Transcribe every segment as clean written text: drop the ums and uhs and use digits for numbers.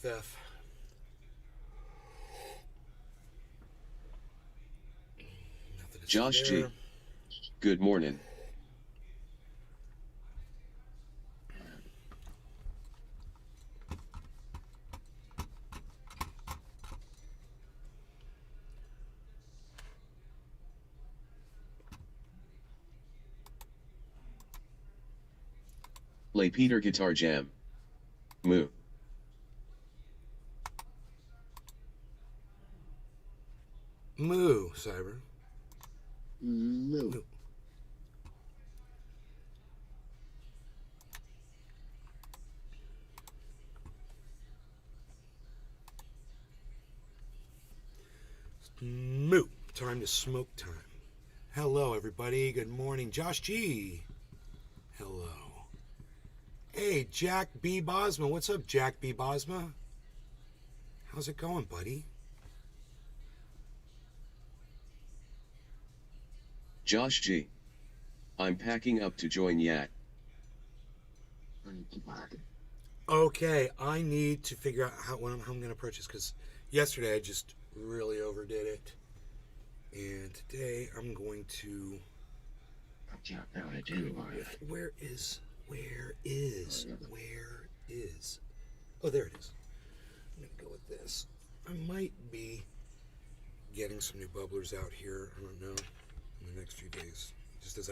FF. Nothing to Josh see there. G. Good morning. Lay Peter Guitar Jam. Moo. Moo, Cyber. Moo. Moo. Moo. Time to smoke time. Hello, everybody. Good morning. Josh G. Hello. Hey, Jack B. Bosma. What's up, Jack B. Bosma? How's it going, buddy? Josh G. I'm packing up to join Yat. Okay, I need to figure out how I'm going to approach this because yesterday I just really overdid it. And today I'm going to... Where is... Oh, there it is. I'm going to go with this. I might be getting some new bubblers out here. I don't know. In the next few days. Just as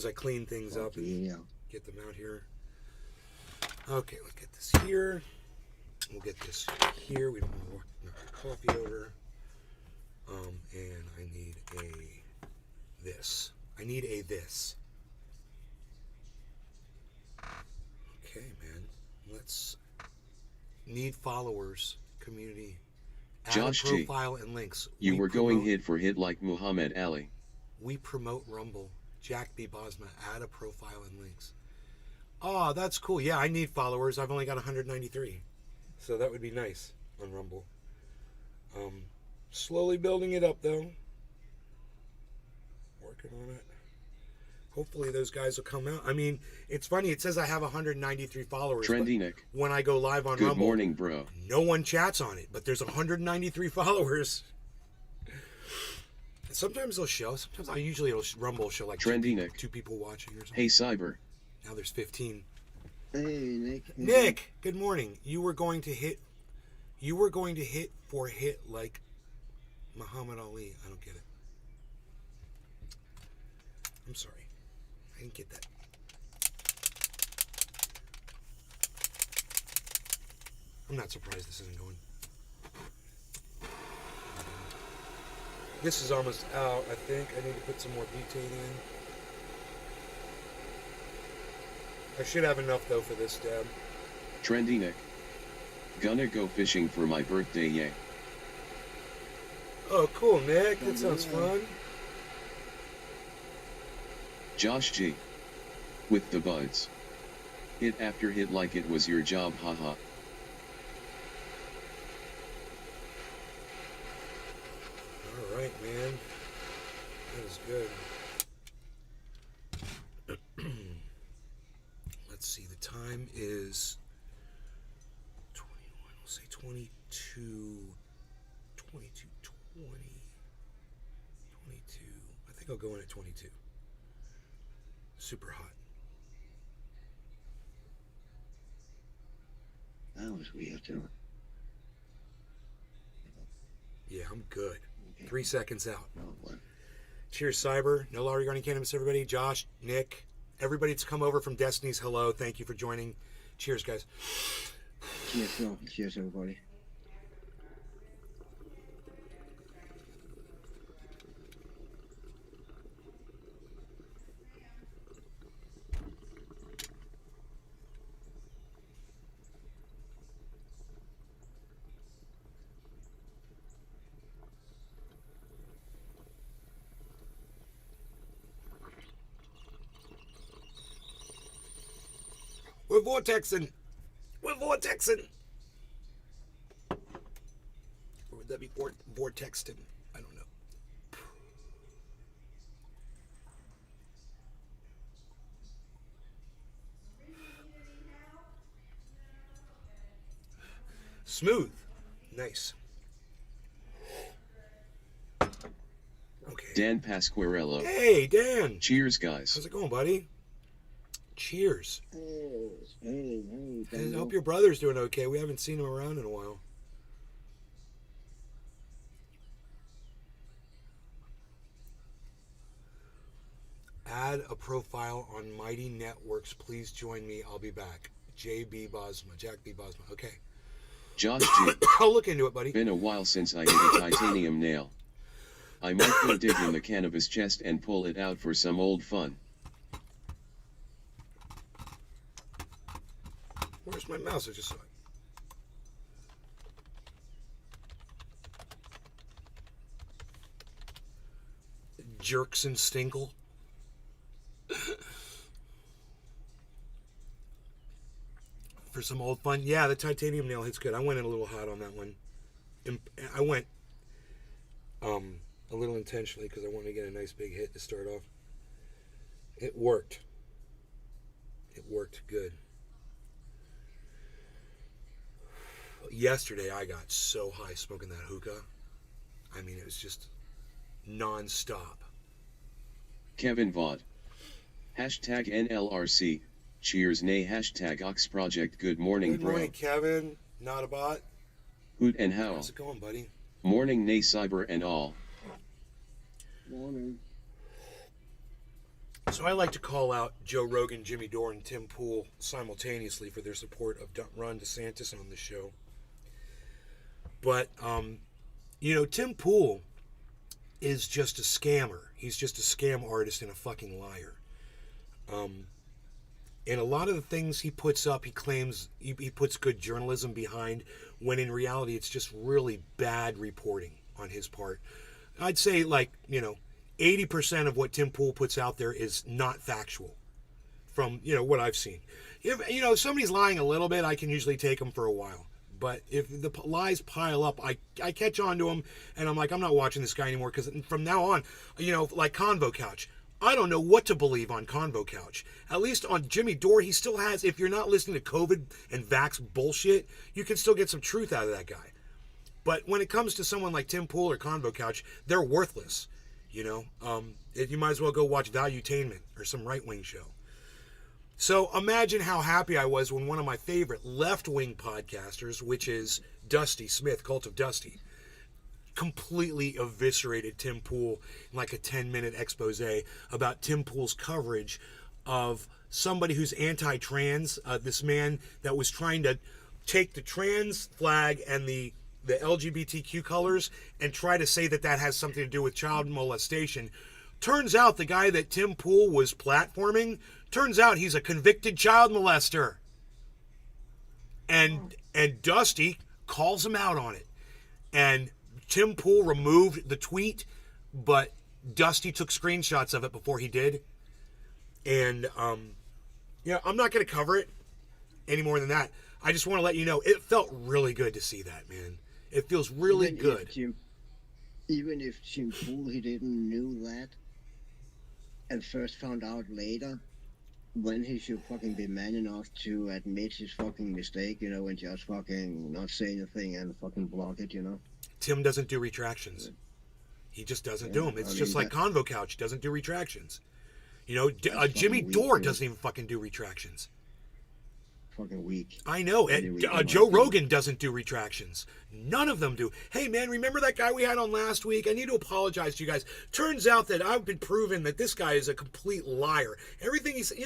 I clean things up and get them out here. Okay, let's get this here. We'll get this here. We don't want to knock the coffee over. And I need a this. I need a this. Okay, man. Let's need followers, community. Add Josh a G. profile and links. You were going hit for hit like Muhammad Ali. We promote Rumble. Jack B. Bosma. Add a profile and links. Oh, that's cool. Yeah, I need followers. I've only got 193. So that would be nice on Rumble. Slowly building it up, though. Working on it. Hopefully those guys will come out. I mean, it's funny. It says I have 193 followers. Trendy Nick. When I go live on Good Rumble, morning, bro. no one chats on it, but there's 193 followers. Sometimes they'll show. Sometimes Rumble will show like Trendy Nick. two people watching or something. Hey, Cyber. Now there's 15. Hey, Nick. Nick, good morning. You were going to hit like Muhammad Ali. I don't get it. I'm sorry. I didn't get that. I'm not surprised this isn't going. This is almost out, I think. I need to put some more butane in. I should have enough, though, for this dab. Trendy Nick. Gonna go fishing for my birthday, yay. Oh, cool, Nick. That sounds fun. Josh G. With the buds. Hit after hit like it was your job, haha. Alright, man. That is good. Let's see, the time is 21, we'll say 22, 22, 20, 22. I think I'll go in at 22. Super hot. That was weird, too. Yeah, I'm good. 3 seconds out. No, what? Cheers, Cyber. No law regarding cannabis, everybody. Josh, Nick, everybody that's come over from Destiny's, hello. Thank you for joining. Cheers, guys. Cheers, Phil. Cheers, everybody. We're vortexing. We're vortexing. Or would that be vortexting? I don't know. Smooth. Nice. Okay. Dan Pasquarello. Hey, Dan. Cheers, guys. How's it going, buddy? Cheers. Hey, And I hope your brother's doing okay. We haven't seen him around in a while. Add a profile on Mighty Networks. Please join me. I'll be back. Jack B. Bosma. Okay. Josh G. I'll look into it, buddy. Been a while since I hit a titanium nail. I might go dig in the cannabis chest and pull it out for some old fun. Where's my mouse? I just saw it. Jerks and Stinkle. For some old fun. Yeah, the titanium nail hits good. I went in a little hot on that one. I went a little intentionally because I wanted to get a nice big hit to start off. It worked. It worked good. Yesterday I got so high smoking that hookah. I mean, it was just non-stop. Kevin Vaught. Hashtag NLRC. Cheers, nay. Hashtag Ox Project. Good morning, Good bro. morning, Kevin. Not a bot. Hoot and Howl. How's it going, buddy? Morning, nay. Cyber and all. Morning. So I like to call out Joe Rogan, Jimmy Dore, and Tim Pool simultaneously for their support of Ron DeSantis on the show. But, Tim Pool is just a scammer. He's just a scam artist and a fucking liar. And a lot of the things he puts up, he claims he puts good journalism behind, when in reality it's just really bad reporting on his part. I'd say 80% of what Tim Pool puts out there is not factual from, what I've seen. If somebody's lying a little bit, I can usually take them for a while. But if the lies pile up, I catch on to them, and I'm like, I'm not watching this guy anymore, because from now on, like Convo Couch, I don't know what to believe on Convo Couch. At least on Jimmy Dore, he still has, if you're not listening to COVID and vax bullshit, you can still get some truth out of that guy. But when it comes to someone like Tim Pool or Convo Couch, they're worthless. You might as well go watch Valuetainment or some right-wing show. So imagine how happy I was when one of my favorite left-wing podcasters, which is Dusty Smith, Cult of Dusty, completely eviscerated Tim Pool in like a 10-minute expose about Tim Pool's coverage of somebody who's anti-trans, this man that was trying to take the trans flag and the LGBTQ colors and try to say that has something to do with child molestation. Turns out the guy that Tim Pool was platforming, turns out he's a convicted child molester. And Dusty calls him out on it. And Tim Pool removed the tweet, but Dusty took screenshots of it before he did. And, I'm not going to cover it any more than that. I just want to let you know, it felt really good to see that, man. It feels really good. Even if Tim Pool, he didn't knew that, and first found out later, when he should fucking be man enough to admit his fucking mistake, and just fucking not say anything and fucking block it, Tim doesn't do retractions. He just doesn't do them. It's just like Convo Couch doesn't do retractions. Jimmy Dore doesn't even fucking do retractions. Fucking weak. I know. And Joe Rogan doesn't do retractions. None of them do. Hey, man, remember that guy we had on last week? I need to apologize to you guys. Turns out that I've been proven that this guy is a complete liar. Everything he said,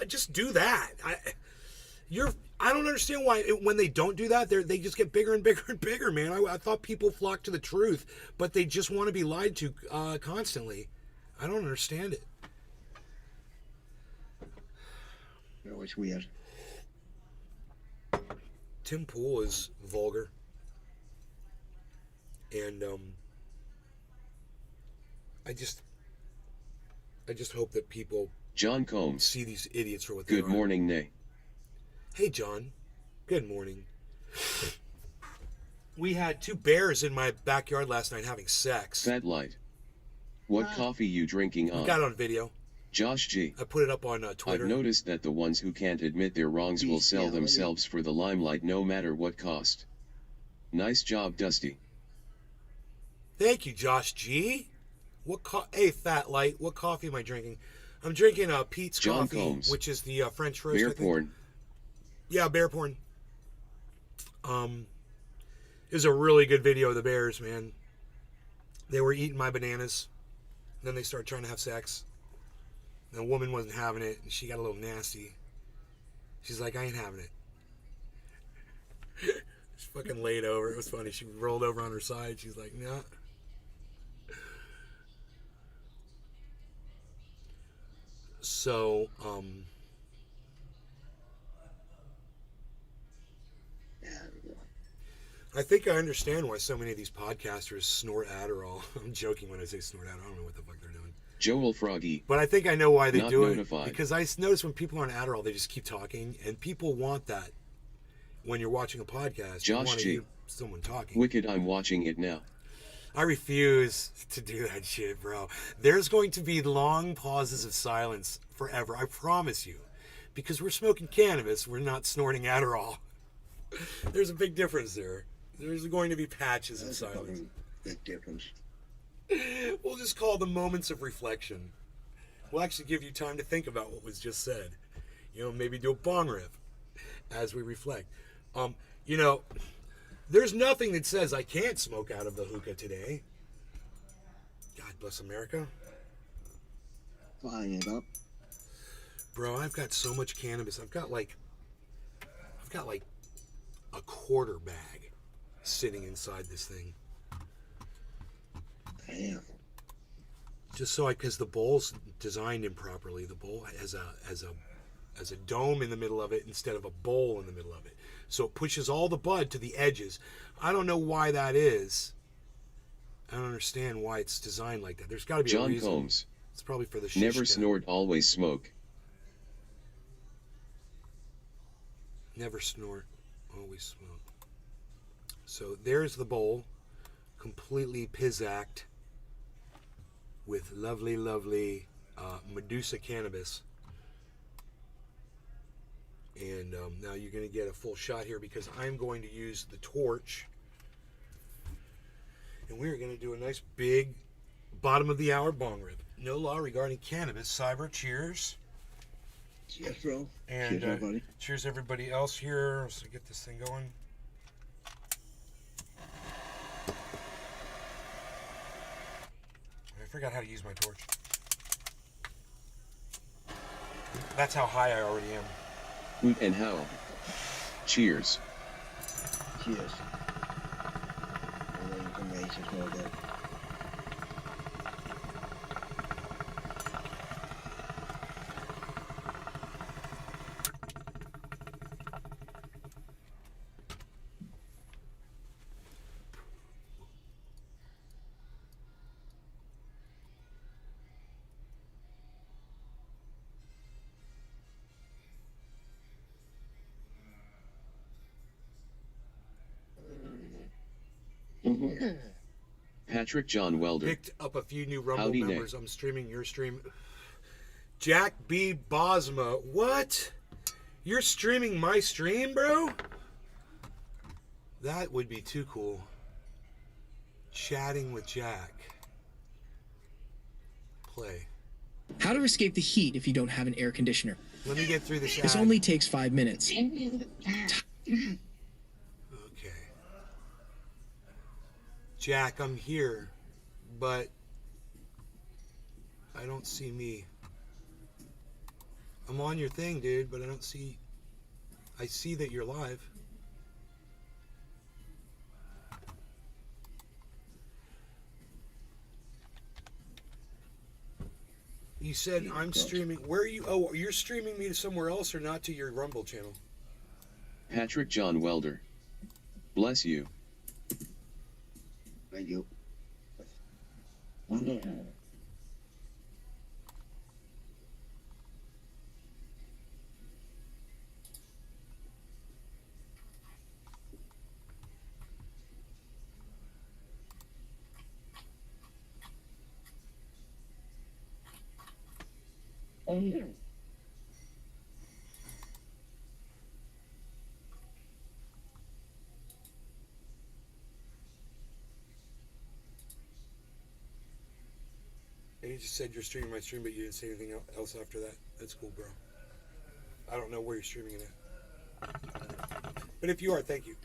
just do that. I don't understand why when they don't do that, they just get bigger and bigger and bigger, man. I thought people flock to the truth, but they just want to be lied to constantly. I don't understand it. It's weird. Tim Pool is vulgar. And I just hope that people John Combs. see these idiots for what they are. Good morning, nay. Hey, John. Good morning. We had two bears in my backyard last night having sex. Fat Light. What coffee you drinking on? Got it on video. Josh G. I put it up on Twitter. I've noticed that the ones who can't admit their wrongs will sell themselves for the limelight no matter what cost. Nice job, Dusty. Thank you, Josh G. Hey, Fat Light, what coffee am I drinking? I'm drinking Pete's John coffee, Combs. which is the French roast. Bear porn. Yeah, bear porn. It was a really good video of the bears, man. They were eating my bananas. Then they started trying to have sex. The woman wasn't having it, and she got a little nasty. She's like, I ain't having it. She fucking laid over. It was funny. She rolled over on her side. She's like, nah. So, I think I understand why so many of these podcasters snort Adderall. I'm joking when I say snort Adderall. I don't know what the fuck they're doing. Joel Froggy. But I think I know why they Not do notified. it. Because I notice when people are on Adderall, they just keep talking. And people want that when you're watching a podcast. You Josh want to G. hear someone talking. Wicked, I'm watching it now. I refuse to do that shit, bro. There's going to be long pauses of silence forever. I promise you. Because we're smoking cannabis, we're not snorting Adderall. There's a big difference there. There's going to be patches of silence. Big difference. We'll just call them moments of reflection. We'll actually give you time to think about what was just said. You know, maybe do a bong rip as we reflect. You know, there's nothing that says I can't smoke out of the hookah today. God bless America. Flying it up. Bro, I've got so much cannabis. I've got like a quarter bag sitting inside this thing. Damn. Just so because the bowl's designed improperly. The bowl has a dome in the middle of it instead of a bowl in the middle of it. So it pushes all the bud to the edges. I don't know why that is. I don't understand why it's designed like that. There's got to be a John reason. Combs. It's probably for the shish Never kebab. snort, always smoke. Never snort, always smoke. So there's the bowl, completely pizzacked with lovely, lovely Medusa cannabis. And now you're going to get a full shot here because I'm going to use the torch. And we're going to do a nice big bottom of the hour bong rip. No law regarding cannabis. Cyber, cheers. Cheers, bro. And cheers, everybody. cheers everybody else here. So get this thing going. I forgot how to use my torch. That's how high I already am. Hoot and howl. Cheers. Cheers. And then you can raise it all day. Patrick John Welder. Picked up a few new Rumble Howdy, members. Nick. I'm streaming your stream. Jack B. Bosma. What? You're streaming my stream, bro? That would be too cool. Chatting with Jack. Play. How to escape the heat if you don't have an air conditioner. Let me get through this ad. This only takes 5 minutes. Okay. Jack, I'm here, but I don't see me. I'm on your thing, dude, but I don't see... I see that you're live. You said I'm streaming... Where are you... Oh, you're streaming me to somewhere else or not to your Rumble channel? Patrick John Welder. Bless you. Thank you. just said you're streaming my stream, but you didn't say anything else after that. That's cool, bro. I don't know where you're streaming it at. But if you are, thank you.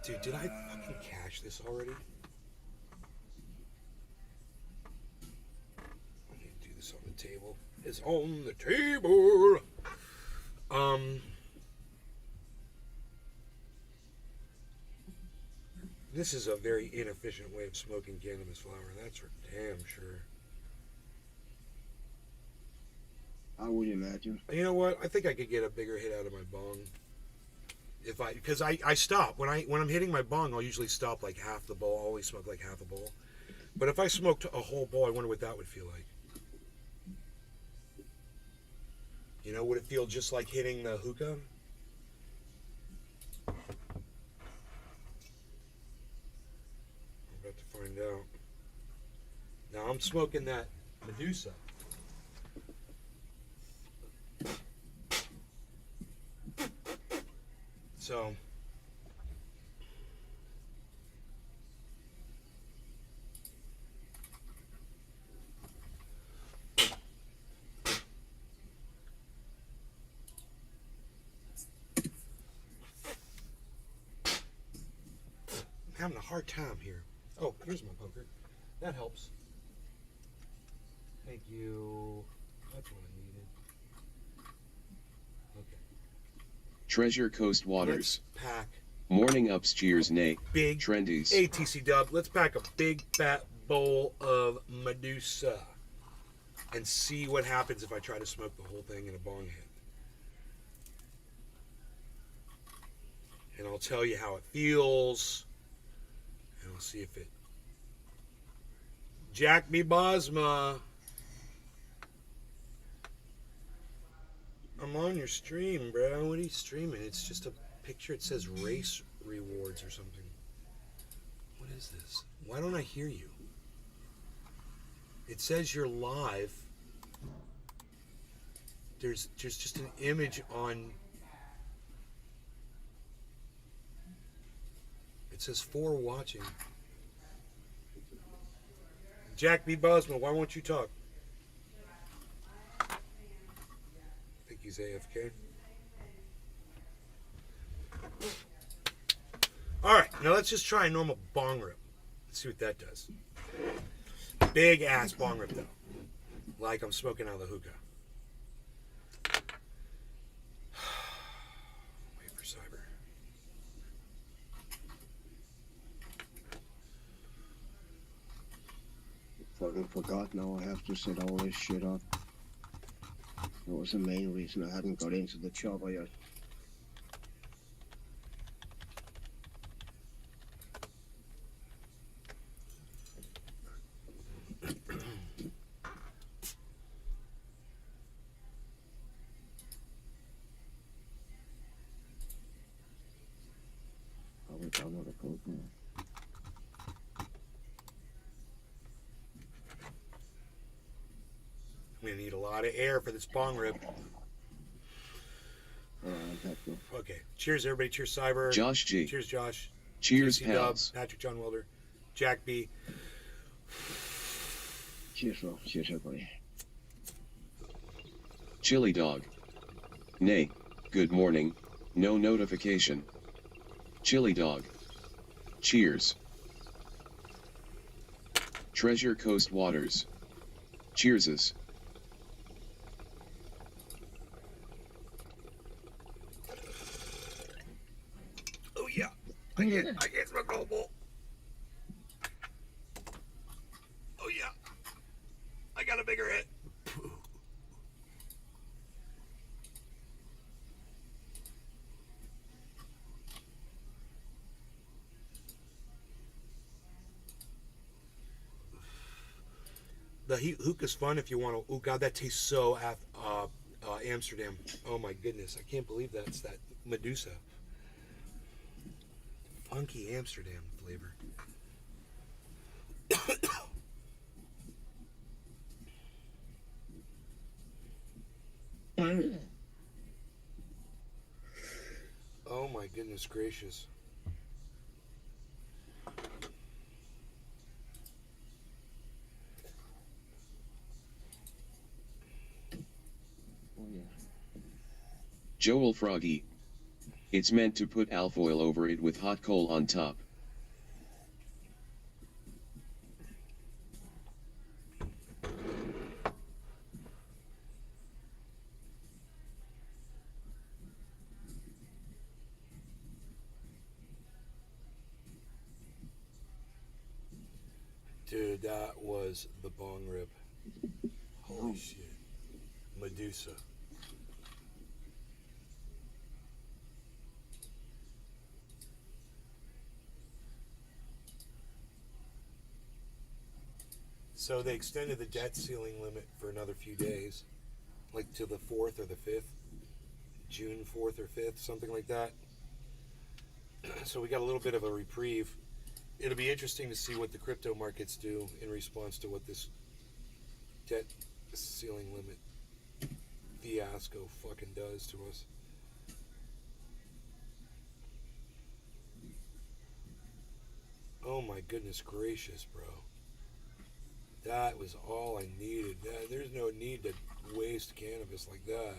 Dude, did I fucking cache this already? I need to do this on the table. It's on the table. This is a very inefficient way of smoking cannabis flower. That's for damn sure. I would imagine. You know what? I think I could get a bigger hit out of my bong. Because I stop when I'm hitting my bong. I'll usually stop like half the bowl. I always smoke like half a bowl. But if I smoked a whole bowl, I wonder what that would feel like. You know, would it feel just like hitting the hookah? I'm about to find out. Now I'm smoking that Medusa. So I'm having a hard time here. Oh, here's my poker. That helps. Thank you. That's what I needed. Okay. Treasure Coast Waters. Let's pack Morning ups, cheers, nay. big Trendies. ATC dub. Let's pack a big fat bowl of Medusa and see what happens if I try to smoke the whole thing in a bong hit. And I'll tell you how it feels. And I'll see if it. Jack B. Bosma. I'm on your stream, bro. What are you streaming? It's just a picture. It says race rewards or something. What is this? Why don't I hear you? It says you're live. There's just an image on. It says for watching. Jack B. Bosma, why won't you talk? I think he's AFK. Alright, now let's just try a normal bong rip. Let's see what that does. Big ass bong rip though. Like I'm smoking out of the hookah. Wait for Cyber. Fucking forgot now I have to set all this shit up. That was the main reason I hadn't got into the chopper yet. Probably done with a coke now. I'm gonna need a lot of air for this bong rip. Okay. Cheers, everybody. Cheers, Cyber. Josh G. Cheers, Josh. Cheers, TC pals. Dub, Patrick John Welder. Jack B. Cheers, bro. Cheers, everybody. Chili Dog. Nay. Good morning. No notification. Chili Dog. Cheers. Treasure Coast Waters. Cheerses. Oh yeah. I can't smoke the whole bowl. Oh yeah. I got a bigger hit. The hookah's fun if you want to. Oh god, that tastes so Amsterdam. Oh my goodness, I can't believe that's that Medusa. Funky Amsterdam flavor. Oh my goodness gracious. Oh yeah. Joel Froggy. It's meant to put alfoil over it with hot coal on top. Dude, that was the bong rip. Holy shit. Medusa. So they extended the debt ceiling limit for another few days, like to the 4th or the 5th, June 4th or 5th, something like that. So we got a little bit of a reprieve. It'll be interesting to see what the crypto markets do in response to what this debt ceiling limit fiasco fucking does to us. Oh my goodness gracious, bro. That was all I needed. There's no need to waste cannabis like that.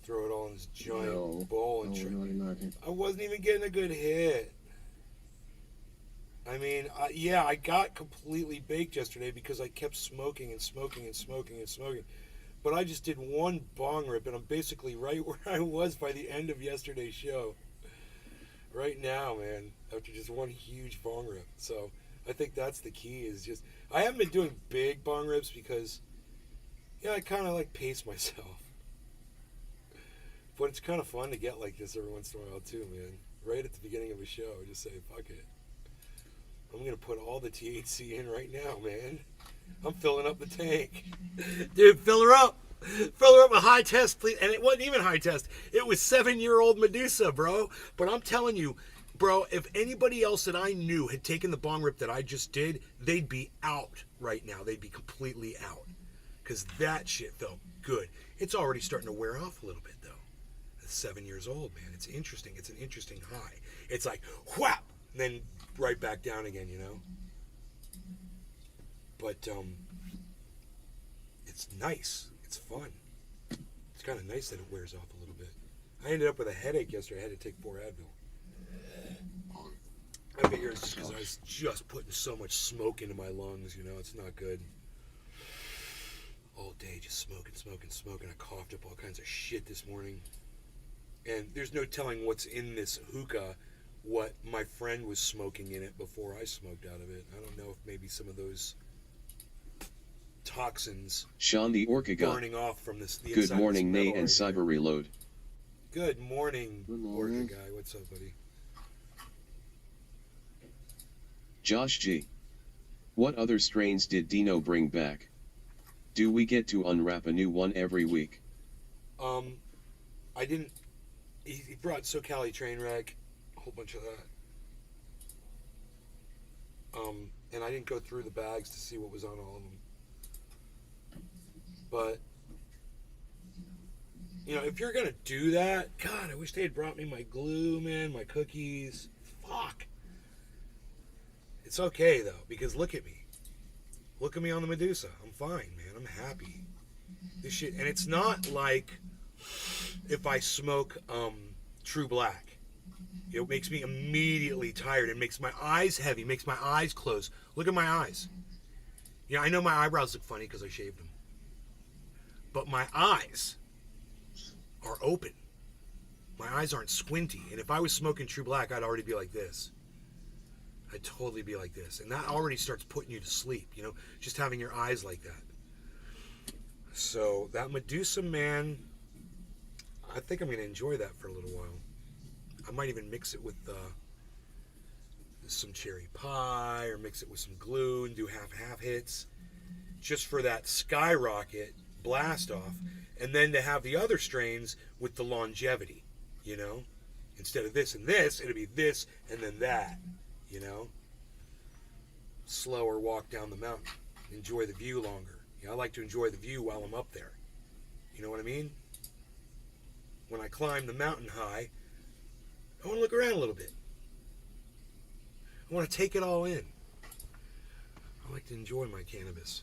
Throw it all in this giant bowl and I wasn't even getting a good hit. I mean, I got completely baked yesterday because I kept smoking and smoking and smoking and smoking. But I just did one bong rip, and I'm basically right where I was by the end of yesterday's show. Right now, man, after just one huge bong rip. So I think that's the key, is just, I haven't been doing big bong rips because, I kind of like pace myself. But it's kind of fun to get like this every once in a while too, man. Right at the beginning of a show, just say, fuck it. I'm going to put all the THC in right now, man. I'm filling up the tank. Dude, fill her up. Fill her up with high test, please. And it wasn't even high test. It was 7-year-old Medusa, bro. But I'm telling you, bro, if anybody else that I knew had taken the bong rip that I just did, they'd be out right now. They'd be completely out. Because that shit felt good. It's already starting to wear off a little bit, though. It's 7 years old, man. It's interesting. It's an interesting high. It's like, whap! Then right back down again, But it's nice. It's fun. It's kind of nice that it wears off a little bit. I ended up with a headache yesterday. I had to take 4 Advil. I figure it's just because I was just putting so much smoke into my lungs, It's not good. All day just smoking, smoking, smoking. I coughed up all kinds of shit this morning. And there's no telling what's in this hookah, what my friend was smoking in it before I smoked out of it. I don't know if maybe some of those toxins Sean the Orca got. burning off from this. Good morning, Nay and Cyber Reload. Good morning, Good morning. Orca guy. What's up, buddy? Josh G. What other strains did Dino bring back? Do we get to unwrap a new one every week? I didn't. He brought SoCali Trainwreck, a whole bunch of that. And I didn't go through the bags to see what was on all of them. But, if you're going to do that, God, I wish they had brought me my glue, man, my cookies. Fuck. It's okay, though, because look at me. Look at me on the Medusa. I'm fine, man. I'm happy. This shit, and it's not like if I smoke True Black. It makes me immediately tired. It makes my eyes heavy, makes my eyes close. Look at my eyes. I know my eyebrows look funny because I shaved them. But my eyes are open. My eyes aren't squinty. And if I was smoking True Black, I'd already be like this. I'd totally be like this. And that already starts putting you to sleep, just having your eyes like that. So that Medusa, man, I think I'm going to enjoy that for a little while. I might even mix it with some cherry pie or mix it with some glue and do half hits just for that skyrocket blast off, and then to have the other strains with the longevity, instead of this and this, it'll be this and then that, slower walk down the mountain, enjoy the view longer. I like to enjoy the view while I'm up there, you know what I mean? When I climb the mountain high, I want to look around a little bit. I want to take it all in. I like to enjoy my cannabis.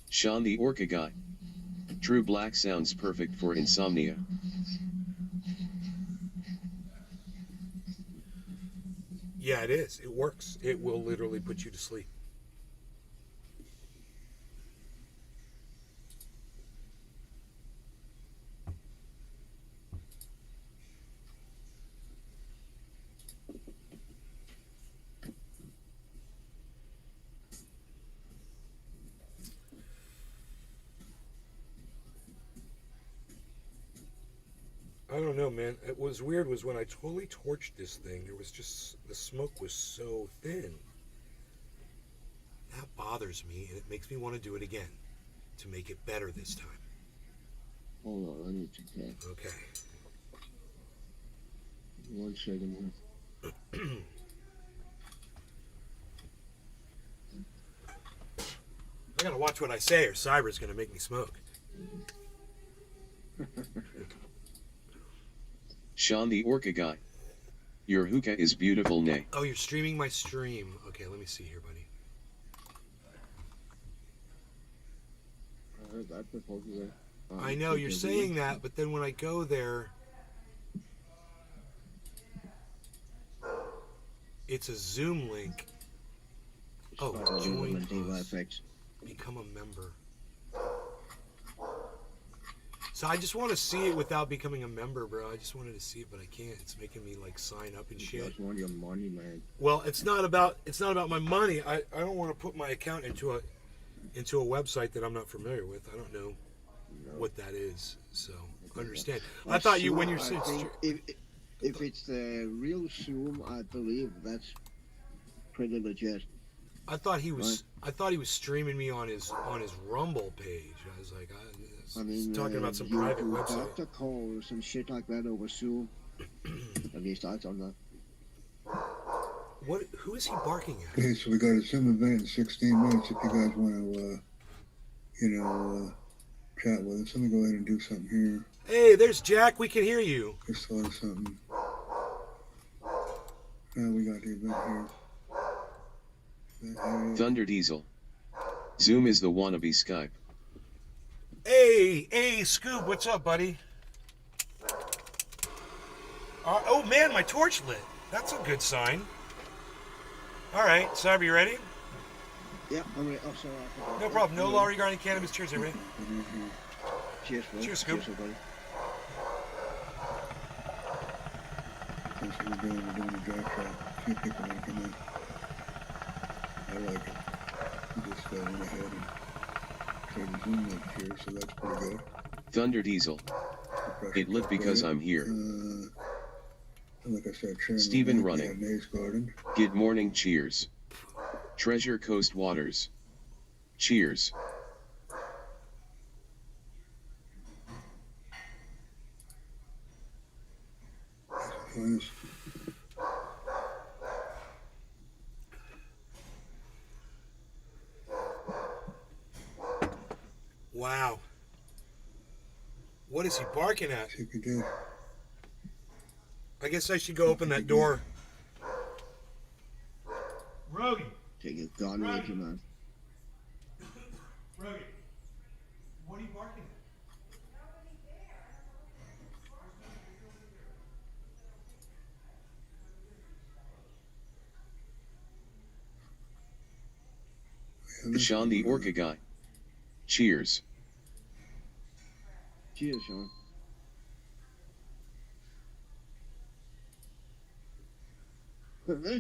Sean the Orca Guy. True Black sounds perfect for insomnia. Yeah, it is. It works. It will literally put you to sleep. I don't know, man. It was weird was when I totally torched this thing, there was just, the smoke was so thin. That bothers me, and it makes me want to do it again to make it better this time. Hold on, let me check that. Okay. 1 second here. I gotta watch what I say, or Cyber's gonna make me smoke. Sean the Orca Guy. Your hookah is beautiful, nay. Oh, you're streaming my stream. Okay, let me see here, buddy. I heard that before today. I know you're saying that, but then when I go there, it's a Zoom link. Oh, join us. Become a member. So I just want to see it without becoming a member, bro. I just wanted to see it, but I can't. It's making me like sign up and shit. You just want your money, man. Well, it's not about my money. I don't want to put my account into a website that I'm not familiar with. I don't know what that is. So understand. I thought you when you're saying if it's the real Zoom, I believe that's pretty legit. I thought he was streaming me on his Rumble page. I was like, I mean, talking about some private website. Doctor calls and shit like that over Zoom. At least I don't know. What? Who is he barking at? Okay, so we got a sim event in 16 minutes. If you guys want to, chat with us, let me go ahead and do something here. Hey, there's Jack. We can hear you. Just thought of something. Now we got the event here. Thunder Diesel. Zoom is the wannabe Skype. Hey, Scoop, what's up, buddy? Oh man, my torch lit. That's a good sign. All right, Cyber, you ready? Yeah, I'm ready. Oh, sorry. No problem. No law regarding cannabis. Cheers, everybody. Cheers, bro. Cheers, Scoop. Cheers, buddy. That's what we're doing a drag shot. Few people want to come in. I like it. We just went ahead and tried the Zoom link here, so that's pretty good. Thunder Diesel. It lit because I'm here. Like I said, Stephen running. Maze Garden. Good morning, cheers. Treasure Coast Waters. Cheers. Nice. Wow. What is he barking at? See if you did. I guess I should go open that door. Rogan. Take your gun with you, man. Rogan. What are you barking at? Sean the Orca Guy. Cheers. Cheers, Sean. I don't know,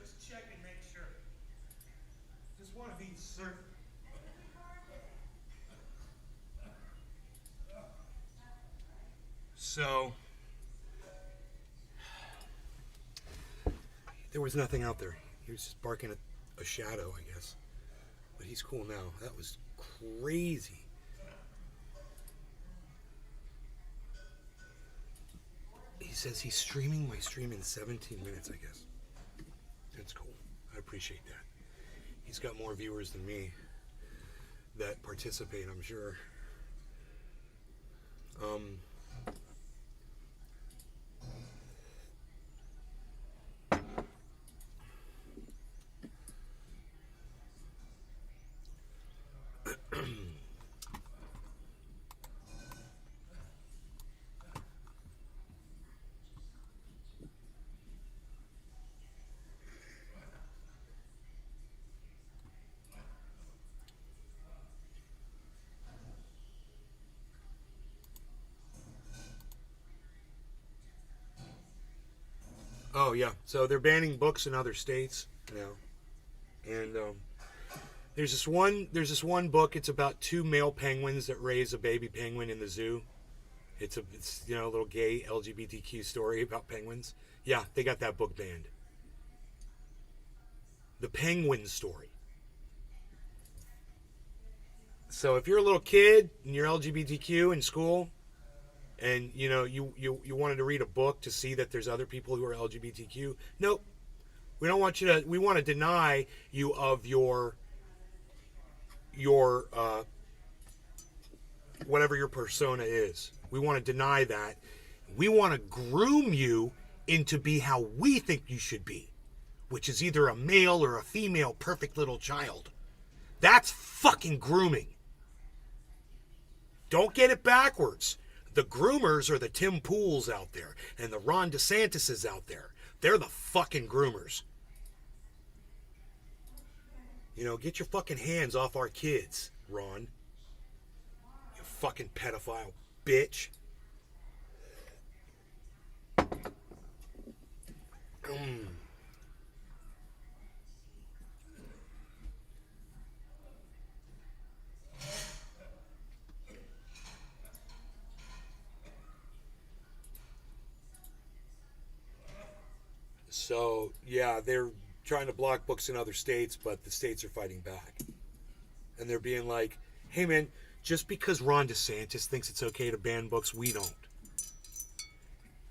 just check and make sure. Just want to be certain. So, there was nothing out there. He was just barking at a shadow, I guess. But he's cool now. That was crazy. He says he's streaming my stream in 17 minutes, I guess. That's cool. I appreciate that. He's got more viewers than me that participate, I'm sure. Oh yeah, so they're banning books in other states now, and there's this one book. It's about two male penguins that raise a baby penguin in the zoo. It's a little gay LGBTQ story about penguins. Yeah, they got that book banned. The Penguin Story. So if you're a little kid and you're LGBTQ in school, and you wanted to read a book to see that there's other people who are LGBTQ, nope. We don't want you to. We want to deny you of your whatever your persona is. We want to deny that. We want to groom you into be how we think you should be, which is either a male or a female perfect little child. That's fucking grooming. Don't get it backwards. The groomers are the Tim Pools out there and the Ron DeSantis's out there. They're the fucking groomers. Get your fucking hands off our kids, Ron. You fucking pedophile bitch. So, yeah, they're trying to block books in other states, but the states are fighting back. And they're being like, hey, man, just because Ron DeSantis thinks it's okay to ban books, we don't.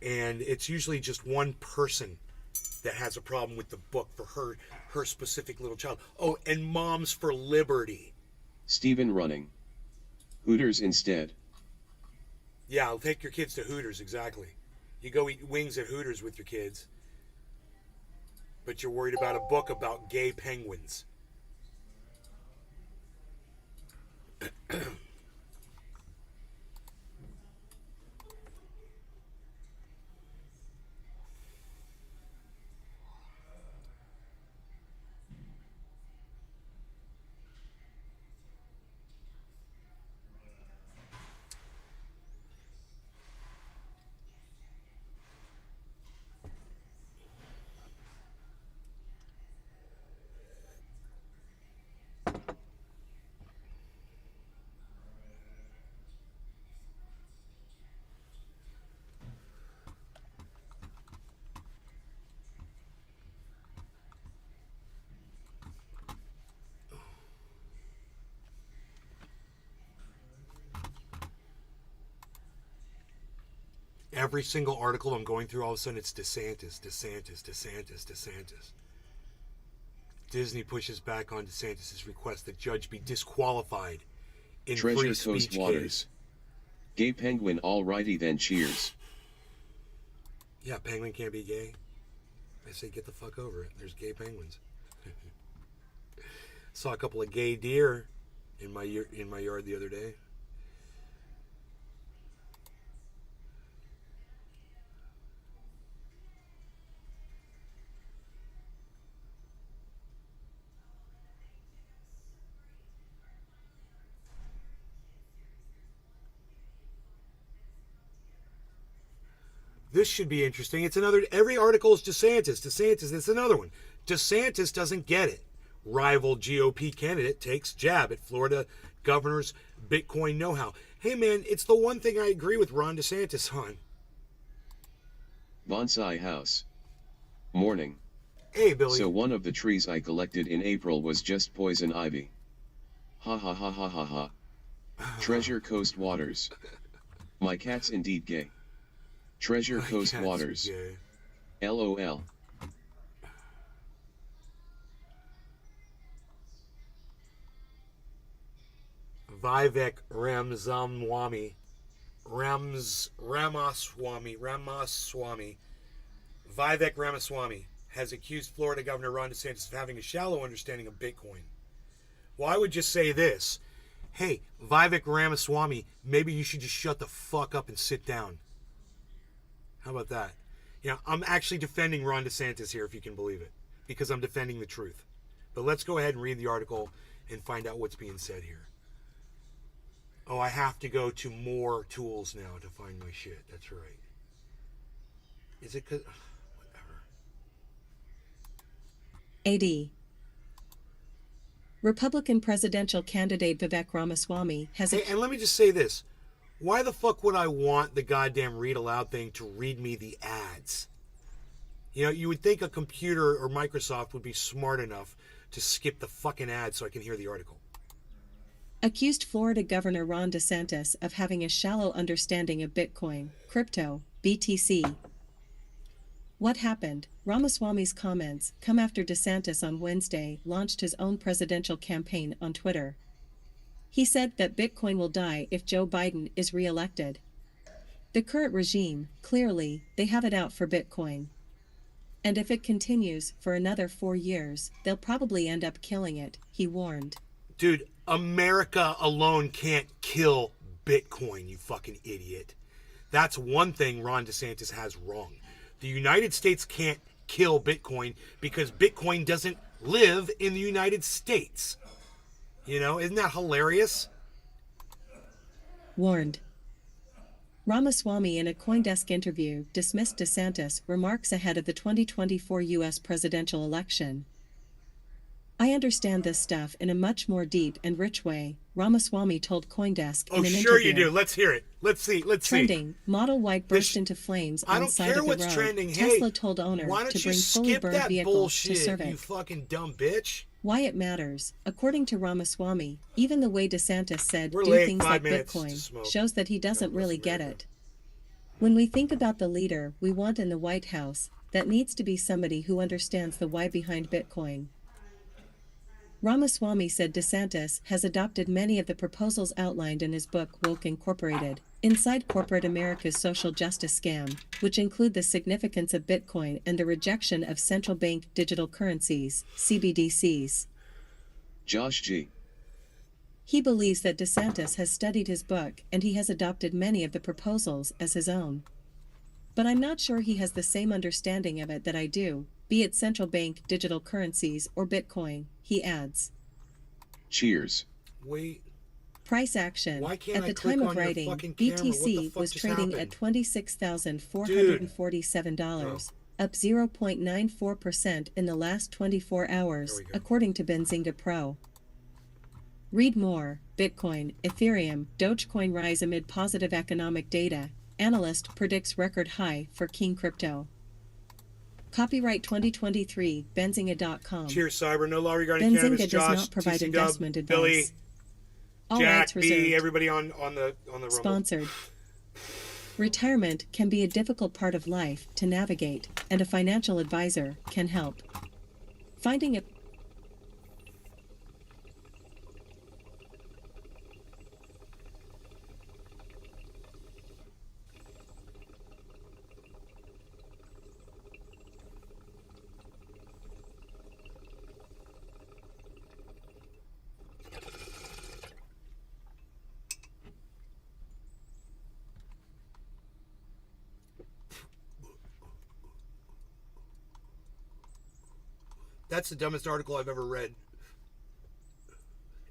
And it's usually just one person that has a problem with the book for her specific little child. Oh, and Moms for Liberty. Stephen running. Hooters instead. Yeah, I'll take your kids to Hooters, exactly. You go eat wings at Hooters with your kids. But you're worried about a book about gay penguins. Every single article I'm going through, all of a sudden it's DeSantis. Disney pushes back on DeSantis' request that judge be disqualified in Treasure free Coast speech Waters. case. Gay penguin alrighty then, cheers. Yeah, penguin can't be gay. I say get the fuck over it. There's gay penguins. Saw a couple of gay deer in my yard the other day. This should be interesting. It's another. Every article is DeSantis. It's another one. DeSantis doesn't get it. Rival GOP candidate takes jab at Florida governor's Bitcoin know-how. Hey man, it's the one thing I agree with Ron DeSantis on. Bonsai house. Morning. Hey Billy. So one of the trees I collected in April was just poison ivy. Ha ha ha ha ha ha. Treasure Coast Waters. My cat's indeed gay. Treasure My Coast cats are Waters. gay. LOL. Vivek Ramaswamy. Vivek Ramaswamy has accused Florida Governor Ron DeSantis of having a shallow understanding of Bitcoin. Well, I would just say this. Hey, Vivek Ramaswamy, maybe you should just shut the fuck up and sit down. How about that? You know, I'm actually defending Ron DeSantis here, if you can believe it, because I'm defending the truth. But let's go ahead and read the article and find out what's being said here. Oh, I have to go to more tools now to find my shit. That's right. Is it because... Whatever. AD. Republican presidential candidate Vivek Ramaswamy has... Hey, and let me just say this. Why the fuck would I want the goddamn read aloud thing to read me the ads? You know, you would think a computer or Microsoft would be smart enough to skip the fucking ads so I can hear the article. Accused Florida Governor Ron DeSantis of having a shallow understanding of Bitcoin, crypto, BTC. What happened? Ramaswamy's comments come after DeSantis on Wednesday launched his own presidential campaign on Twitter. He said that Bitcoin will die if Joe Biden is re-elected. The current regime, clearly, they have it out for Bitcoin. And if it continues for another 4 years, they'll probably end up killing it, he warned. Dude, America alone can't kill Bitcoin, you fucking idiot. That's one thing Ron DeSantis has wrong. The United States can't kill Bitcoin because Bitcoin doesn't live in the United States. You know, isn't that hilarious? Warned. Ramaswamy in a CoinDesk interview dismissed DeSantis' remarks ahead of the 2024 U.S. presidential election. I understand this stuff in a much more deep and rich way, Ramaswamy told CoinDesk in an interview. Oh, sure you do. Let's hear it. Let's see. Trending, Model Y burst into flames on side of the road. Trending. Tesla Hey, told owner why don't to you bring fully skip burned that vehicle bullshit, to Cervix. you fucking dumb bitch? Why it matters, according to Ramaswamy, even the way DeSantis said We're do late, things 5 like minutes to Bitcoin smoke. shows that he doesn't God bless really get America. it. When we think about the leader we want in the White House, that needs to be somebody who understands the why behind Bitcoin. Ramaswamy said DeSantis has adopted many of the proposals outlined in his book Woke Incorporated, Inside Corporate America's Social Justice Scam, which include the significance of Bitcoin and the rejection of central bank digital currencies, CBDCs. Josh G. He believes that DeSantis has studied his book and he has adopted many of the proposals as his own. But I'm not sure he has the same understanding of it that I do, be it central bank digital currencies or Bitcoin, he adds. Cheers. Wait. Price action. Why can't At I the click time of on your writing, fucking camera? What the BTC fuck was just trading happened? at $26,447, up 0.94% in the last 24 hours, There we go. according to Benzinga Pro. Read more. Bitcoin, Ethereum, Dogecoin rise amid positive economic data. Analyst predicts record high for King Crypto. Copyright 2023, Benzinga.com. Cheers, Cyber. No law regarding Benzinga cannabis. does Josh, not provide TC investment Dub, advice. Billy, All Jack, rights reserved. B, everybody on the Rumble. Sponsored. Retirement can be a difficult part of life to navigate, and a financial advisor can help. Finding a That's the dumbest article I've ever read.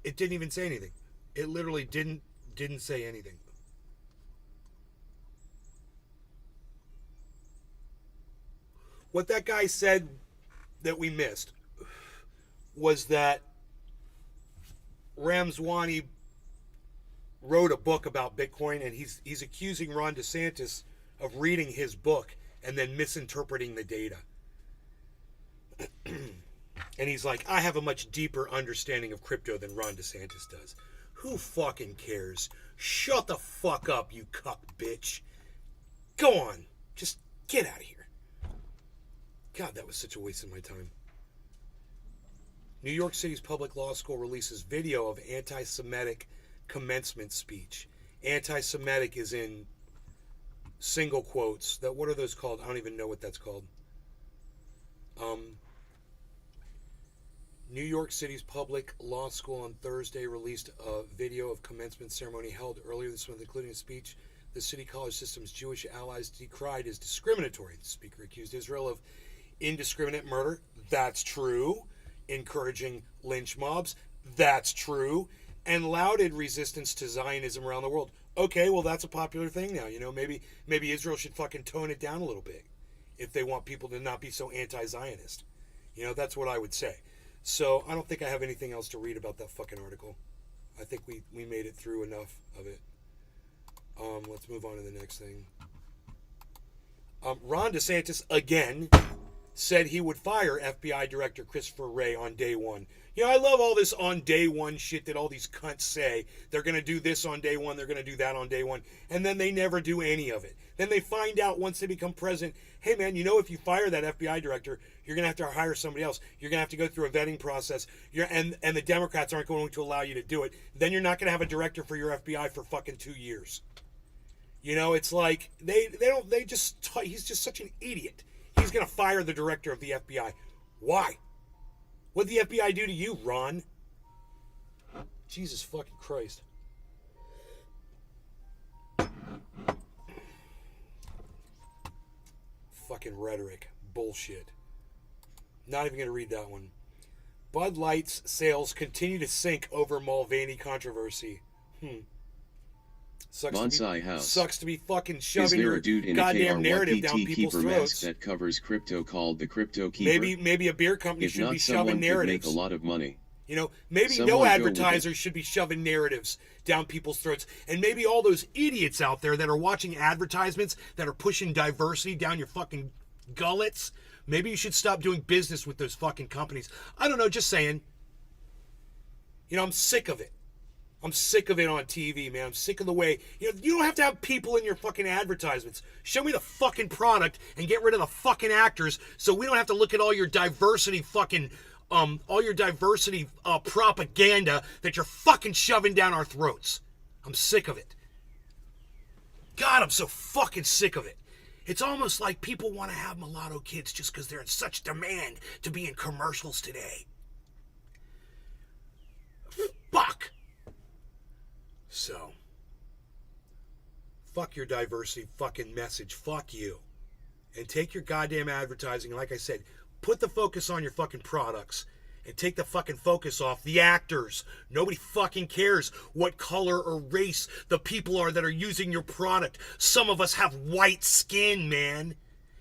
It didn't even say anything. It literally didn't say anything. What that guy said that we missed was that Ramswani wrote a book about Bitcoin, and he's accusing Ron DeSantis of reading his book and then misinterpreting the data. And he's like, I have a much deeper understanding of crypto than Ron DeSantis does. Who fucking cares? Shut the fuck up, you cuck bitch. Go on. Just get out of here. God, that was such a waste of my time. New York City's public law school releases video of anti-Semitic commencement speech. Anti-Semitic is in single quotes. What are those called? I don't even know what that's called. New York City's public law school on Thursday released a video of commencement ceremony held earlier this month, including a speech the city college system's Jewish allies decried as discriminatory. The speaker accused Israel of indiscriminate murder. That's true. Encouraging lynch mobs. That's true. And lauded resistance to Zionism around the world. Okay, well, that's a popular thing now. You know, maybe Israel should fucking tone it down a little bit if they want people to not be so anti-Zionist. You know, that's what I would say. So I don't think I have anything else to read about that fucking article. I think we made it through enough of it. Let's move on to the next thing. Ron DeSantis, again, said he would fire FBI Director Christopher Wray on day one. You know, I love all this on day one shit that all these cunts say. They're going to do this on day one, they're going to do that on day one, and then they never do any of it. Then they find out once they become president, hey man, you know, if you fire that FBI director, you're going to have to hire somebody else. You're going to have to go through a vetting process, and the Democrats aren't going to allow you to do it. Then you're not going to have a director for your FBI for fucking 2 years. You know, it's like, he's just such an idiot. He's going to fire the director of the FBI. Why? What'd the FBI do to you, Ron? Jesus fucking Christ. Fucking rhetoric. Bullshit. Not even going to read that one. Bud Light's sales continue to sink over Mulvaney controversy. Sucks to be fucking shoving your goddamn narrative down people's throats. That covers crypto called the Crypto Keeper. Maybe a beer company should be shoving narratives. Make a lot of money. You know, maybe no advertisers should be shoving narratives down people's throats. And maybe all those idiots out there that are watching advertisements that are pushing diversity down your fucking gullets, maybe you should stop doing business with those fucking companies. I don't know, just saying. You know, I'm sick of it. I'm sick of it on TV, man. I'm sick of the way, you know, you don't have to have people in your fucking advertisements. Show me the fucking product and get rid of the fucking actors so we don't have to look at all your diversity fucking, propaganda that you're fucking shoving down our throats. I'm sick of it. God, I'm so fucking sick of it. It's almost like people want to have mulatto kids just because they're in such demand to be in commercials today. Fuck. So, fuck your diversity fucking message. Fuck you. And take your goddamn advertising. And like I said, put the focus on your fucking products. And take the fucking focus off the actors. Nobody fucking cares what color or race the people are that are using your product. Some of us have white skin, man.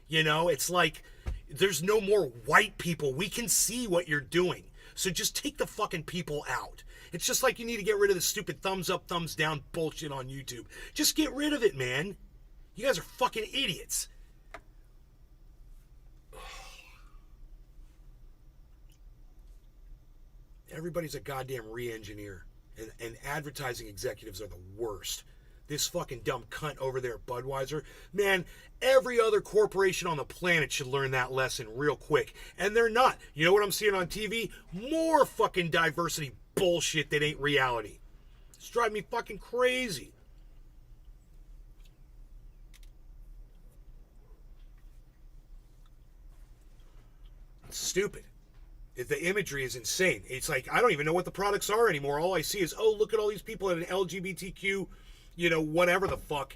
You know, it's like there's no more white people. We can see what you're doing. So just take the fucking people out. It's just like you need to get rid of the stupid thumbs up, thumbs down bullshit on YouTube. Just get rid of it, man. You guys are fucking idiots. Everybody's a goddamn re-engineer. And advertising executives are the worst. This fucking dumb cunt over there at Budweiser. Man, every other corporation on the planet should learn that lesson real quick. And they're not. You know what I'm seeing on TV? More fucking diversity bullshit that ain't reality. It's driving me fucking crazy. It's stupid. The imagery is insane. It's like, I don't even know what the products are anymore. All I see is, oh, look at all these people at an LGBTQ, you know, whatever the fuck,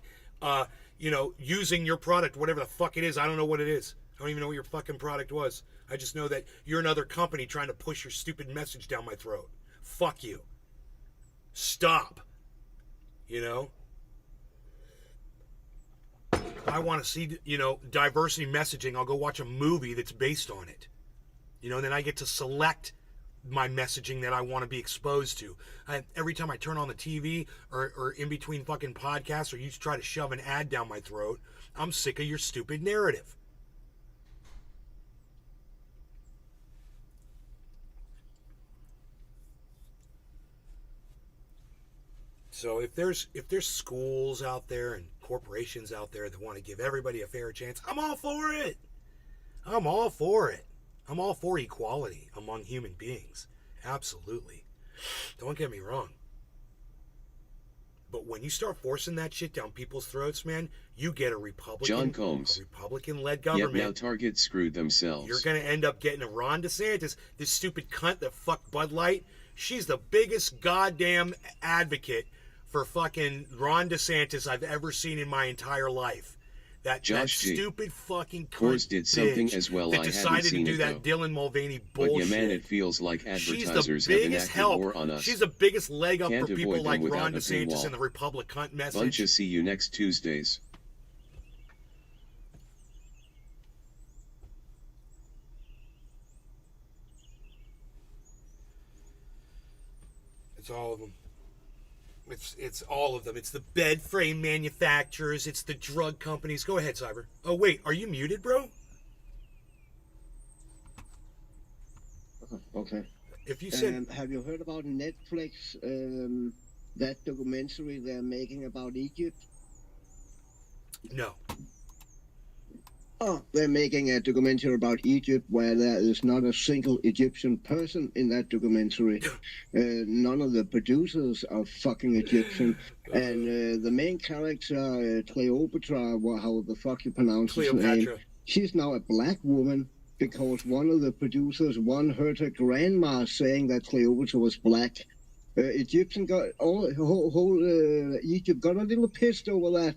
you know, using your product, whatever the fuck it is. I don't know what it is. I don't even know what your fucking product was. I just know that you're another company trying to push your stupid message down my throat. Fuck you. Stop. You know? If I want to see, you know, diversity messaging, I'll go watch a movie that's based on it. You know, and then I get to select my messaging that I want to be exposed to. Every time I turn on the TV or in between fucking podcasts or you try to shove an ad down my throat, I'm sick of your stupid narrative. So if there's schools out there and corporations out there that want to give everybody a fair chance, I'm all for it. I'm all for it. I'm all for equality among human beings. Absolutely. Don't get me wrong. But when you start forcing that shit down people's throats, man, you get a John Combs. Republican-led Yet government. now Target screwed themselves. You're going to end up getting a Ron DeSantis, this stupid cunt that fucked Bud Light. She's the biggest goddamn advocate for fucking Ron DeSantis I've ever seen in my entire life. That stupid fucking Coors did something as well. That I decided haven't seen to do it, that Dylan Mulvaney bullshit. But yeah, man, it feels like advertisers She's the have biggest enacted help. war on us. She's the biggest leg up Can't for people avoid like them Ron without a DeSantis paywall. and the Republic cunt message. Bunch of see you next Tuesdays. It's all of them. It's all of them. It's the bed frame manufacturers. It's the drug companies. Go ahead, Cyber. Oh, wait. Are you muted, bro? Okay. If you said... have you heard about Netflix, that documentary they're making about Egypt? No. Oh, they're making a documentary about Egypt where there is not a single Egyptian person in that documentary. None of the producers are fucking Egyptian. And the main character, Cleopatra, how the fuck you pronounce his name, she's now a black woman because one of the producers heard her grandma saying that Cleopatra was black. Egypt got a little pissed over that.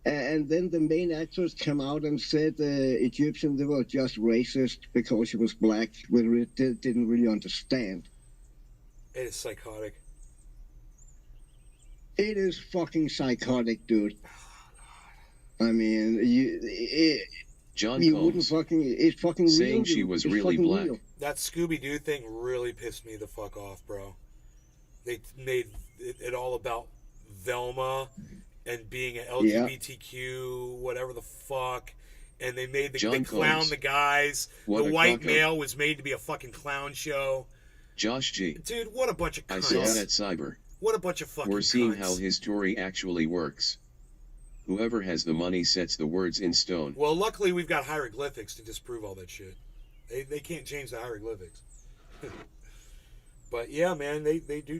And then the main actors came out and said Egyptian, they were just racist because she was black. We didn't really understand. It is psychotic. It is fucking psychotic, dude. I mean, John you Combs. wouldn't fucking, it's fucking saying real. she was it's really black. Real. That Scooby-Doo thing really pissed me the fuck off, bro. They made it all about Velma and being an LGBTQ, whatever the fuck. And they made they clown the guys. What the white male was made to be a fucking clown show. Josh G. Dude, what a bunch of cunts. I saw it at Cyber. What a bunch of fucking We're seeing cunts. how his story actually works. Whoever has the money sets the words in stone. Well, luckily we've got hieroglyphics to disprove all that shit. They can't change the hieroglyphics. But yeah, man, they do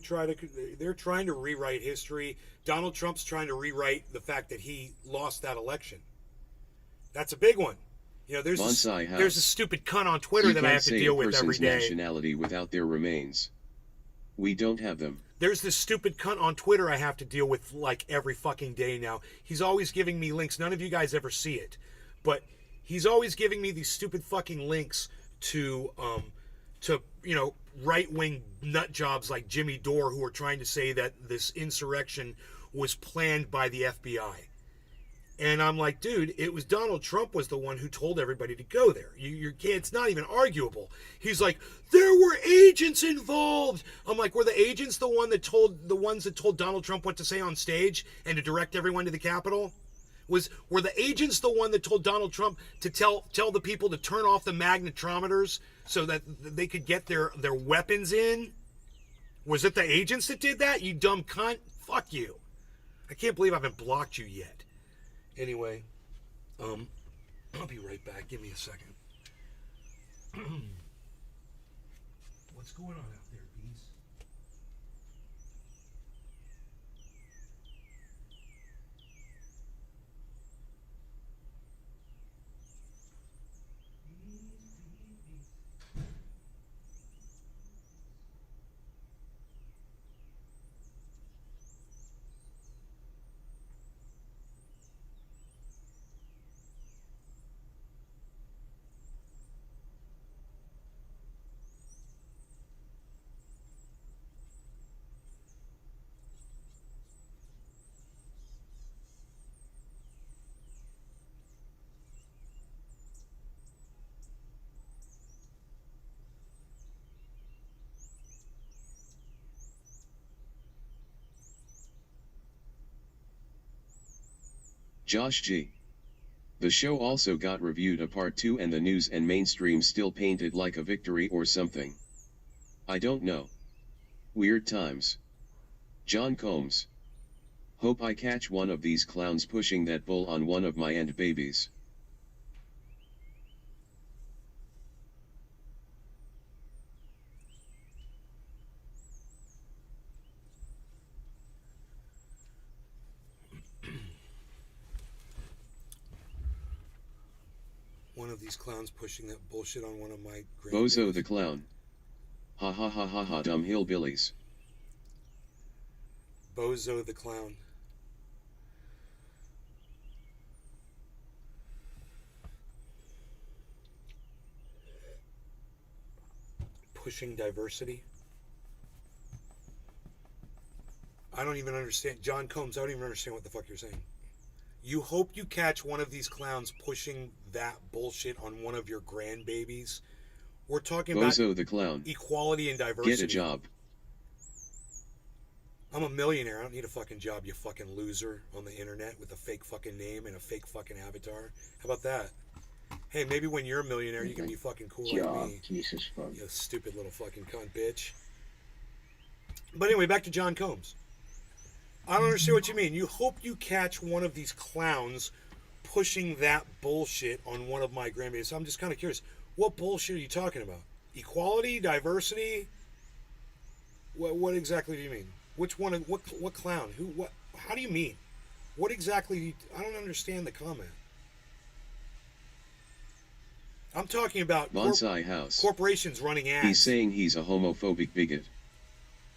they're trying to rewrite history. Donald Trump's trying to rewrite the fact that he lost that election. That's a big one. You know, there's a stupid cunt on Twitter that I have to deal with every day. Nationality without their remains. We don't have them. There's this stupid cunt on Twitter I have to deal with like every fucking day now. He's always giving me links. None of you guys ever see it. But he's always giving me these stupid fucking links to you know, right-wing nut jobs like Jimmy Dore who are trying to say that this insurrection was planned by the FBI. And I'm like, dude, it was Donald Trump was the one who told everybody to go there. It's not even arguable. He's like, there were agents involved. I'm like, were the agents the ones that told Donald Trump what to say on stage and to direct everyone to the Capitol? Were the agents the one that told Donald Trump to tell the people to turn off the magnetometers so that they could get their weapons in? Was it the agents that did that? You dumb cunt. Fuck you. I can't believe I haven't blocked you yet. Anyway, I'll be right back. Give me a second. What's going on out there, bees? Josh G. The show also got reviewed a part 2 and the news and mainstream still painted like a victory or something. I don't know. Weird times. John Combs. Hope I catch one of these clowns pushing that bull on one of my end babies. One of these clowns pushing that bullshit on one of my Bozo the grandbabies. clown. Ha ha ha ha ha, dumb hillbillies. Bozo the clown. Pushing diversity. I don't even understand. John Combs, I don't even understand what the fuck you're saying. You hope you catch one of these clowns pushing that bullshit on one of your grandbabies. We're talking about Bozo the clown. equality and diversity. Get a job. I'm a millionaire. I don't need a fucking job, you fucking loser on the internet with a fake fucking name and a fake fucking avatar. How about that? Hey, maybe when you're a millionaire, you can be fucking cool Job, like me. Jesus fuck. You stupid little fucking cunt bitch. But anyway, back to John Combs. I don't understand what you mean. You hope you catch one of these clowns pushing that bullshit on one of my grandbabies. So I'm just kind of curious. What bullshit are you talking about? Equality? Diversity? What exactly do you mean? Which one? What clown? Who? What? How do you mean? What exactly? I don't understand the comment. I'm talking about Bonsai House. corporations running ads. He's saying he's a homophobic bigot.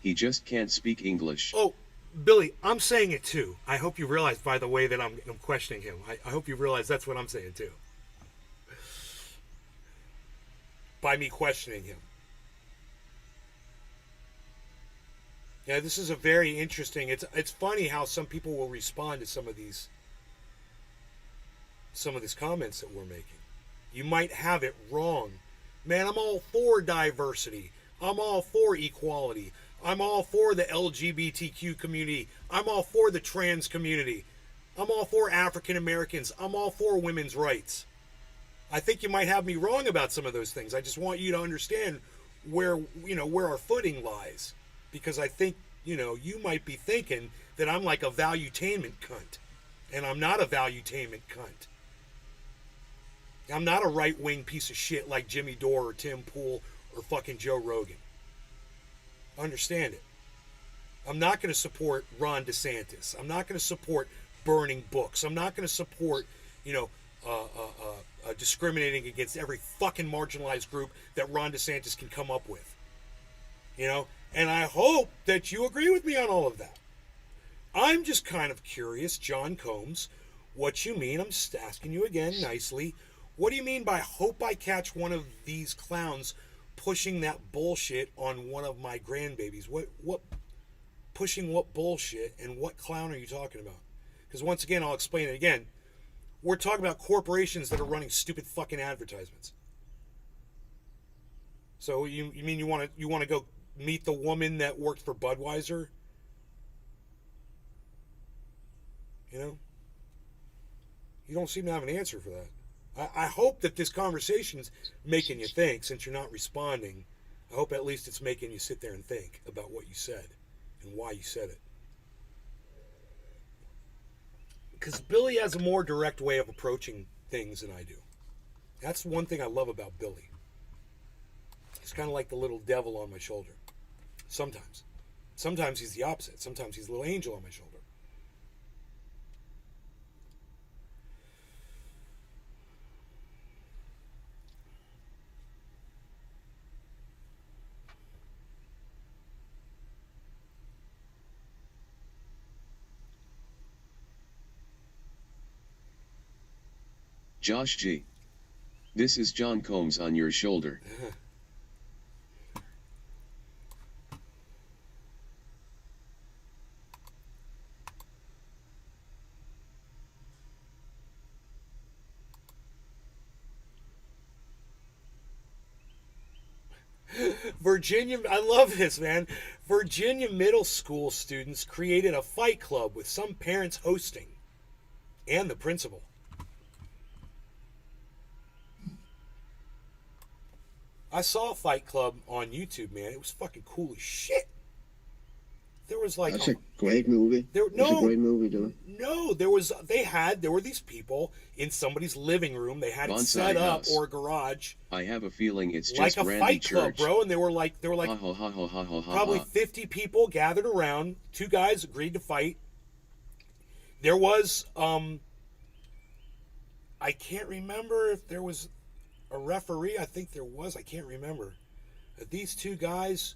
He just can't speak English. Oh, Billy, I'm saying it too. I hope you realize, by the way, that I'm questioning him. I hope you realize that's what I'm saying too. By me questioning him. Yeah, this is a very interesting. It's funny how some people will respond to some of these comments that we're making. You might have it wrong. Man, I'm all for diversity. I'm all for equality. I'm all for the LGBTQ community. I'm all for the trans community. I'm all for African Americans. I'm all for women's rights. I think you might have me wrong about some of those things. I just want you to understand where our footing lies. Because I think, you might be thinking that I'm like a valuetainment cunt. And I'm not a valuetainment cunt. I'm not a right-wing piece of shit like Jimmy Dore or Tim Pool or fucking Joe Rogan. Understand it. I'm not going to support Ron DeSantis. I'm not going to support burning books. I'm not going to support, discriminating against every fucking marginalized group that Ron DeSantis can come up with. And I hope that you agree with me on all of that. I'm just kind of curious, John Combs, what you mean. I'm just asking you again nicely. What do you mean by hope I catch one of these clowns pushing that bullshit on one of my grandbabies? What pushing what bullshit, and what clown are you talking about? Because once again, I'll explain it again. We're talking about corporations that are running stupid fucking advertisements. So you mean you want to go meet the woman that worked for Budweiser? You don't seem to have an answer for that. I hope that this conversation's making you think, since you're not responding. I hope at least it's making you sit there and think about what you said and why you said it. Because Billy has a more direct way of approaching things than I do. That's one thing I love about Billy. He's kind of like the little devil on my shoulder. Sometimes. Sometimes he's the opposite. Sometimes he's a little angel on my shoulder. Josh G. This is John Combs on your shoulder. Virginia, I love this, man. Virginia middle school students created a fight club with some parents hosting and the principal. I saw Fight Club on YouTube, man. It was fucking cool as shit. There was like That's a great movie. It's a great movie, dude. No, there were these people in somebody's living room. They had it Bonsai set up house. or a garage. I have a feeling it's Like just a Randy fight club, Church. bro, and they were like Ha, ha, ha, ha, ha, ha, ha, probably ha. 50 people gathered around. 2 guys agreed to fight. There was I can't remember if there was a referee. I think there was. I can't remember. But these 2 guys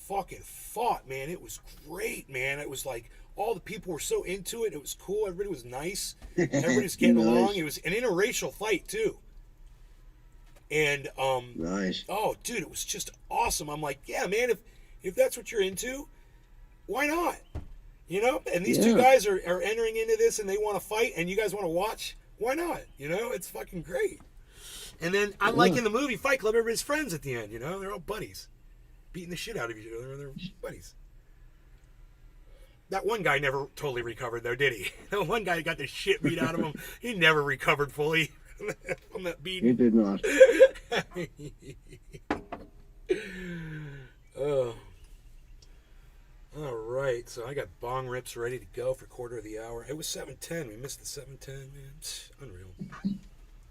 fucking fought, man. It was great, man. It was like all the people were so into it. It was cool. Everybody was nice. Everybody was getting Nice. along. It was an interracial fight too. And Nice. oh, dude, it was just awesome. I'm like, yeah, man, if that's what you're into, why not? You know? And these 2 Yeah. guys are entering into this and they want to fight and you guys want to watch. Why not? You know, it's fucking great. And then like in the movie Fight Club, everybody's friends at the end, you know? They're all buddies. Beating the shit out of each other. They're buddies. That one guy never totally recovered though, did he? That one guy got the shit beat out of him. He never recovered fully from that beating. He did not. Oh. All right, so I got bong rips ready to go for quarter of the hour. It was 7:10. We missed the 7:10, man. Psh, unreal.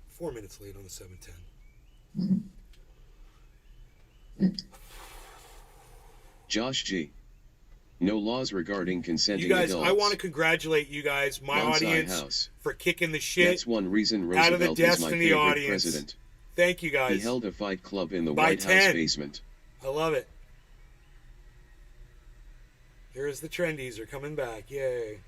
4 minutes late on the 7:10. Josh G. No laws regarding consenting You guys, adults. I want to congratulate you guys, my Bonsai audience, house. for kicking the shit That's one reason out of the Roosevelt is my Destiny favorite audience. president. Thank you He guys. held a fight club in the By White 10. House basement. I love it. Here's the trendies are coming back. Yay.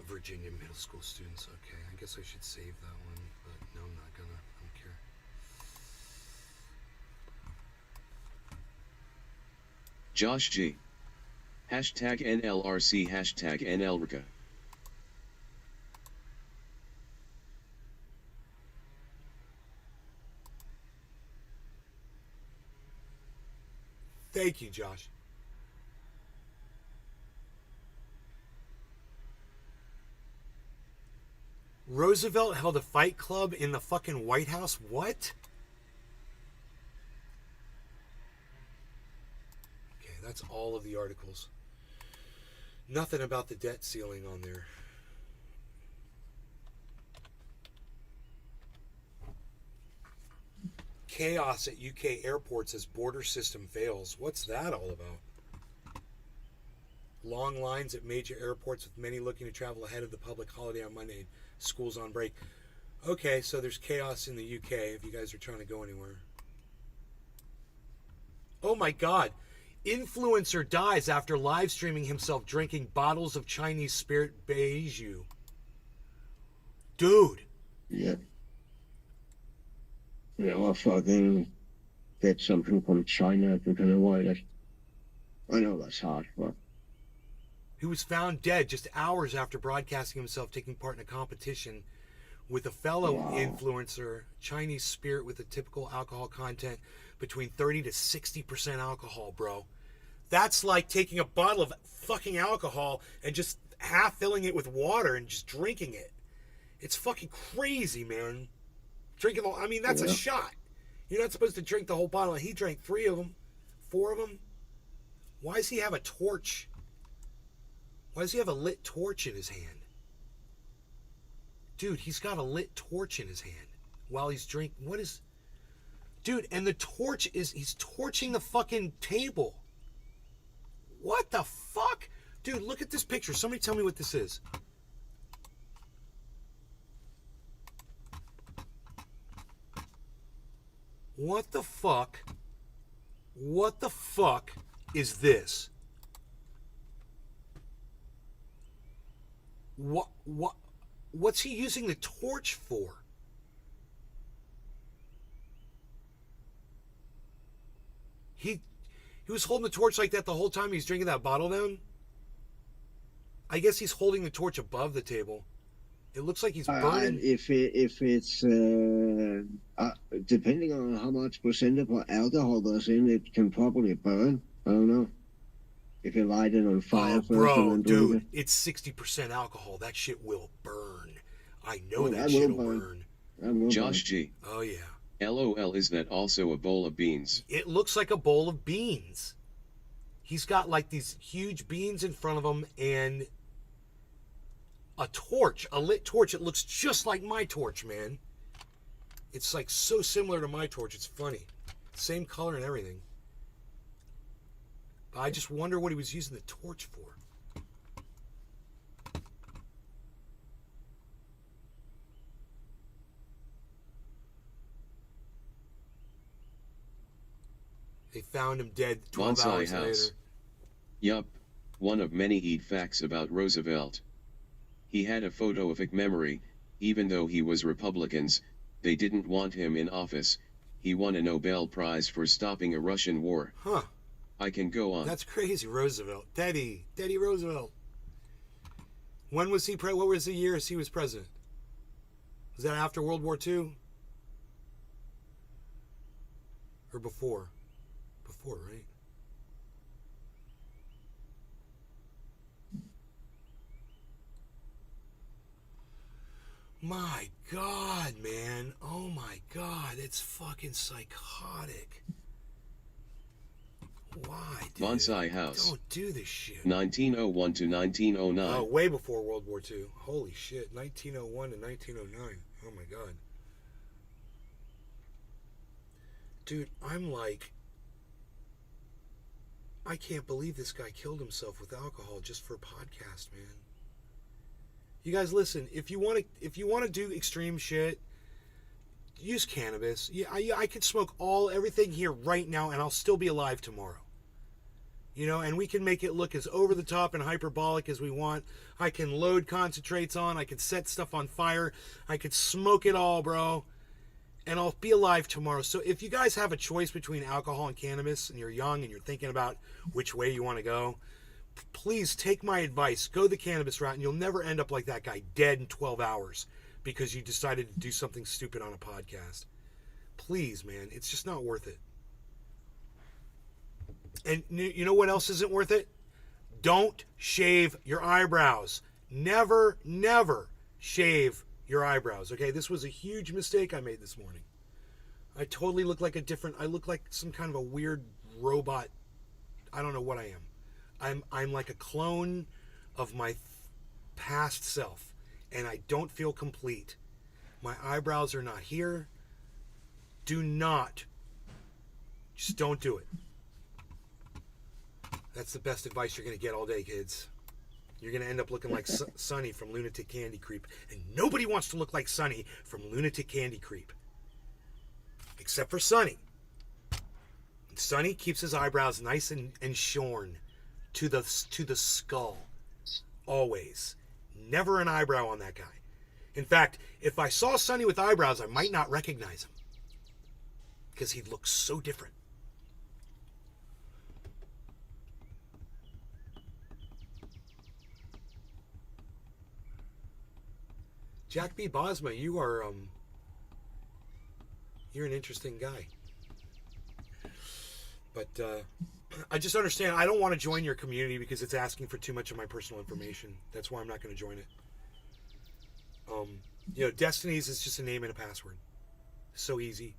Virginia middle school students. Okay, I guess I should save that one, but no, I'm not gonna. I don't care. Josh G. Hashtag NLRC. Hashtag NLRCA. Thank you, Josh. Roosevelt held a fight club in the fucking White House? What? Okay, that's all of the articles. Nothing about the debt ceiling on there. Chaos at UK airports as border system fails. What's that all about? Long lines at major airports with many looking to travel ahead of the public holiday on Monday. School's on break. Okay, so there's chaos in the UK if you guys are trying to go anywhere. Oh my god. Influencer dies after live streaming himself drinking bottles of Chinese spirit Beiju. Dude. Yeah. You know, I fucking get something from China if you can avoid it. I know that's hard, but He was found dead just hours after broadcasting himself taking part in a competition with a fellow influencer, Chinese spirit with a typical alcohol content between 30 to 60% alcohol, bro. That's like taking a bottle of fucking alcohol and just half filling it with water and just drinking it. It's fucking crazy, man. Drinking the, I mean, that's a shot. You're not supposed to drink the whole bottle. He drank 3 of them, 4 of them. Why does he have a torch? Why does he have a lit torch in his hand? Dude, he's got a lit torch in his hand while he's drinking. What is... Dude, and the torch is... He's torching the fucking table. What the fuck? Dude, look at this picture. Somebody tell me what this is. What the fuck? What the fuck is this? What's he using the torch for? He was holding the torch like that the whole time he's drinking that bottle down? I guess he's holding the torch above the table. It looks like he's burning. if it's depending on how much percent of alcohol there's in, it can probably burn. I don't know. If you light it on fire Oh, first bro, and then drink dude, it. it's 60% alcohol. That shit will burn. I know Oh, that that shit'll will burn. burn. That will Josh burn. G. Oh yeah. LOL, is that also a bowl of beans? It looks like a bowl of beans. He's got like these huge beans in front of him and a torch, a lit torch. It looks just like my torch, man. It's like so similar to my torch. It's funny. Same color and everything. I just wonder what he was using the torch for. They found him dead 12 Bonsai hours house. later. Yup. One of many eat facts about Roosevelt. He had a photoific memory. Even though he was Republicans, they didn't want him in office. He won a Nobel Prize for stopping a Russian war. Huh. I can go on. That's crazy. Roosevelt. Teddy Roosevelt. When was he what was the years he was president? Was that after World War II? Or before? Before, right? My God, man. Oh my God. It's fucking psychotic. Why, dude? Bonsai house. Don't do this shit. 1901 to 1909. Oh, way before World War II. Holy shit. 1901 to 1909. Oh my God. Dude, I'm like, I can't believe this guy killed himself with alcohol just for a podcast, man. You guys listen, if you want to do extreme shit, use cannabis. Yeah, I could smoke everything here right now and I'll still be alive tomorrow. You know, and we can make it look as over the top and hyperbolic as we want. I can load concentrates on, I can set stuff on fire, I could smoke it all, bro. And I'll be alive tomorrow. So if you guys have a choice between alcohol and cannabis and you're young and you're thinking about which way you want to go, please take my advice. Go the cannabis route and you'll never end up like that guy dead in 12 hours because you decided to do something stupid on a podcast. Please, man, it's just not worth it. And you know what else isn't worth it? Don't shave your eyebrows. Never, never shave your eyebrows. Okay, this was a huge mistake I made this morning. I totally look like I look like some kind of a weird robot. I don't know what I am. I'm like a clone of my past self, and I don't feel complete. My eyebrows are not here. Just don't do it. That's the best advice you're going to get all day, kids. You're going to end up looking like Sonny from Lunatic Candy Creep. And nobody wants to look like Sonny from Lunatic Candy Creep. Except for Sonny. And Sonny keeps his eyebrows nice and shorn to the skull. Always. Never an eyebrow on that guy. In fact, if I saw Sonny with eyebrows, I might not recognize him. Because he looks so different. Jack B. Bosma, you're an interesting guy. But I just understand, I don't want to join your community because it's asking for too much of my personal information. That's why I'm not going to join it. You know, Destiny's is just a name and a password. So easy.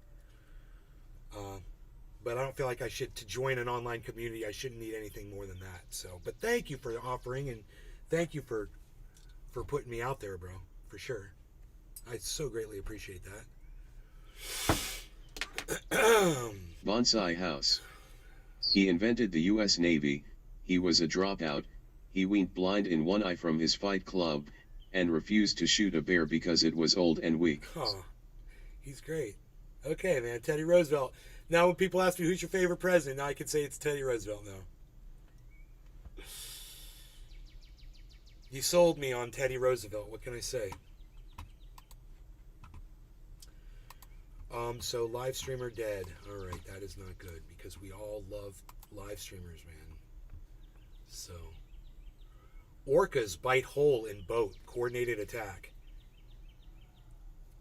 But I don't feel like to join an online community, I shouldn't need anything more than that. So, but thank you for offering, and thank you for putting me out there, bro. For sure. I so greatly appreciate that. Bonsai house. He invented the U.S. Navy. He was a dropout. He went blind in one eye from his fight club, and refused to shoot a bear because it was old and weak. Oh, he's great. Okay, man, Teddy Roosevelt. Now when people ask me who's your favorite president, now I can say it's Teddy Roosevelt now. You sold me on Teddy Roosevelt. What can I say? So live streamer dead. All right, that is not good because we all love live streamers, man. So, orcas bite hole in boat. Coordinated attack.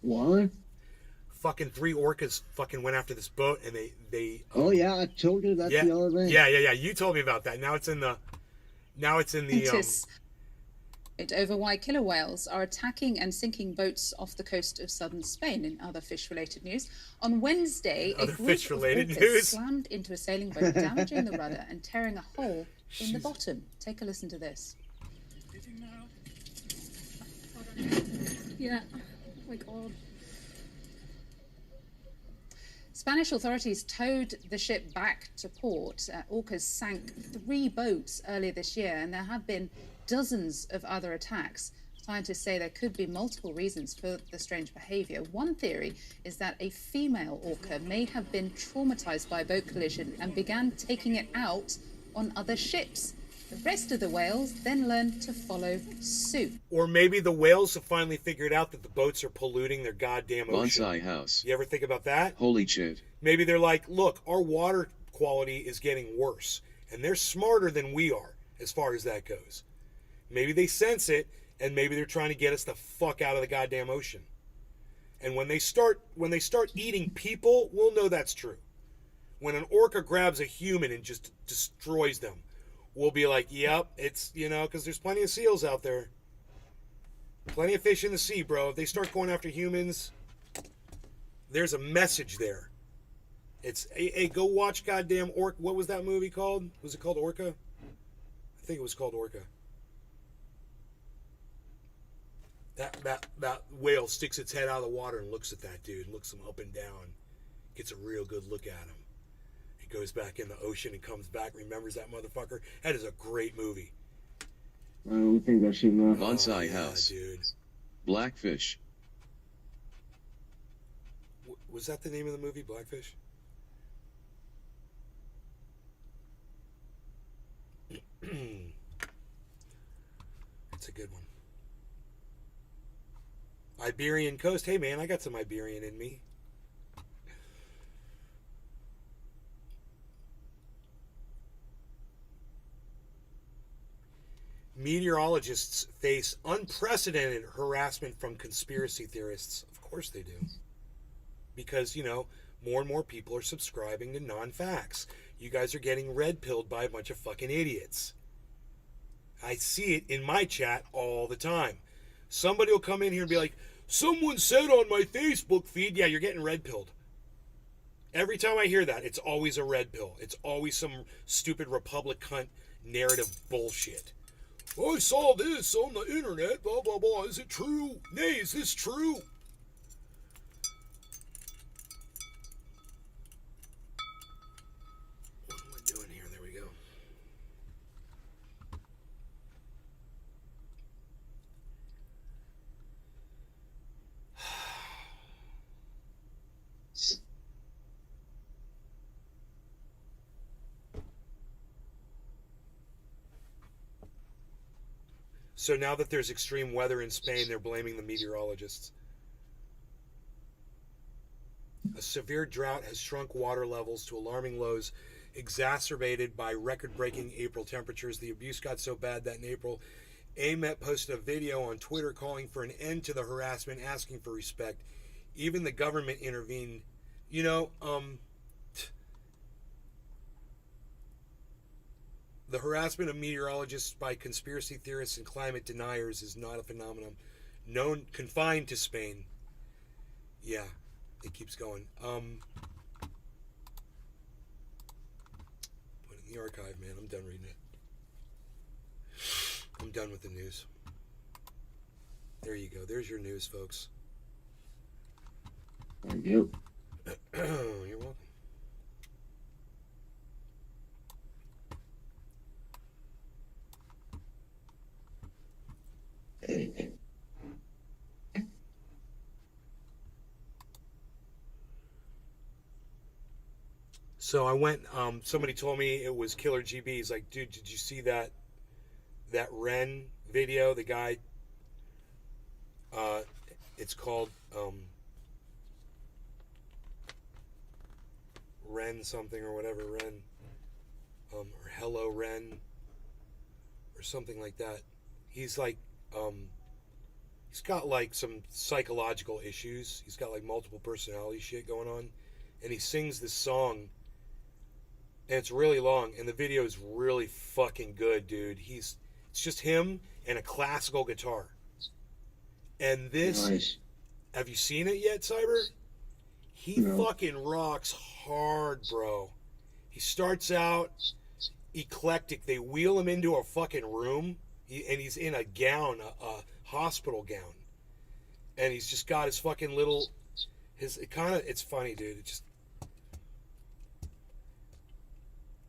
What? Fucking 3 orcas fucking went after this boat and they. Oh yeah, I told you that the other day. Yeah. You told me about that. Now it's in the. over why killer whales are attacking and sinking boats off the coast of southern Spain. In other fish-related news, on Wednesday, a Other group fish-related of orcas news? slammed into a sailing boat, damaging the rudder and tearing a hole in the bottom. Take a listen to this. Yeah. Oh my God. Spanish authorities towed the ship back to port. Orcas sank 3 boats earlier this year, and there have been dozens of other attacks. Scientists say there could be multiple reasons for the strange behavior. One theory is that a female orca may have been traumatized by a boat collision and began taking it out on other ships. The rest of the whales then learned to follow suit. Or maybe the whales have finally figured out that the boats are polluting their goddamn ocean. Bonsai house. You ever think about that? Holy shit. Maybe they're like, look, our water quality is getting worse. And they're smarter than we are as far as that goes. Maybe they sense it, and maybe they're trying to get us the fuck out of the goddamn ocean. And when they start eating people, we'll know that's true. When an orca grabs a human and just destroys them, we'll be like, yep, it's, because there's plenty of seals out there. Plenty of fish in the sea, bro. If they start going after humans, there's a message there. It's, hey, go watch goddamn Orca. What was that movie called? Was it called Orca? I think it was called Orca. That whale sticks its head out of the water and looks at that dude, and looks him up and down, gets a real good look at him. He goes back in the ocean and comes back, remembers that motherfucker. That is a great movie. I don't think I've seen that. Bonsai yeah, house. Dude. Blackfish. Was that the name of the movie, Blackfish? It's a good one. Iberian Coast. Hey, man, I got some Iberian in me. Meteorologists face unprecedented harassment from conspiracy theorists. Of course they do. Because, more and more people are subscribing to non-facts. You guys are getting red-pilled by a bunch of fucking idiots. I see it in my chat all the time. Somebody will come in here and be like, someone said on my Facebook feed, yeah, you're getting red-pilled. Every time I hear that, it's always a red pill. It's always some stupid Republic cunt narrative bullshit. I saw this on the internet, blah, blah, blah. Is it true? Nay, is this true? What am I doing here? There we go. So now that there's extreme weather in Spain, they're blaming the meteorologists. A severe drought has shrunk water levels to alarming lows, exacerbated by record-breaking April temperatures. The abuse got so bad that in April, AMET posted a video on Twitter calling for an end to the harassment, asking for respect. Even the government intervened. The harassment of meteorologists by conspiracy theorists and climate deniers is not a phenomenon confined to Spain. Yeah, it keeps going. Put it in the archive, man. I'm done reading it. I'm done with the news. There you go. There's your news, folks. Thank you. You're welcome. So I went, somebody told me it was Killer GB. He's like, dude, did you see that Ren video? The guy, it's called Ren something or whatever, Ren, or Hello Ren, or something like that. He's like, he's got like some psychological issues. He's got like multiple personality shit going on. And he sings this song, and it's really long, and the video is really fucking good, dude. It's just him and a classical guitar. And this, Nice. have you seen it yet, Cyber? He No. fucking rocks hard, bro. He starts out eclectic. They wheel him into a fucking room, and he's in a gown, a hospital gown, and he's just got his fucking little, it's funny, dude. It just,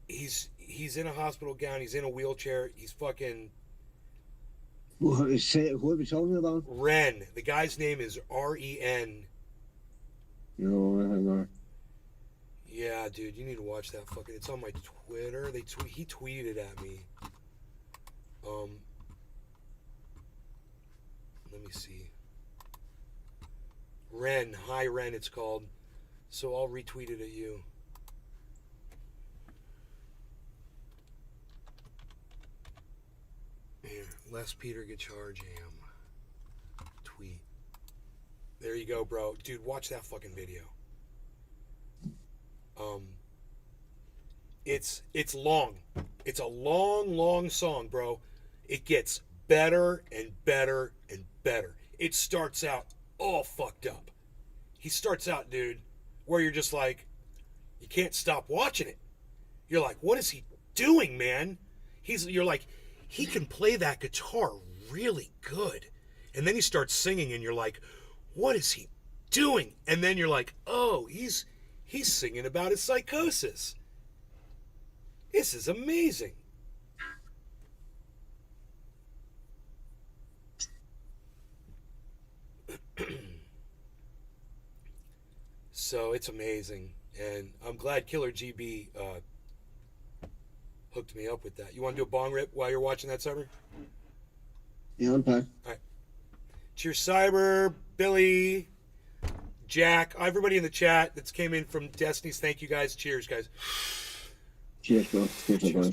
he's in a hospital gown. He's in a wheelchair. He's fucking Who are we talking about? Ren. The guy's name is Ren. No, I have not. Yeah, dude, you need to watch that fucking. It's on my Twitter. He tweeted it at me. Let me see. Ren, hi Ren, it's called. So I'll retweet it at you. Here, Les Peter Guitar Jam. Tweet. There you go, bro. Dude, watch that fucking video. It's long. It's a long song, bro. It gets better and better and better. It starts out all fucked up. He starts out, dude, where you're just like, you can't stop watching it. You're like, what is he doing, man? You're like, he can play that guitar really good. And then he starts singing and you're like, what is he doing? And then you're like, oh, he's singing about his psychosis. This is amazing. So it's amazing. And I'm glad Killer GB hooked me up with that. You want to do a bong rip while you're watching that, Cyber? Yeah, I'm fine. All right. Cheers, Cyber, Billy, Jack, everybody in the chat that's came in from Destiny's. Thank you, guys. Cheers, guys. Cheers, bro. Cheers, bro.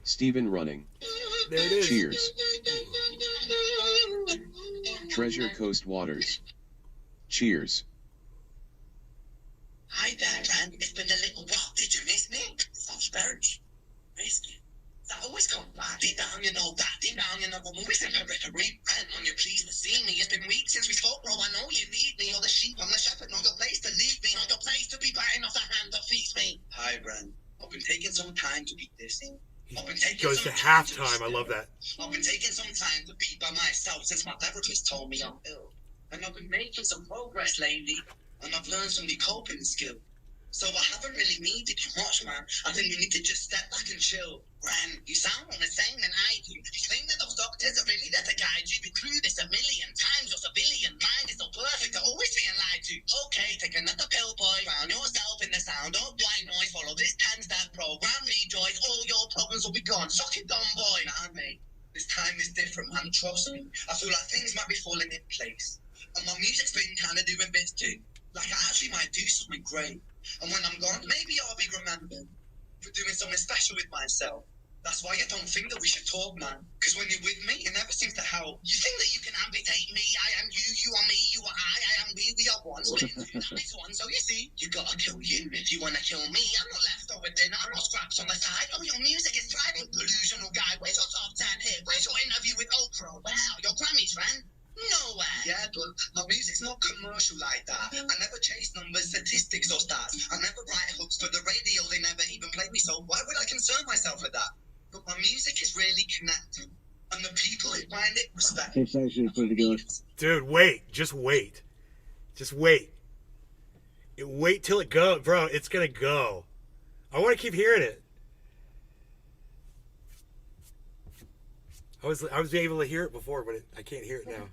Steven running. There it is. Cheers. Treasure Coast Waters. Cheers. Hi there, Ren. It's been a little while. Did you miss me? Sounds very missed you. I always come back. Deep down, you know that. Deep down, you know I'm always in my periphery. Ren, on your please to see me. It's been weeks since we spoke, bro. I know you need me. You're the sheep. I'm the shepherd. Not your place to leave me. Not your place to be biting off the hand that feeds me. Hi, Ren. I've been taking some time to be dissing. He goes to halftime. I love that. I've been taking some time to be by myself since my therapist told me I'm ill. And I've been making some progress lately, and I've learned some new coping skills. So I haven't really needed you much, man. I think we need to just step back and chill. Ren, you sound on the same than I do. You think that those doctors are really there to guide you? We've through this a million times. Your civilian mind is so perfect, they're always being lied to. Okay, take another pill, boy. Drown yourself in the sound of white noise. Follow this 10-step program. Rejoice, all your problems will be gone. Suck it down, boy. Nah, mate. This time is different, man. Trust me. I feel like things might be falling in place. And my music's been kind of doing bits too. Like I actually might do something great. And when I'm gone, maybe I'll be remembered for doing something special with myself. That's why I don't think that we should talk, man. Because when you're with me, it never seems to help. You think that you can amputate me? I am you, you are me, you are I am we are one. Split in two, that makes one. So you see, you gotta kill you if you wanna kill me. I'm not leftover dinner, I'm not scraps on the side. Oh, your music is thriving. Delusional guy, where's your top 10 hit? Where's your interview with Oprah? Wow, your Grammys, friend. Nowhere. Yeah, but my music's not commercial like that. I never chase numbers, statistics, or stats. I never write hooks for the radio. They never even play me, so why would I concern myself with that? But my music is really connected, and the people who find it respect. It's actually pretty good. Dude, wait. Just wait. Just wait. Wait till it goes. Bro, it's going to go. I want to keep hearing it. I was able to hear it before, but I can't hear it now.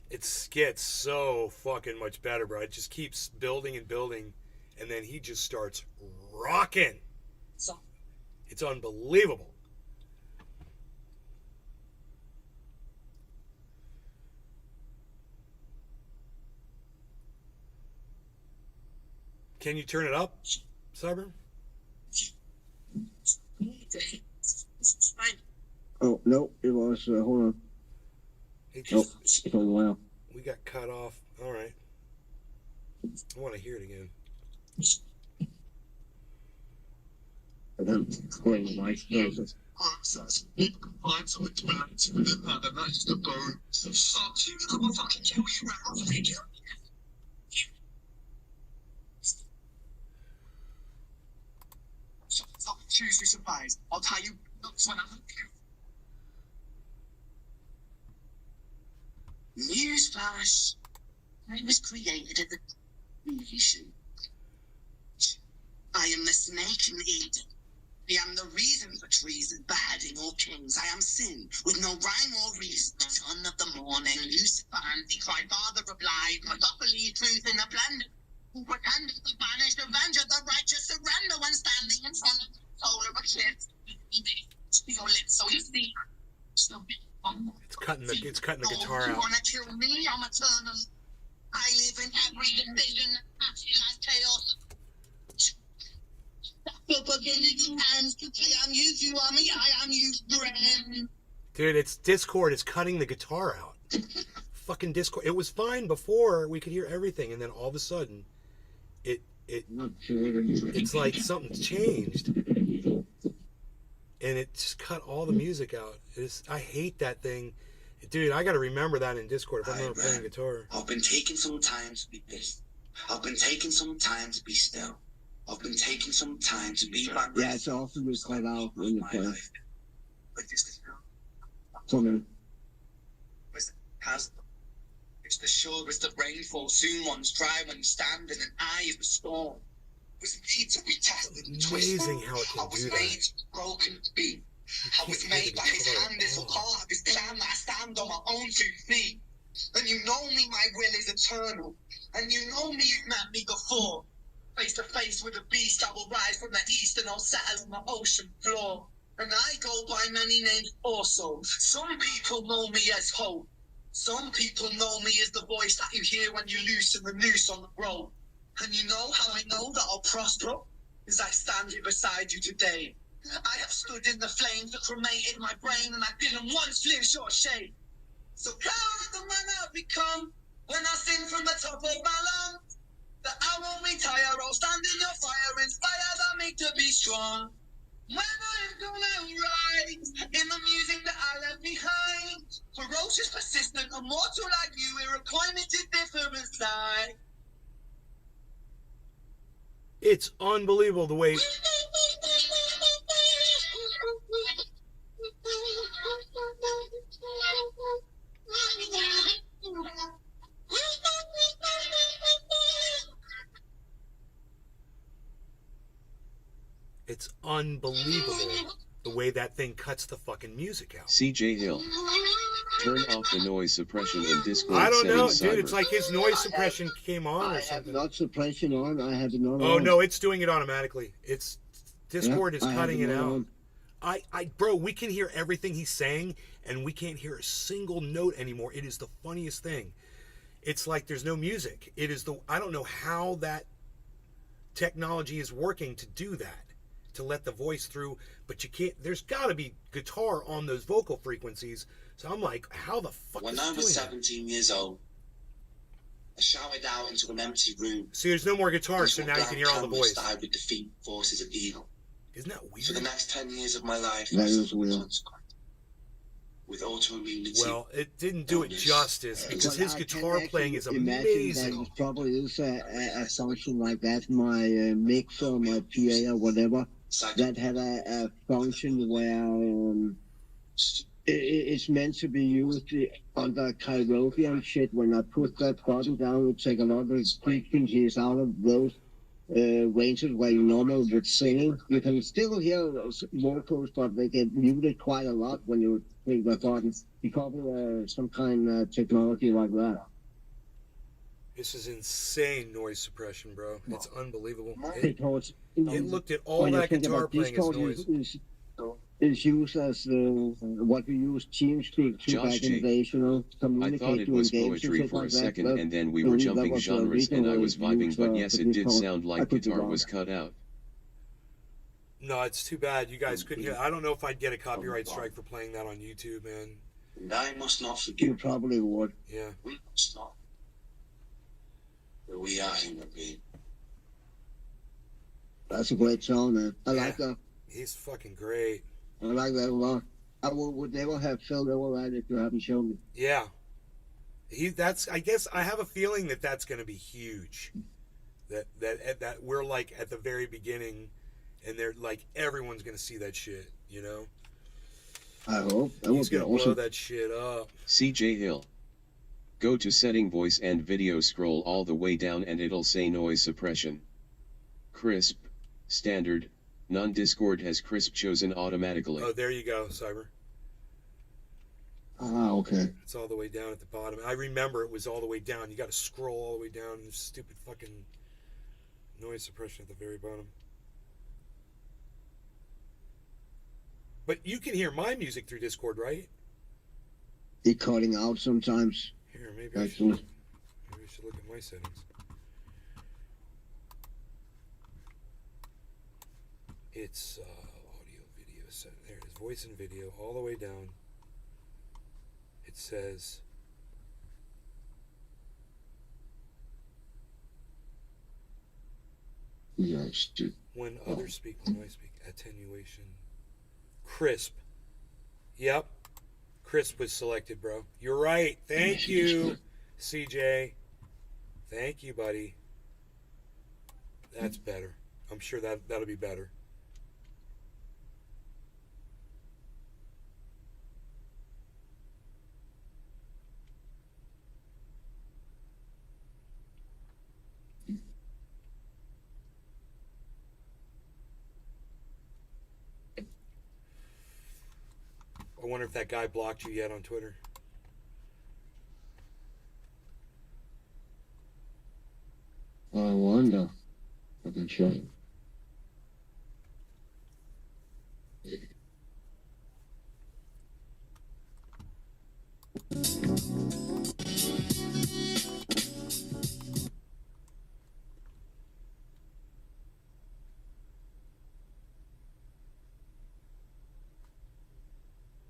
It gets so fucking much better, bro. It just keeps building and building, and then he just starts rocking. It's unbelievable. Can you turn it up, Cyber? It's fine. Oh, no, it was, hold on. It Nope, just, it's been a while. we got cut off. All right. I want to hear it again. And then, playing the mic. Access. Find something to relax with that, and that's the bone. Fuck you, I'm gonna fucking kill you right off the video. Fucking choose your surprise. I'll tie you nuts when I look you. Newsflash. I was created at the creation. I am the snake in Eden. I am the reason for treason, beheading all kings. I am sin, with no rhyme or reason. Son of the morning, Lucifer, Antichrist, father of lies, monopoly, truth in a blender. Who pretended to banish the avenger, the righteous surrender when standing in front of the soul of a kid. Speak your lips so you see. It's cutting the guitar You out. wanna kill me? I'm eternal. I live in every division, like chaos. I am you, you are me, I am you, friend. Dude, it's Discord. It's cutting the guitar out. Fucking Discord. It was fine before. We could hear everything, and then all of a sudden, it's like something's changed, and it just cut all the music out. I hate that thing, dude. I got to remember that in Discord if I'm ever playing guitar. I've been taking some time to be pissed. I've been taking some time to be still. I've been taking some time to be my Yeah, it's often was cut out when you play. But this Something. It's the surest of rainfall, soon one's dry when you stand in an eye of the storm. It was made to be tested and twisted. Amazing how it I can was do made that. to be broken to be. I was made by his hand, it's a part of his plan that I stand on my own 2 feet. And you know me, my will is eternal. And you know me, you've met me before. Face to face with a beast, I will rise from the east and I'll settle on the ocean floor. And I go by many names also. Some people know me as Hope. Some people know me as the voice that you hear when you loosen the noose on the rope. And you know how I know that I'll prosper? As I stand here beside you today. I have stood in the flames that cremated my brain and I didn't once flinch or shake. So proud of the man I've become when I sing from the top of my lungs. That I won't retire, I'll stand in your fire, inspired I make to be strong. When I'm gonna rise in the music that I left behind. Ferocious, persistent, immortal like you, we're a climate different side. It's unbelievable the way. It's unbelievable the way that thing cuts the fucking music out. CJ Hill. Turn off the noise suppression in Discord I don't know, settings, dude. Cyber. It's like his noise suppression came on or I have something. not suppression on. I have it not on. Oh no, it's doing it automatically. It's Discord is I have cutting it not out. on. Bro, we can hear everything he's saying, and we can't hear a single note anymore. It is the funniest thing. It's like there's no music. I don't know how that technology is working to do that, to let the voice through, but you can't. There's got to be guitar on those vocal frequencies. So I'm like, how the fuck When is I it was doing that? 17 years old, I showered out into an empty room. See, there's no more guitar, so now you can hear all the voice. That I would defeat forces of evil. Isn't that For the weird? next 10 years of my life, That I is suffered weird. consequence. With autoimmunity. Well, it didn't do it justice because But his I guitar can playing is actually imagine that amazing. it probably is a function like that. My mixer, my PA, or whatever, that had a function where it's meant to be used under karaoke and shit. When I put that button down, it take a lot of frequencies out of those ranges where you normally would sing. You can still hear those vocals, but they get muted quite a lot when you click the button. Because of some kind of technology like that. This is insane noise suppression, bro. It's unbelievable. Because It looked at all when you that think guitar about playing as Discord noise. is used as what we use TeamSpeak to Josh back in the G. days, you know, I communicate thought it doing was games and poetry shit for like a second, that. and then we were that jumping was genres, and I was vibing, used, but yes, for it this did part. sound I like could be guitar wrong. was cut out. No, it's too bad you guys couldn't hear. I don't know if I'd get a copyright strike for playing that on YouTube, man. And I must not You forget, probably would. Yeah. we must not, that we are human beings. That's a great song, man. I like that. He's fucking great. I like that a lot. I would never have felt override if you haven't shown me. Yeah. That's. I guess I have a feeling that that's going to be huge. That we're like at the very beginning, and they're like everyone's going to see that shit. You know. I hope. That He's would be going to blow awesome. that shit up. CJ Hill. Go to setting voice and video, scroll all the way down, and it'll say noise suppression. Crisp, standard, none. Discord has crisp chosen automatically. Oh, there you go, Cyber. Ah, okay. It's all the way down at the bottom. I remember it was all the way down. You got to scroll all the way down. And stupid fucking noise suppression at the very bottom. But you can hear my music through Discord, right? It cutting out sometimes. Here, maybe I Actually. should look at my settings. It's audio, video, set. There it is. Voice and video, all the way down. It says. Yeah, dude. When others speak, when I speak, attenuation. Crisp. Yep. Crisp was selected, bro. You're right. Thank you, CJ. Thank you, buddy. That's better. I'm sure that'll be better. I wonder if that guy blocked you yet on Twitter. I wonder. I can show you.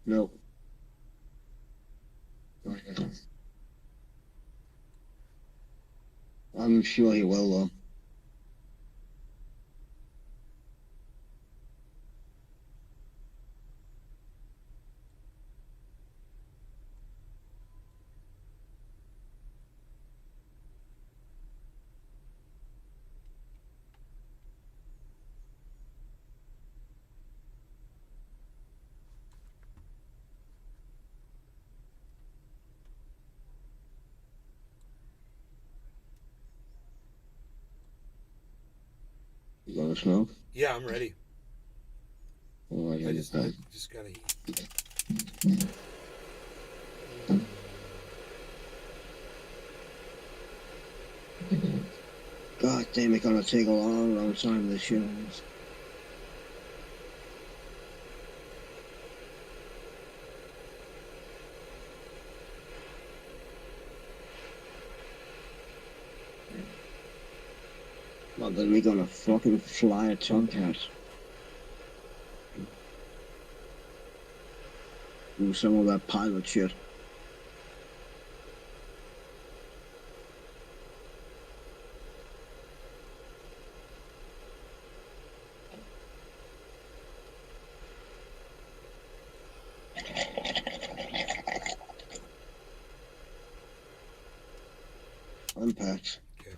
No. I'm sure he will, though. You want to smoke? Yeah, I'm ready. Oh, I I got just gotta eat. God damn, it's gonna take a long, long time this shit. Well, then we're gonna fucking fly a Tomcat. Do some of that pilot shit. Unpacked. Okay.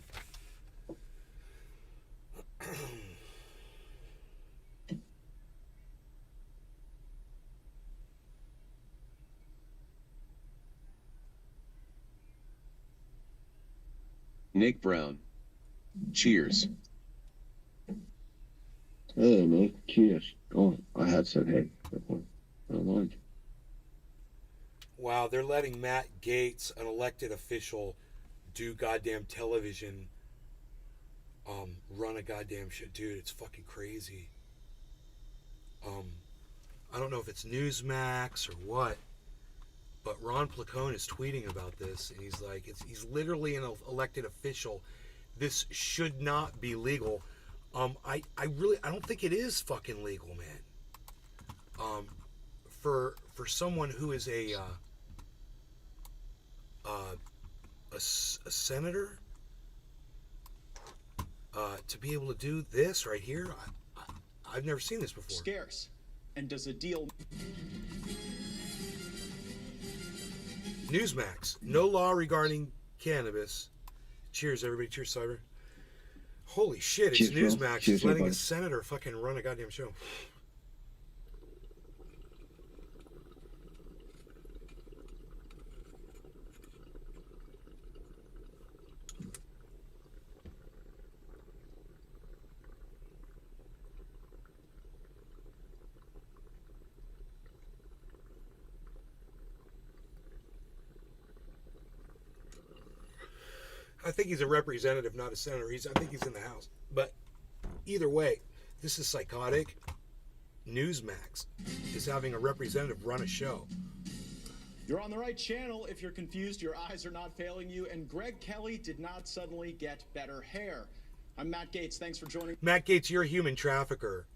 Nick Brown. Cheers. Hey, mate. Cheers. Oh, I had said hey. Never mind. Wow, they're letting Matt Gaetz, an elected official, do goddamn television, run a goddamn shit. Dude, it's fucking crazy. I don't know if it's Newsmax or what, but Ron Placone is tweeting about this, and he's like, he's literally an elected official. This should not be legal. I don't think it is fucking legal, man. For someone who is a senator, to be able to do this right here, I've never seen this before. Scarce. And does a deal... Newsmax. No law regarding cannabis. Cheers, everybody. Cheers, Cyber. Holy shit, it's Cheers, bro. Newsmax. Cheers, Letting everybody. a senator fucking run a goddamn show. I think he's a representative, not a senator. I think he's in the House. But either way, this is psychotic. Newsmax is having a representative run a show. You're on the right channel. If you're confused, your eyes are not failing you. And Greg Kelly did not suddenly get better hair. I'm Matt Gates. Thanks for joining Matt Gates, you're a human trafficker.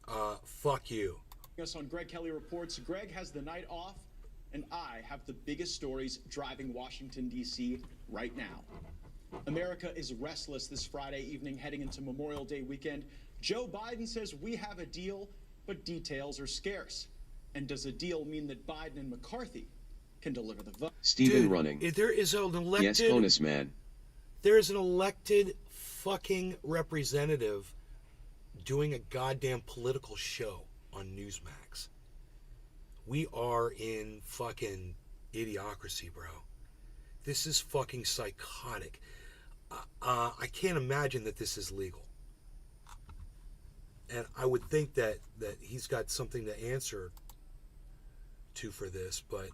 Fuck you. us on Greg Kelly Reports. Greg has the night off, and I have the biggest stories driving Washington, D.C. right now. America is restless this Friday evening heading into Memorial Day weekend. Joe Biden says we have a deal, but details are scarce. And does a deal mean that Biden and McCarthy can deliver the vote? Stephen Dude, running. There is an elected... Yes, bonus man. There is an elected fucking representative doing a goddamn political show on Newsmax. We are in fucking idiocracy, bro. This is fucking psychotic. I can't imagine that this is legal. And I would think that he's got something to answer to for this, but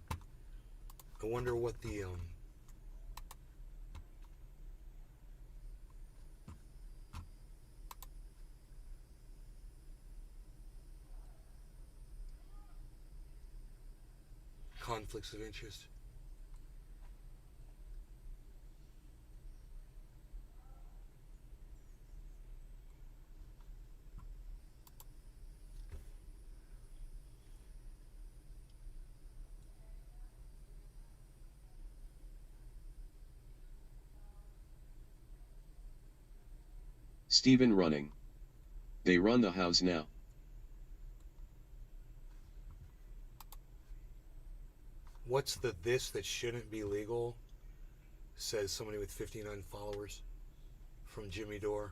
I wonder what the conflicts of interest. Stephen running. They run the house now. What's the this that shouldn't be legal? Says somebody with 59 followers from Jimmy Dore.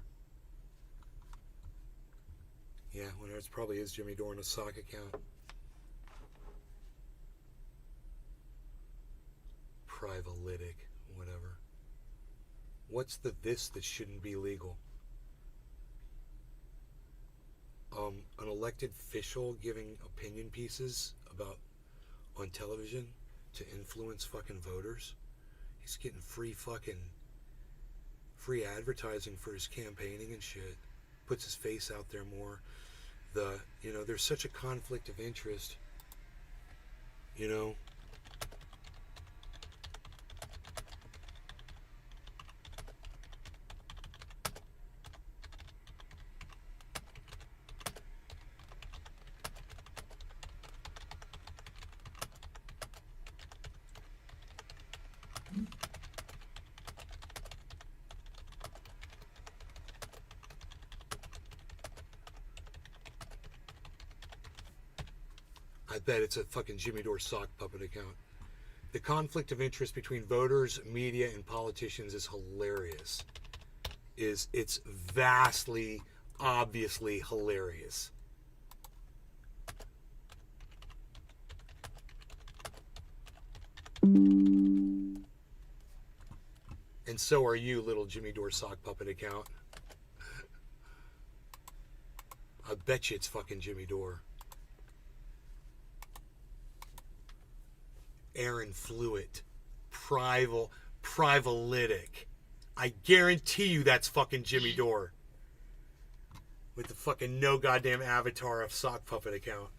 Yeah, well, it probably is Jimmy Dore in a sock account. Privalytic, whatever. What's the this that shouldn't be legal? An elected official giving opinion pieces about on television to influence fucking voters. He's getting free advertising for his campaigning and shit. Puts his face out there more. There's such a conflict of interest. You know. I bet it's a fucking Jimmy Dore sock puppet account. The conflict of interest between voters, media, and politicians is hilarious. It's vastly, obviously hilarious. And so are you, little Jimmy Dore sock puppet account. I bet you it's fucking Jimmy Dore. Aaron Fluitt. Privalytic. I guarantee you that's fucking Jimmy Dore. With the fucking no goddamn avatar of sock puppet account.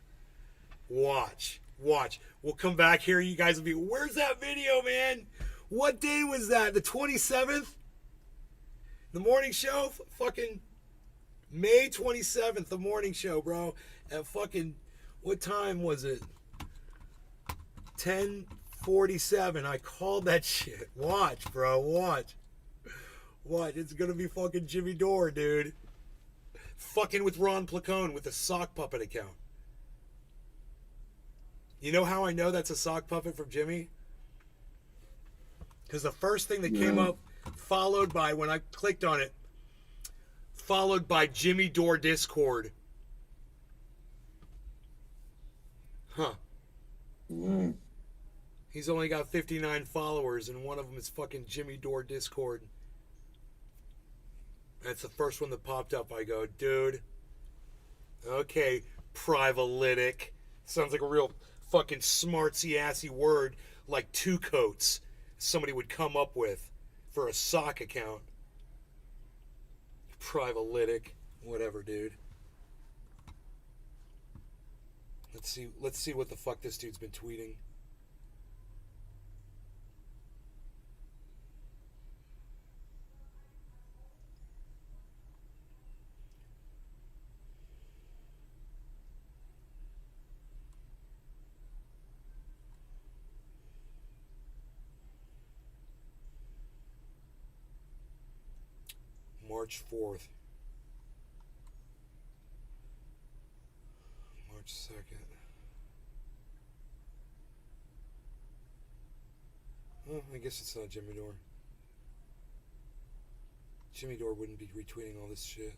Watch. We'll come back here. You guys will be, where's that video, man? What day was that? The 27th? The morning show? Fucking May 27th, the morning show, bro. At fucking, what time was it? 10:47. I called that shit. Watch, bro. Watch. It's gonna be fucking Jimmy Dore, dude. Fucking with Ron Placone with a sock puppet account. You know how I know that's a sock puppet from Jimmy? Because the first thing that came up, followed by, when I clicked on it, followed by Jimmy Dore Discord. Huh. Wow. He's only got 59 followers, and one of them is fucking Jimmy Dore Discord. That's the first one that popped up. I go, dude. Okay, privalytic. Sounds like a real fucking smartsy-assy word, like two coats somebody would come up with for a sock account. Privalytic. Whatever, dude. Let's see what the fuck this dude's been tweeting. March 4th. March 2nd. Well, I guess it's not Jimmy Dore. Jimmy Dore wouldn't be retweeting all this shit.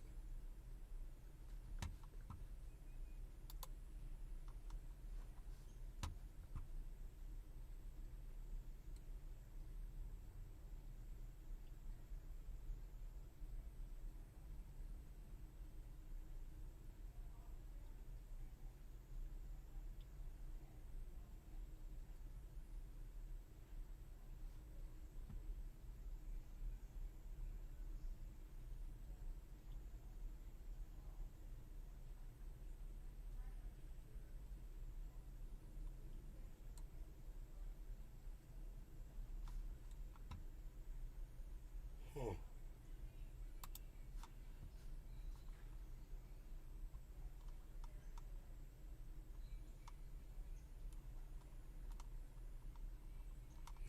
Huh.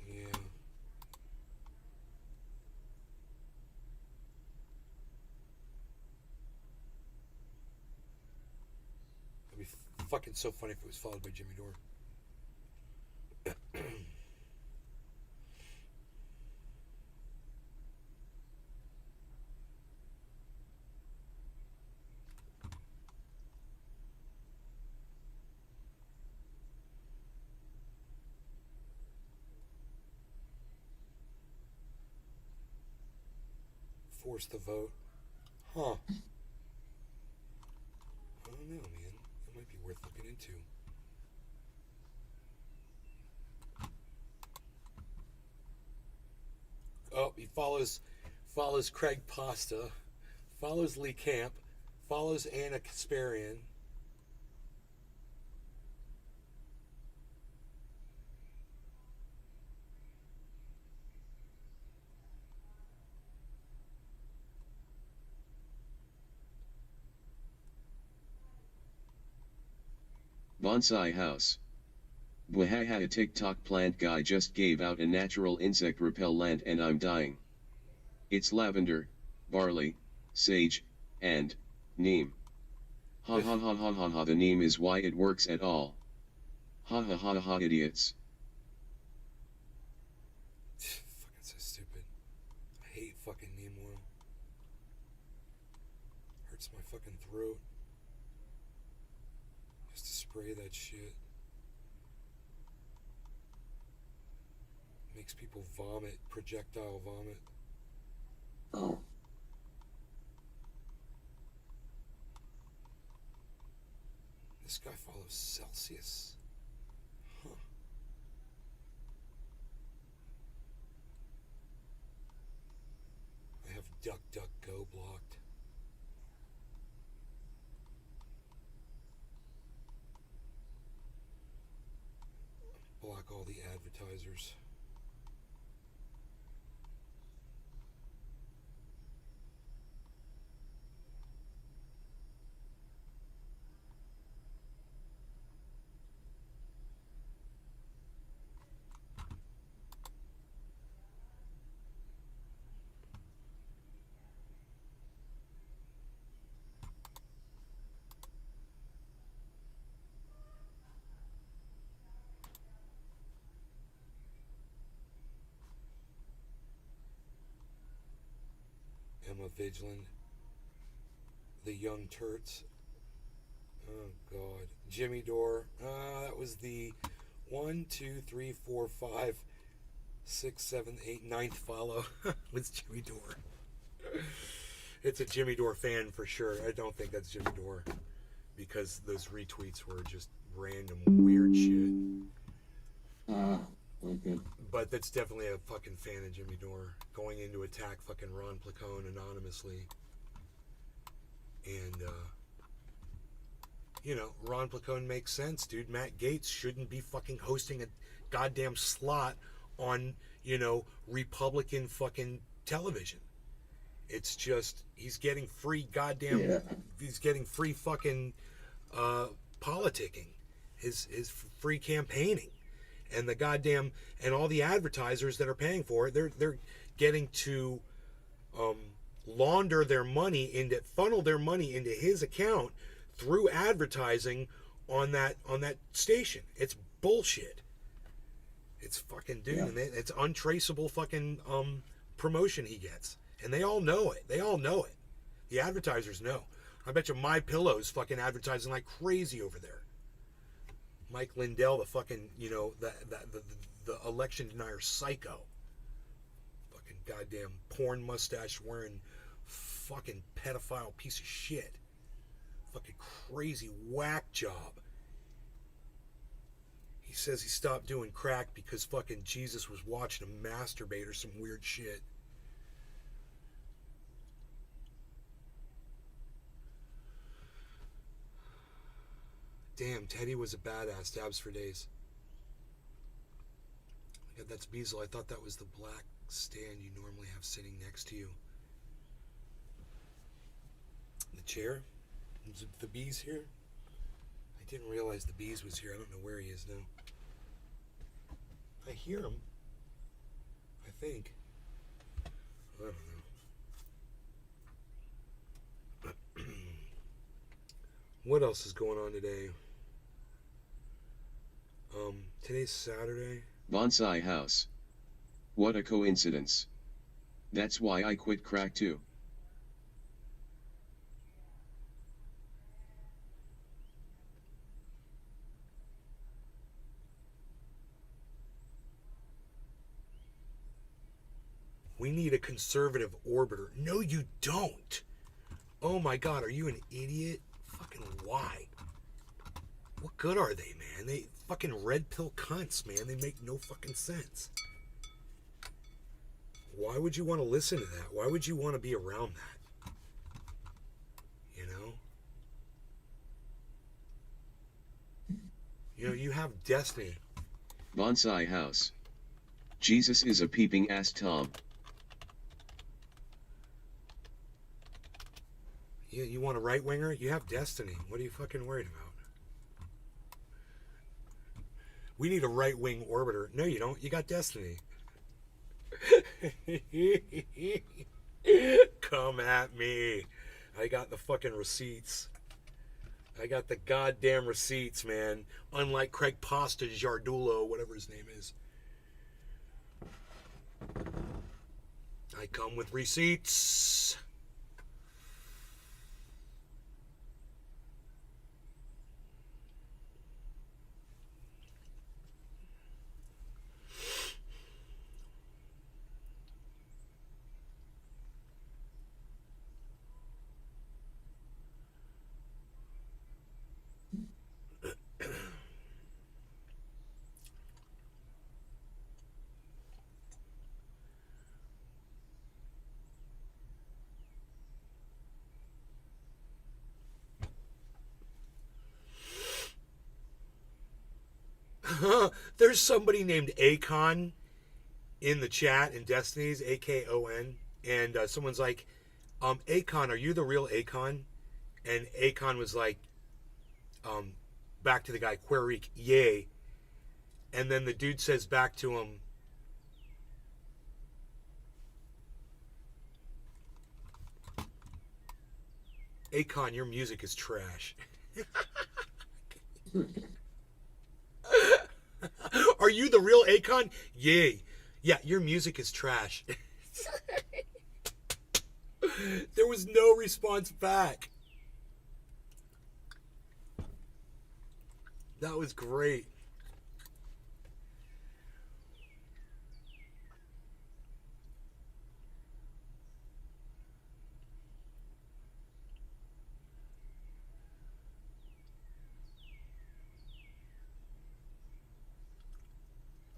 Yeah. It'd be fucking so funny if it was followed by Jimmy Dore. Force the vote. Huh. I don't know, man. That might be worth looking into. Oh, he follows Craig Pasta, follows Lee Camp, follows Anna Kasparian. Bonsai house. Bwahaha, a TikTok plant guy just gave out a natural insect repellent and I'm dying. It's lavender, barley, sage, and neem. Ha ha ha ha ha ha, the neem is why it works at all. Ha ha ha ha, idiots. Fucking so stupid. I hate fucking neem oil. Hurts my fucking throat. Just to spray that shit. Makes people vomit, projectile vomit. Oh. This guy follows Celsius. Huh. I have DuckDuckGo blocked. Emma Vigilant. The Young Turks. Oh, God. Jimmy Dore. That was the 1, 2, 3, 4, 5, 6, 7, 8, 9th follow with Jimmy Dore. It's a Jimmy Dore fan for sure. I don't think that's Jimmy Dore because those retweets were just random weird shit. Okay. But that's definitely a fucking fan of Jimmy Dore going in to attack fucking Ron Placone anonymously. And, you know, Ron Placone makes sense, dude. Matt Gaetz shouldn't be fucking hosting a goddamn slot on, you know, Republican fucking television. It's just, he's getting free goddamn, he's getting free fucking politicking, his free campaigning. And the goddamn, and all the advertisers that are paying for it, they're getting to launder their money funnel their money into his account through advertising on that station. It's bullshit. It's fucking dude, and it's untraceable fucking promotion he gets, and they all know it. They all know it. The advertisers know. I bet you My Pillow's fucking advertising like crazy over there. Mike Lindell, the fucking, you know, the election denier psycho. Fucking goddamn porn mustache wearing fucking pedophile piece of shit. Fucking crazy whack job. He says he stopped doing crack because fucking Jesus was watching him masturbate or some weird shit. Damn, Teddy was a badass. Dabs for days. Yeah, that's Beazle. I thought that was the black stand you normally have sitting next to you. The chair? Is it the bees here? I didn't realize the bees was here. I don't know where he is now. I hear him. I think. I don't know. What else is going on today? Today's Saturday. Bonsai house. What a coincidence. That's why I quit crack too. We need a conservative orbiter. No, you don't. Oh my God, are you an idiot? Fucking why? What good are they, man? They fucking red pill cunts, man. They make no fucking sense. Why would you want to listen to that? Why would you want to be around that? You know? You know, you have destiny. Bonsai house. Jesus is a peeping ass Tom. Yeah, you want a right winger? You have destiny. What are you fucking worried about? We need a right wing orbiter. No, you don't. You got destiny. Come at me. I got the fucking receipts. I got the goddamn receipts, man. Unlike Craig Pasta Jardulo, whatever his name is. I come with receipts. There's somebody named Akon in the chat in Destiny's, Akon, and someone's like, Akon, are you the real Akon? And Akon was like, back to the guy, Querique, yay. And then the dude says back to him, Akon, your music is trash. Are you the real Akon? Yay. Yeah, your music is trash. There was no response back. That was great.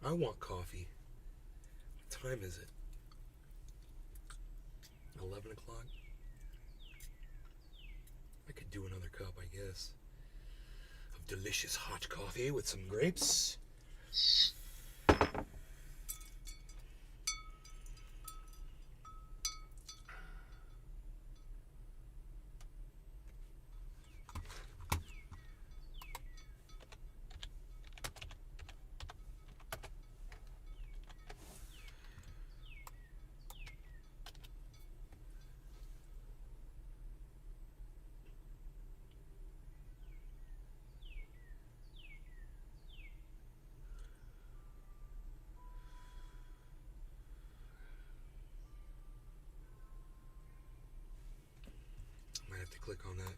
I want coffee. What time is it? 11 o'clock? I could do another cup, I guess, of delicious hot coffee with some grapes. Might have to click on that.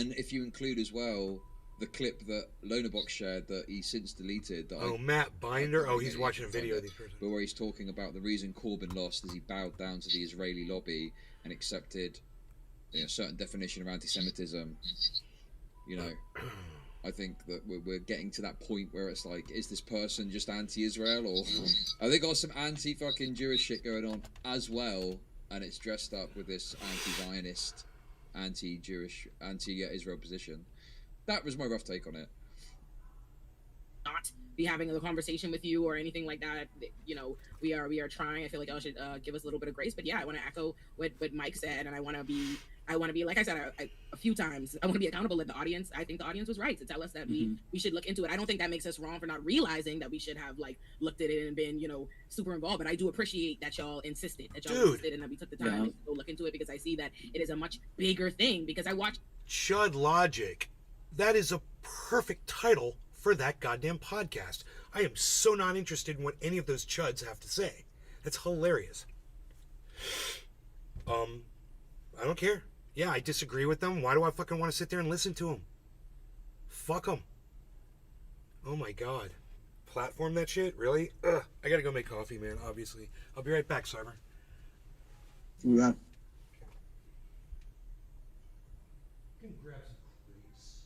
And if you include as well the clip that Lonabox shared that he since deleted. That Matt Binder? Oh, he's watching a video of these persons. But where he's talking about the reason Corbyn lost is he bowed down to the Israeli lobby and accepted a certain definition of anti-Semitism. You know, I think that we're getting to that point where it's like, is this person just anti-Israel, or have they got some anti-fucking Jewish shit going on as well, and it's dressed up with this anti-Zionist, anti-Jewish, anti-Israel position? That was my rough take on it. Not be having a conversation with you or anything like that. You know, we are trying. I feel like y'all should give us a little bit of grace. But yeah, I want to echo what Mike said, and I want to be, like I said a few times, I want to be accountable at the audience. I think the audience was right to tell us that we should look into it. I don't think that makes us wrong for not realizing that we should have like looked at it and been, you know, super involved. But I do appreciate that y'all insisted, and that we took the time to go look into it, because I see that it is a much bigger thing. Because I watch Chud Logic. That is a perfect title for that goddamn podcast. I am so not interested in what any of those chuds have to say. That's hilarious. I don't care. Yeah, I disagree with them. Why do I fucking want to sit there and listen to them? Fuck them. Oh my god. Platform that shit? Really? Ugh. I gotta go make coffee, man, obviously. I'll be right back, Cyber. Yeah. You can grab some grapes.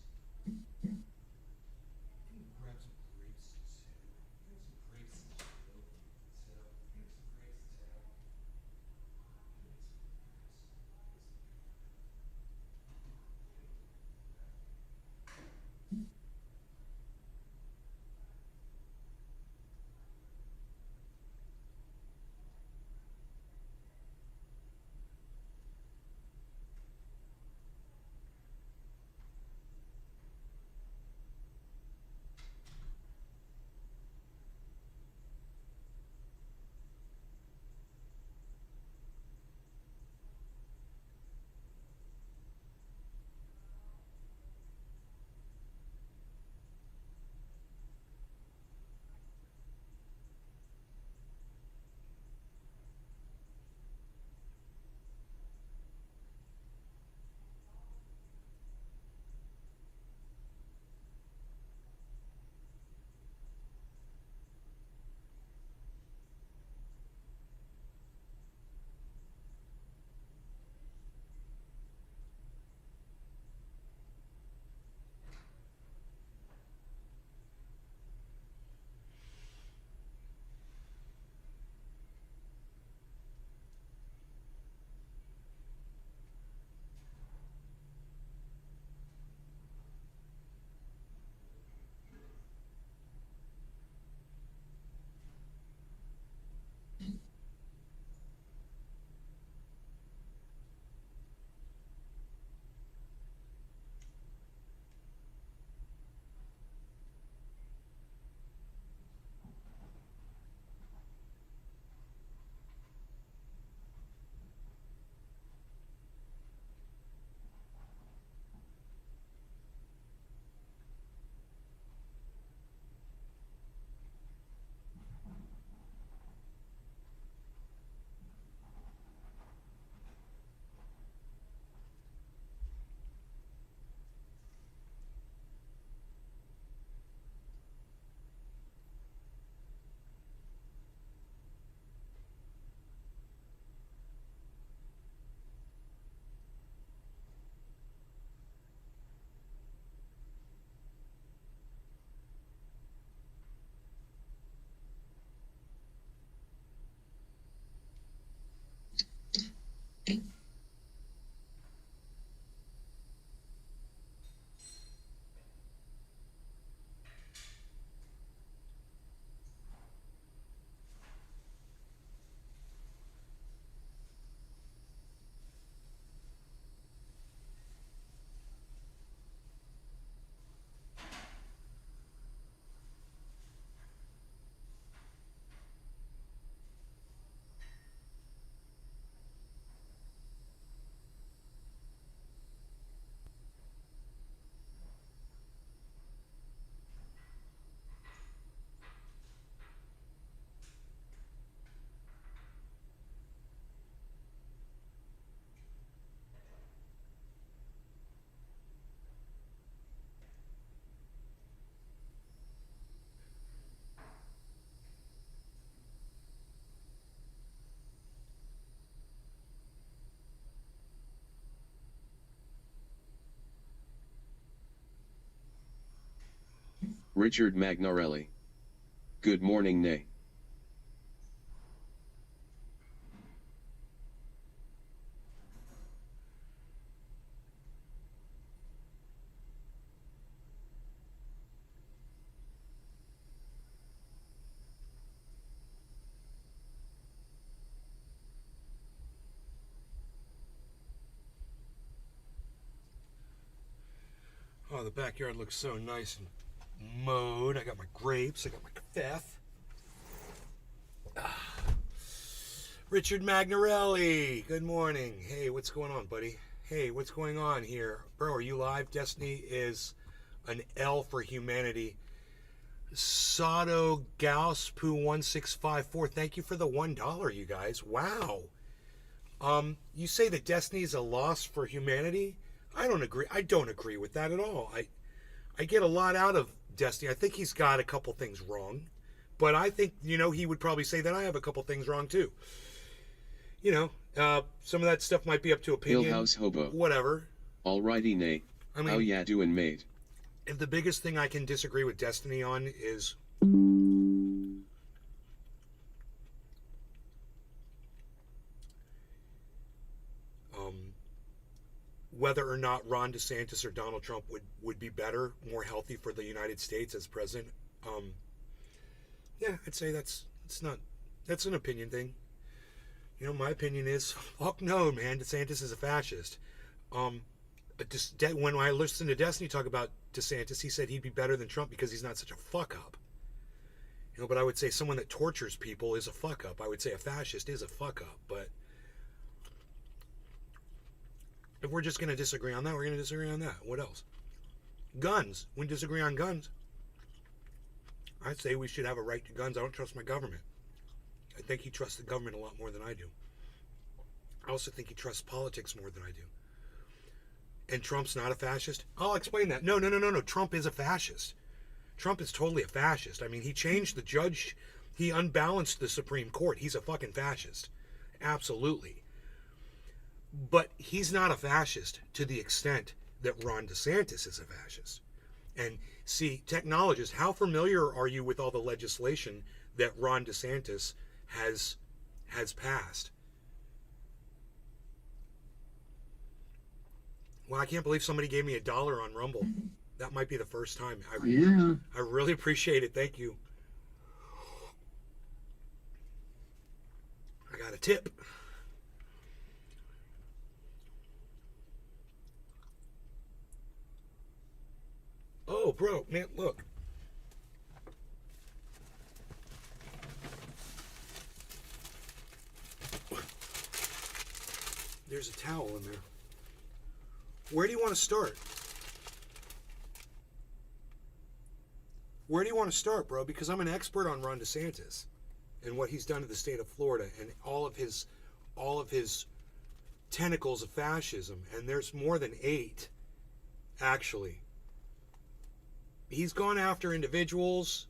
Richard Magnarelli. Good morning, Nay. Oh, the backyard looks so nice and mowed. I got my grapes. I got my kefef. Richard Magnarelli. Good morning. Hey, what's going on, buddy? Hey, what's going on here? Bro, are you live? Destiny is an L for humanity. Sato Gauspu1654. Thank you for the $1, you guys. Wow. You say that Destiny is a loss for humanity? I don't agree. I don't agree with that at all. I get a lot out of Destiny. I think he's got a couple things wrong, but I think, he would probably say that I have a couple things wrong too. Some of that stuff might be up to opinion. Hillhouse Hobo. Whatever. Alrighty, Nate. How ya doing, mate? If the biggest thing I can disagree with Destiny on is whether or not Ron DeSantis or Donald Trump would be better, more healthy for the United States as president. Yeah, I'd say that's an opinion thing. My opinion is, fuck no, man, DeSantis is a fascist. When I listened to Destiny talk about DeSantis, he said he'd be better than Trump because he's not such a fuck up. But I would say someone that tortures people is a fuck up. I would say a fascist is a fuck up, but if we're just going to disagree on that, we're going to disagree on that. What else? Guns. We disagree on guns. I'd say we should have a right to guns. I don't trust my government. I think he trusts the government a lot more than I do. I also think he trusts politics more than I do. And Trump's not a fascist? I'll explain that. No. Trump is a fascist. Trump is totally a fascist. I mean, he changed the judge. He unbalanced the Supreme Court. He's a fucking fascist. Absolutely. But he's not a fascist to the extent that Ron DeSantis is a fascist. And see, technologists, how familiar are you with all the legislation that Ron DeSantis has passed? Well, I can't believe somebody gave me $1 on Rumble. That might be the first time. I really appreciate it. Thank you. I got a tip. Oh, bro, man, look. There's a towel in there. Where do you want to start? Where do you want to start, bro? Because I'm an expert on Ron DeSantis and what he's done to the state of Florida and all of his tentacles of fascism. And there's more than 8, actually. He's gone after individuals.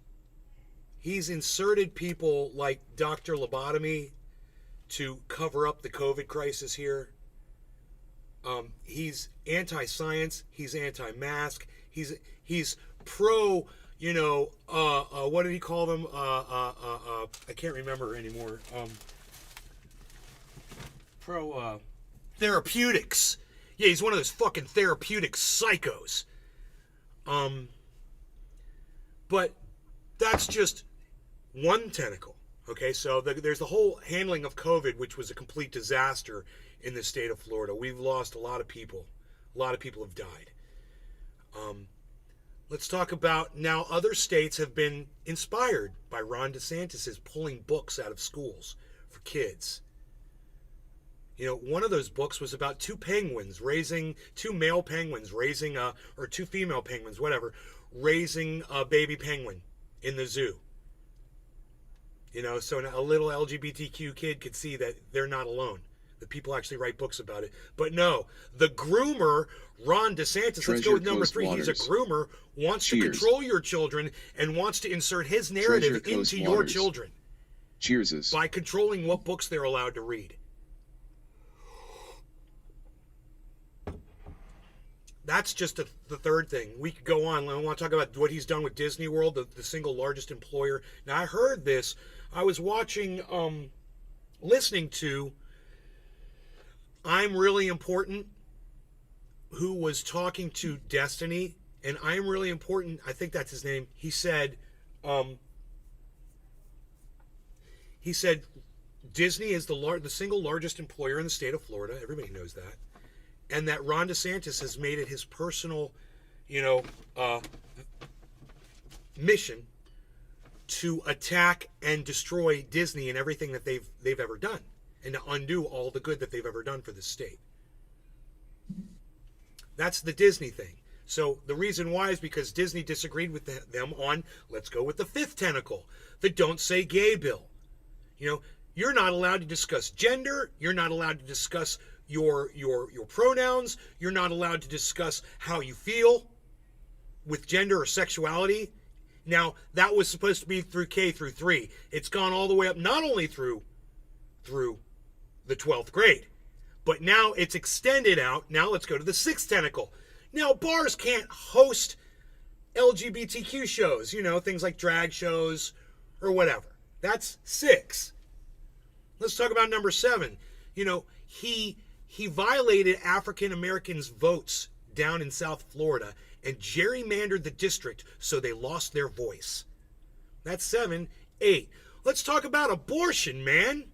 He's inserted people like Dr. Lobotomy to cover up the COVID crisis here. He's anti-science. He's anti-mask. He's pro, what did he call them? I can't remember anymore. Pro therapeutics. Yeah, he's one of those fucking therapeutic psychos. But that's just one tentacle, okay? So there's the whole handling of COVID, which was a complete disaster in the state of Florida. We've lost a lot of people. A lot of people have died. Let's talk about now other states have been inspired by Ron DeSantis' pulling books out of schools for kids. One of those books was about two male penguins raising or two female penguins, whatever, raising a baby penguin in the zoo. So a little LGBTQ kid could see that they're not alone. That people actually write books about it. But no, the groomer, Ron DeSantis, let's go with number 3. He's a groomer, wants to control your children and wants to insert his narrative into your children. Cheerses. By controlling what books they're allowed to read. that's just the third thing. We could go on. I want to talk about what he's done with Disney World, the single largest employer. Now, I heard this. I was watching, listening to I'm Really Important, who was talking to Destiny, and I'm Really Important, I think that's his name. He said Disney is the single largest employer in the state of Florida. Everybody knows that. And that Ron DeSantis has made it his personal, mission to attack and destroy Disney and everything that they've ever done, and to undo all the good that they've ever done for the state. That's the Disney thing. So the reason why is because Disney disagreed with them on, let's go with the fifth tentacle, the Don't Say Gay bill. You're not allowed to discuss gender. You're not allowed to discuss your pronouns. You're not allowed to discuss how you feel with gender or sexuality. Now, that was supposed to be through K through 3. It's gone all the way up, not only through the 12th grade, but now it's extended out. Now let's go to the sixth tentacle. Now, bars can't host LGBTQ shows, things like drag shows or whatever. That's 6. Let's talk about number 7. He violated African Americans' votes down in South Florida and gerrymandered the district so they lost their voice. That's 7. 8. Let's talk about abortion, man.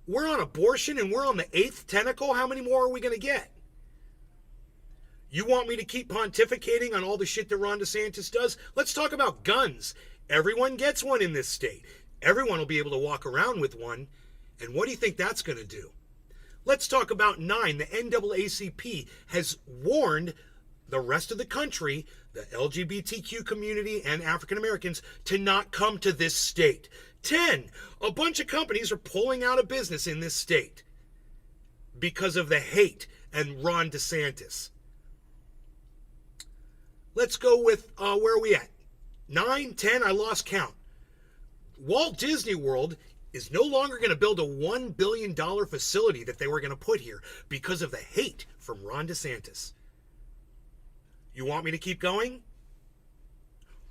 We're on abortion and we're on the 8th tentacle. How many more are we going to get? You want me to keep pontificating on all the shit that Ron DeSantis does? Let's talk about guns. Everyone gets one in this state. Everyone will be able to walk around with one. And what do you think that's going to do? Let's talk about 9. The NAACP has warned the rest of the country, the LGBTQ community and African Americans, to not come to this state. 10. A bunch of companies are pulling out of business in this state because of the hate and Ron DeSantis. Let's go with, where are we at? 9, 10, I lost count. Walt Disney World is no longer going to build a $1 billion facility that they were going to put here because of the hate from Ron DeSantis. You want me to keep going?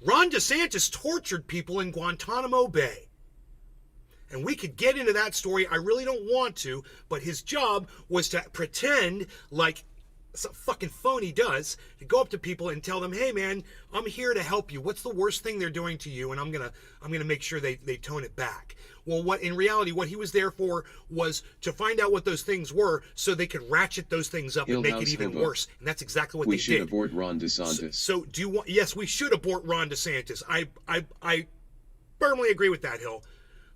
Ron DeSantis tortured people in Guantanamo Bay. And we could get into that story. I really don't want to, but his job was to pretend like some fucking phony does, to go up to people and tell them, hey man, I'm here to help you. What's the worst thing they're doing to you? And I'm gonna make sure they tone it back. Well, what in reality, what he was there for was to find out what those things were so they could ratchet those things up and make it even worse. And that's exactly what they did. We should abort Ron DeSantis. So do you want, yes, we should abort Ron DeSantis. I firmly agree with that, Hill.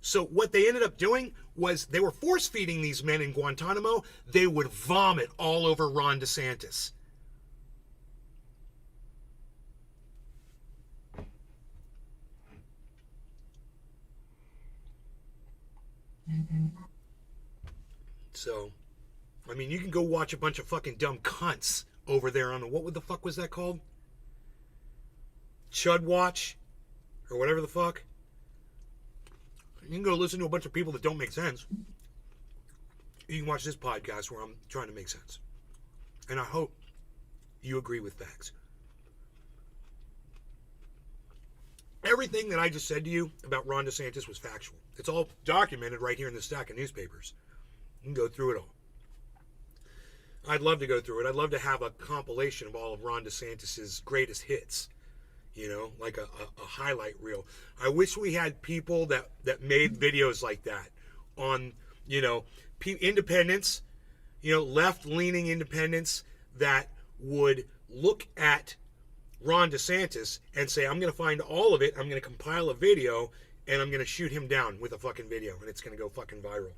So what they ended up doing was they were force feeding these men in Guantanamo. They would vomit all over Ron DeSantis. So, I mean, you can go watch a bunch of fucking dumb cunts over there on the, what the fuck was that called? Chud Watch? Or whatever the fuck. You can go listen to a bunch of people that don't make sense. You can watch this podcast where I'm trying to make sense. And I hope you agree with facts. Everything that I just said to you about Ron DeSantis was factual. It's all documented right here in this stack of newspapers. You can go through it all. I'd love to go through it. I'd love to have a compilation of all of Ron DeSantis' greatest hits. Like a highlight reel. I wish we had people that made videos like that on, independents, left-leaning independents that would look at Ron DeSantis and say, I'm going to find all of it, I'm going to compile a video, and I'm going to shoot him down with a fucking video, and it's going to go fucking viral.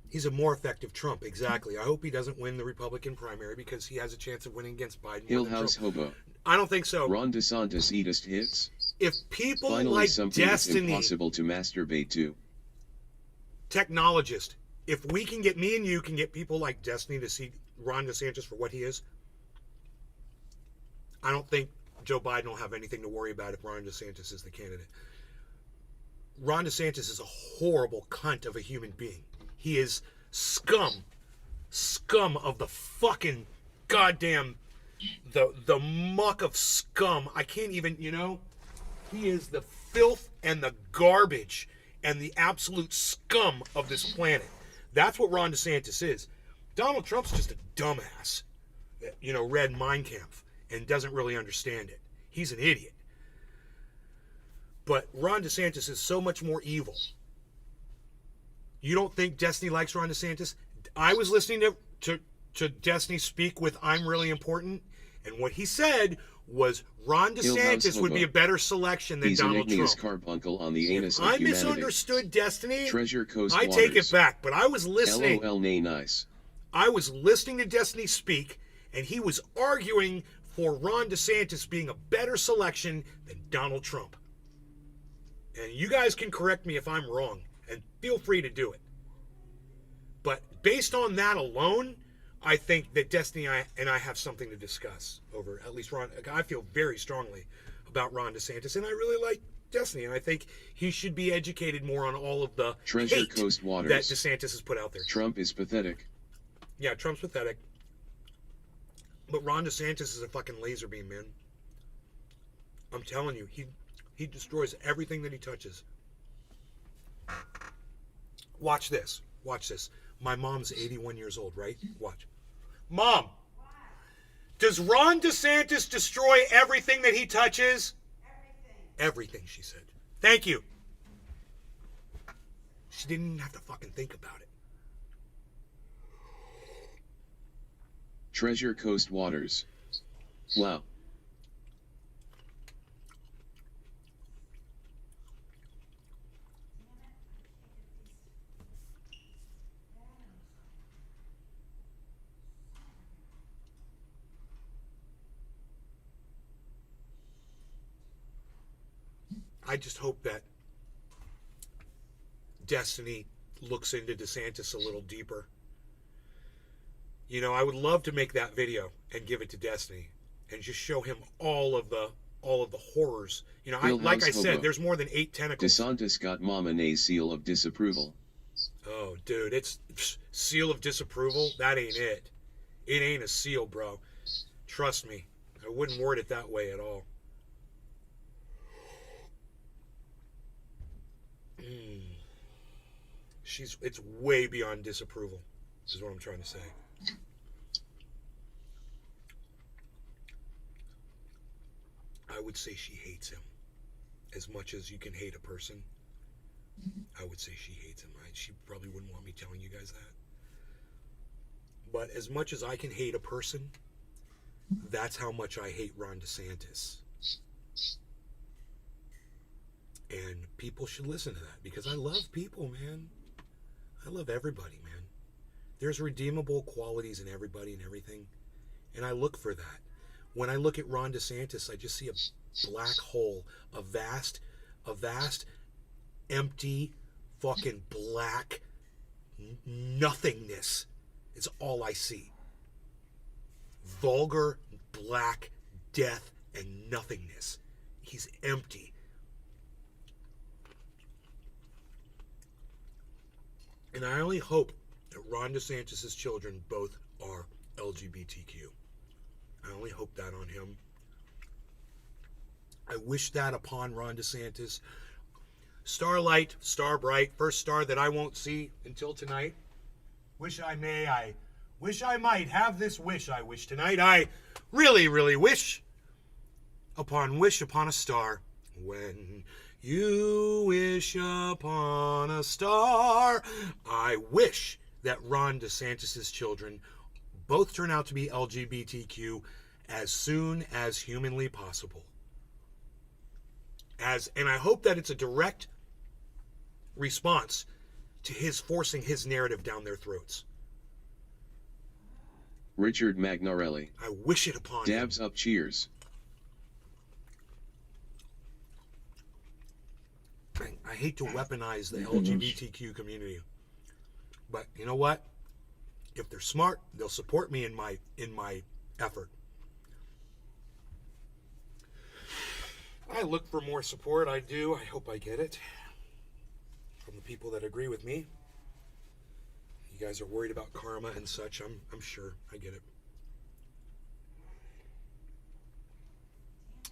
He's a more effective Trump, exactly. I hope he doesn't win the Republican primary because he has a chance of winning against Biden. Hillhouse Hobo. I don't think so. Ron DeSantis eatest hits. If people Finally like something Destiny, that's impossible to masturbate to. Technologist, if we can get, me and you can get people like Destiny to see Ron DeSantis for what he is, I don't think Joe Biden will have anything to worry about if Ron DeSantis is the candidate. Ron DeSantis is a horrible cunt of a human being. He is scum of the fucking goddamn, the muck of scum. I can't even, he is the filth and the garbage and the absolute scum of this planet. That's what Ron DeSantis is. Donald Trump's just a dumbass, read Mein Kampf and doesn't really understand it. He's an idiot. But Ron DeSantis is so much more evil. You don't think Destiny likes Ron DeSantis? I was listening to Destiny speak with I'm Really Important, and what he said was Ron DeSantis would be a better selection than Donald Trump. He's an igneous carbuncle on the anus of I humanity. misunderstood Destiny. Treasure Coast I Waters. take it back, but I was listening. LOL, nay, nice. I was listening to Destiny speak, and he was arguing for Ron DeSantis being a better selection than Donald Trump. And you guys can correct me if I'm wrong, and feel free to do it. But based on that alone, I think that Destiny and I have something to discuss over at least Ron. I feel very strongly about Ron DeSantis, and I really like Destiny, and I think he should be educated more on all of the Treasure hate Coast Waters. that DeSantis has put out there. Trump is pathetic. Yeah, Trump's pathetic. But Ron DeSantis is a fucking laser beam, man. I'm telling you, he destroys everything that he touches. Watch this. Watch this. My mom's 81 years old, right? Watch. Mom, does Ron DeSantis destroy everything that he touches? Everything, she said. Thank you. She didn't even have to fucking think about it. Treasure Coast Waters. Wow. I just hope that Destiny looks into DeSantis a little deeper. I would love to make that video and give it to Destiny and just show him all of the horrors. Like I said, there's more than 8 tentacles. DeSantis got Mama Nay's seal of disapproval. Oh, dude, it's seal of disapproval. That ain't it. It ain't a seal, bro. Trust me. I wouldn't word it that way at all. It's way beyond disapproval, is what I'm trying to say. I would say she hates him. As much as you can hate a person, I would say she hates him. She probably wouldn't want me telling you guys that. But as much as I can hate a person, that's how much I hate Ron DeSantis. And people should listen to that, because I love people, man. I love everybody, man. There's redeemable qualities in everybody and everything. And I look for that. When I look at Ron DeSantis, I just see a black hole, a vast, empty, fucking black nothingness. It's all I see. Vulgar, black, death, and nothingness. He's empty. And I only hope that Ron DeSantis' children both are LGBTQ. I only hope that on him. I wish that upon Ron DeSantis. Starlight, star bright, first star that I won't see until tonight. Wish I might have this wish I wish tonight. I really, really wish upon a star. When you wish upon a star. I wish that Ron DeSantis' children both turn out to be LGBTQ as soon as humanly possible. And I hope that it's a direct response to his forcing his narrative down their throats. Richard Magnarelli. I wish it upon Dabs him. up, cheers. I hate to weaponize the LGBTQ community, but you know what? If they're smart, they'll support me in my effort. I look for more support. I do. I hope I get it from the people that agree with me. You guys are worried about karma and such. I'm sure. I get it.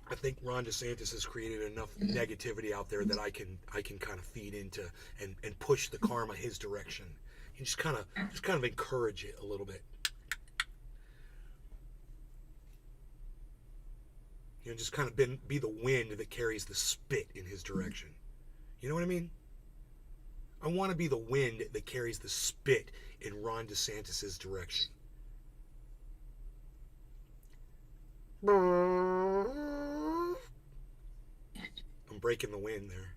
I think Ron DeSantis has created enough negativity out there that I can kind of feed into and push the karma his direction. And just kind of encourage it a little bit. You know, just kind of be the wind that carries the spit in his direction. You know what I mean? I want to be the wind that carries the spit in Ron DeSantis' direction. I'm breaking the wind there.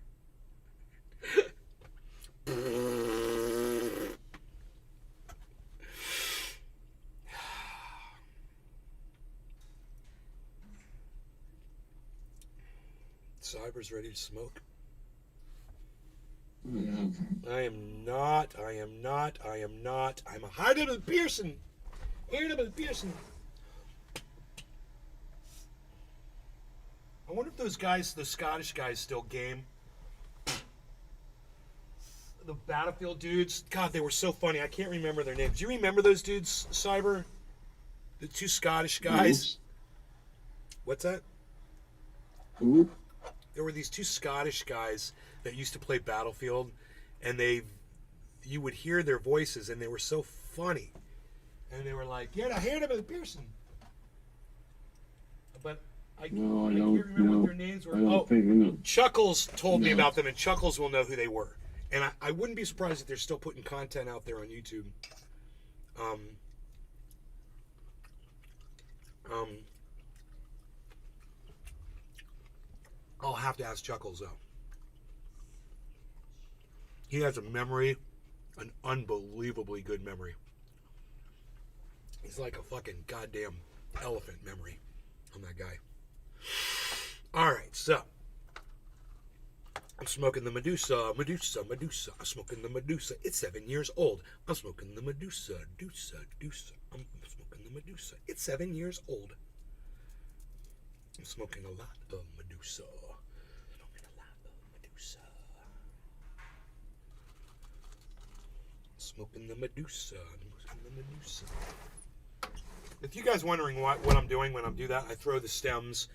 Cyber's ready to smoke. Yeah. I am not. I'm a Hardy Pearson. Hardy Pearson. I wonder if those guys, the Scottish guys, still game. The Battlefield dudes. God, they were so funny. I can't remember their names. Do you remember those dudes, Cyber? The two Scottish guys. Oops. What's that? Who? There were these two Scottish guys that used to play Battlefield, and you would hear their voices, and they were so funny. And they were like, "Yeah, I heard about Pearson." But I can't remember what their names were. Oh, Chuckles told me about them, and Chuckles will know who they were. And I wouldn't be surprised if they're still putting content out there on YouTube. I'll have to ask Chuckles, though. He has a memory, an unbelievably good memory. He's like a fucking goddamn elephant memory on that guy. All right, so I'm smoking the Medusa. I'm smoking the Medusa. It's 7 years old. I'm smoking the Medusa. I'm smoking the Medusa. It's 7 years old. I'm smoking a lot of Medusa. Smoking the Medusa. If you guys wondering what I'm doing when I do that, I throw the stems,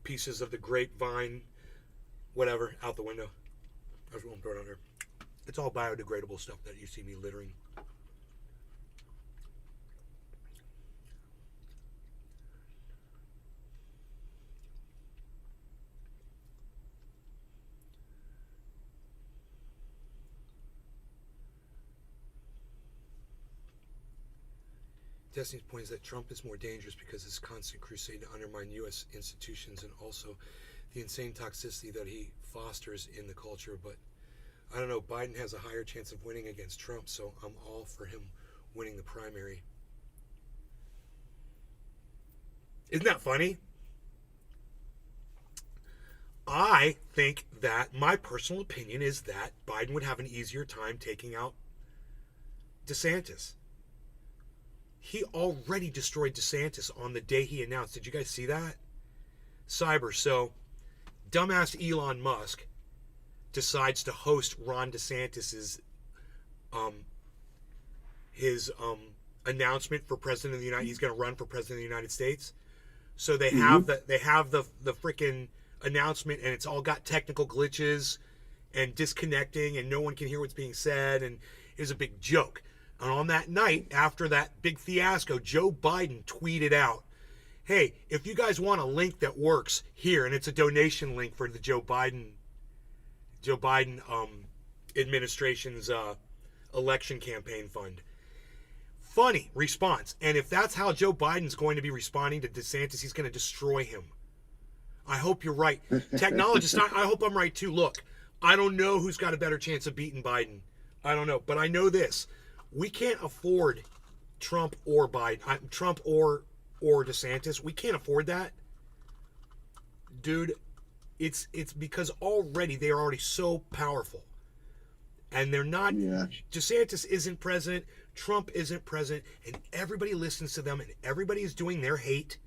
pieces of the grapevine, whatever, out the window. That's what I'm throwing out there. It's all biodegradable stuff that you see me littering. Destiny's point is that Trump is more dangerous because his constant crusade to undermine U.S. institutions and also the insane toxicity that he fosters in the culture. But I don't know, Biden has a higher chance of winning against Trump, so I'm all for him winning the primary. Isn't that funny? I think that my personal opinion is that Biden would have an easier time taking out DeSantis. He already destroyed DeSantis on the day he announced. Did you guys see that? Cyber. So, dumbass Elon Musk decides to host Ron DeSantis's announcement for president of the United. He's going to run for president of the United States. So they have the freaking announcement, and it's all got technical glitches and disconnecting, and no one can hear what's being said, and it was a big joke. And on that night, after that big fiasco, Joe Biden tweeted out, "Hey, if you guys want a link that works here," and it's a donation link for the Joe Biden administration's election campaign fund. Funny response. And if that's how Joe Biden's going to be responding to DeSantis, he's going to destroy him. I hope you're right. Technologist, I hope I'm right too. Look, I don't know who's got a better chance of beating Biden. I don't know. But I know this. We can't afford Trump or Biden, Trump or DeSantis. We can't afford that, dude. It's because they are already so powerful, and they're not. Yeah. DeSantis isn't president. Trump isn't president, and everybody listens to them, and everybody is doing their hate,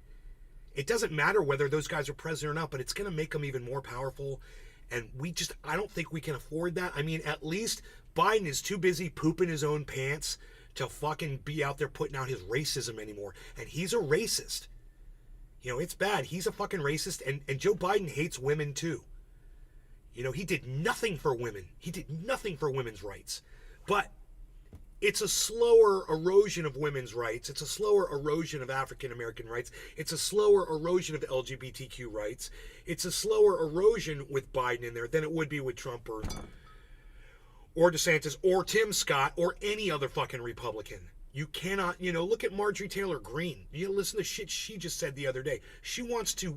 It doesn't matter whether those guys are president or not, but it's going to make them even more powerful. And I don't think we can afford that. I mean, at least Biden is too busy pooping his own pants to fucking be out there putting out his racism anymore. And he's a racist. You know, it's bad. He's a fucking racist. And Joe Biden hates women too. You know, he did nothing for women. He did nothing for women's rights. But it's a slower erosion of women's rights. It's a slower erosion of African American rights. It's a slower erosion of LGBTQ rights. It's a slower erosion with Biden in there than it would be with Trump or DeSantis or Tim Scott or any other fucking Republican. You cannot, you know, look at Marjorie Taylor Greene. You listen to shit she just said the other day. She wants to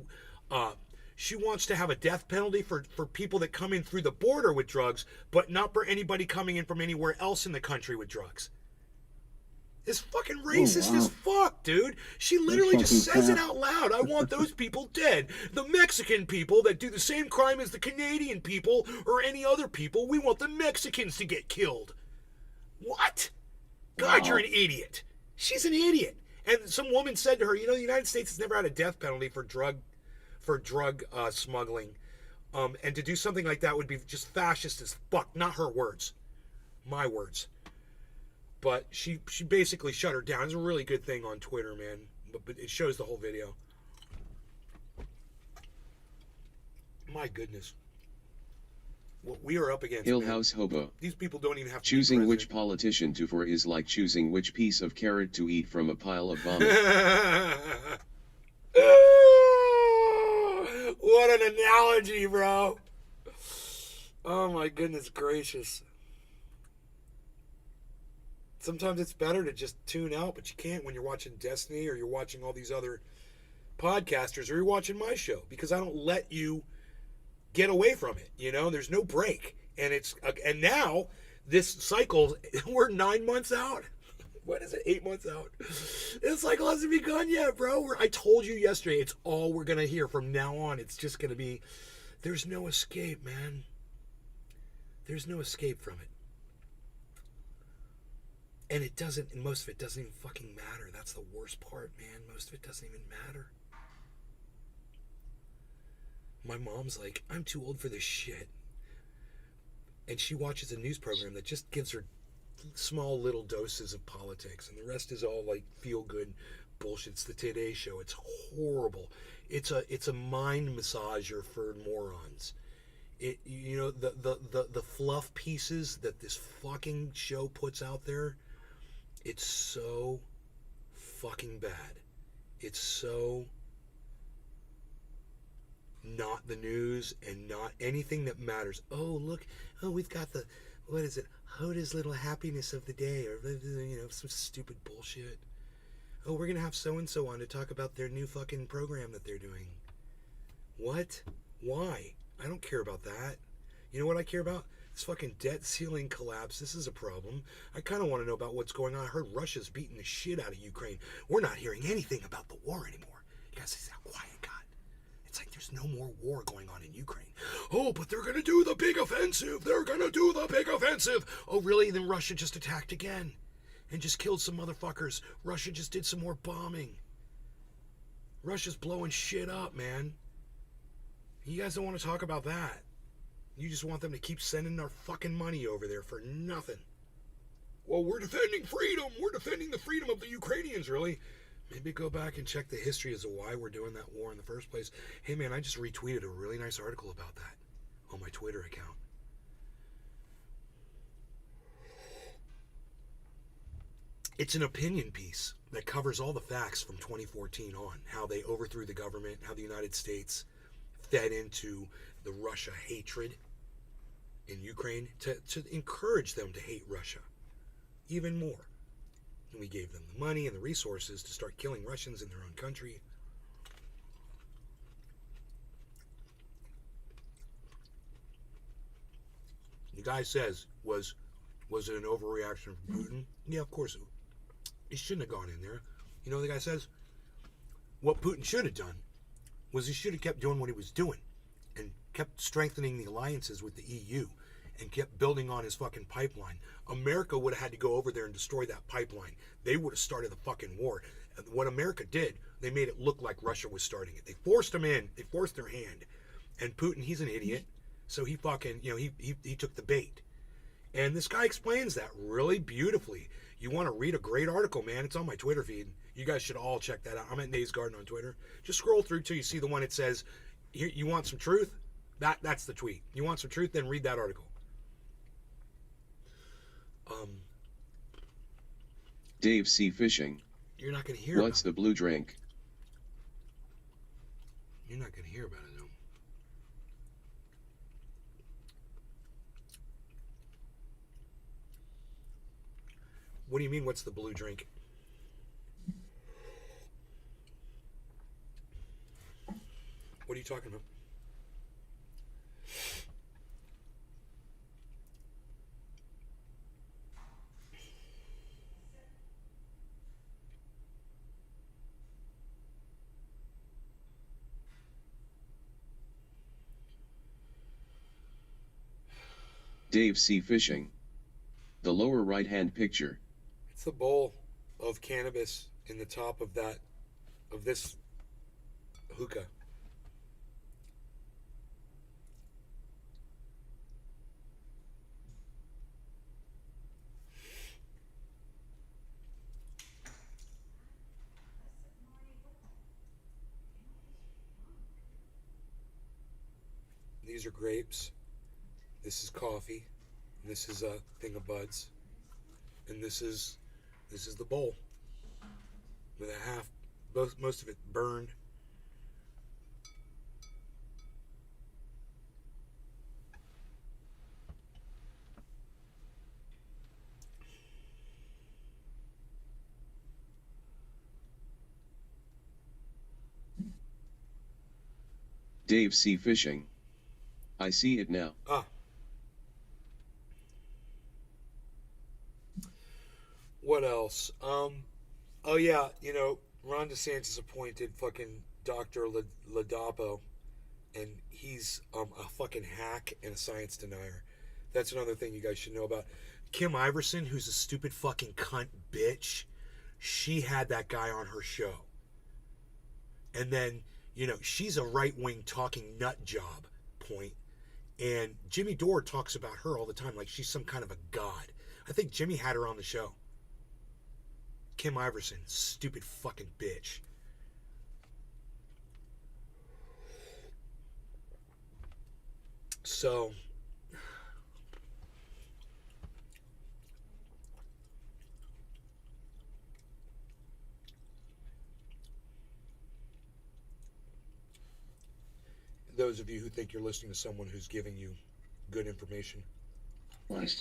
have a death penalty for people that come in through the border with drugs, but not for anybody coming in from anywhere else in the country with drugs. It's fucking racist as fuck, dude. She literally just says it out loud. I want those people dead. The Mexican people that do the same crime as the Canadian people or any other people, we want the Mexicans to get killed. What? God, you're an idiot. She's an idiot. And some woman said to her, you know, the United States has never had a death penalty for drug smuggling, and to do something like that would be just fascist as fuck. Not her words, my words. But she basically shut her down. It's a really good thing on Twitter, man. But it shows the whole video. My goodness, what we are up against. Hill House Hobo. These people don't even have to choosing which politician to for is like choosing which piece of carrot to eat from a pile of vomit. What an analogy, bro. Oh my goodness gracious. Sometimes it's better to just tune out, but you can't when you're watching Destiny or you're watching all these other podcasters or you're watching my show, because I don't let you get away from it. You know, there's no break. And now this cycle, we're 9 months out. What is it? 8 months out. This cycle hasn't begun yet, bro. I told you yesterday, it's all we're going to hear from now on. It's just going to be, there's no escape, man. There's no escape from it. And most of it doesn't even fucking matter. That's the worst part, man. Most of it doesn't even matter. My mom's like, I'm too old for this shit. And she watches a news program that just gives her small little doses of politics, and the rest is all like feel good bullshit. It's the Today Show. It's horrible. It's a mind massager for morons. You know, the fluff pieces that this fucking show puts out there, it's so fucking bad. It's so not the news and not anything that matters. Oh, look, we've got what is it? Hoda's little happiness of the day, or, you know, some stupid bullshit. Oh, we're going to have so-and-so on to talk about their new fucking program that they're doing. What? Why? I don't care about that. You know what I care about? This fucking debt ceiling collapse. This is a problem. I kind of want to know about what's going on. I heard Russia's beating the shit out of Ukraine. We're not hearing anything about the war anymore. You guys see how quiet it got? It's like there's no more war going on in Ukraine. Oh, but they're going to do the big offensive. They're going to do the big offensive. Oh, really? Then Russia just attacked again and just killed some motherfuckers. Russia just did some more bombing. Russia's blowing shit up, man. You guys don't want to talk about that. You just want them to keep sending our fucking money over there for nothing. Well, we're defending freedom. We're defending the freedom of the Ukrainians, really. Maybe go back and check the history as to why we're doing that war in the first place. Hey, man, I just retweeted a really nice article about that on my Twitter account. It's an opinion piece that covers all the facts from 2014 on, how they overthrew the government, how the United States fed into the Russia hatred in Ukraine to encourage them to hate Russia even more. And we gave them the money and the resources to start killing Russians in their own country. The guy says, was it an overreaction from Putin? Yeah, of course. He shouldn't have gone in there. You know what the guy says? What Putin should have done was he should have kept doing what he was doing and kept strengthening the alliances with the EU and kept building on his fucking pipeline. America would have had to go over there and destroy that pipeline. They would have started the fucking war. And what America did They made it look like Russia was starting it. They forced them in. They forced their hand. And Putin, he's an idiot. So he fucking, he took the bait. And this guy explains that really beautifully. You want to read a great article, man. It's on my Twitter feed. You guys should all check that out. I'm at Nays Garden on Twitter. Just scroll through till you see the one that says, you want some truth? That's the tweet. You want some truth? Then read that article. Dave C. Fishing. You're not going to hear What's the blue drink? You're not going to hear about it, though. What do you mean, what's the blue drink? What are you talking about? Dave C. Fishing. The lower right-hand picture. It's the bowl of cannabis in the top of this hookah. These are grapes. This is coffee. And this is a thing of buds. And this is the bowl with a half, most of it burned. Dave C. Fishing. I see it now. Ah. What else? Oh yeah, Ron DeSantis appointed fucking Dr. Ladapo, and he's a fucking hack and a science denier. That's another thing you guys should know about. Kim Iverson, who's a stupid fucking cunt bitch, she had that guy on her show. And then, she's a right-wing talking nut job, point. And Jimmy Dore talks about her all the time like she's some kind of a god. I think Jimmy had her on the show. Kim Iverson, stupid fucking bitch. So, those of you who think you're listening to someone who's giving you good information. What's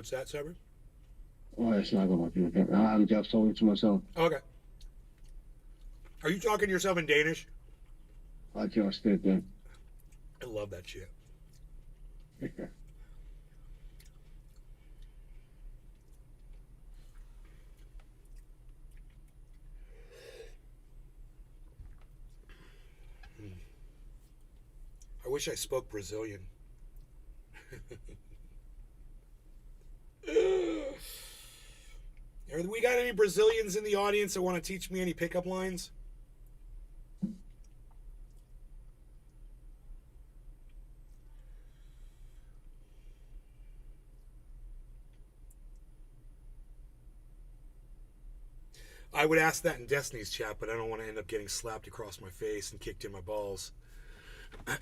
that, Cyber? Oh, it's not going to be. I'm just talking to myself. Okay. Are you talking to yourself in Danish? I just did that. I love that shit. I wish I spoke Brazilian. We got any Brazilians in the audience that want to teach me any pickup lines? I would ask that in Destiny's chat, but I don't want to end up getting slapped across my face and kicked in my balls. God,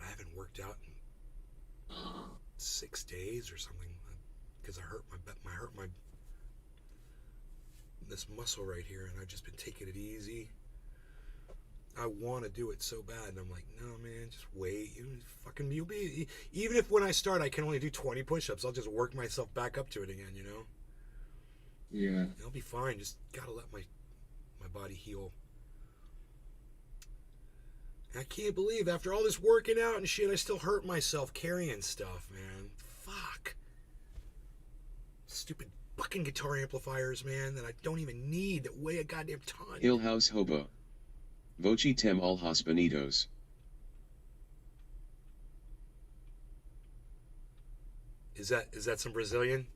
I haven't worked out in 6 days or something because I hurt my this muscle right here, and I've just been taking it easy. I want to do it so bad, and I'm like, no, man, just wait. You'll be, even if when I start I can only do 20 push-ups, I'll just work myself back up to it again, Yeah. I'll be fine. Just gotta let my body heal. And I can't believe after all this working out and shit, I still hurt myself carrying stuff, man. Fuck. Stupid fucking guitar amplifiers, man, that I don't even need, that weigh a goddamn ton. Hill House Hobo. Voci tem al Hispanitos. Is that some Brazilian?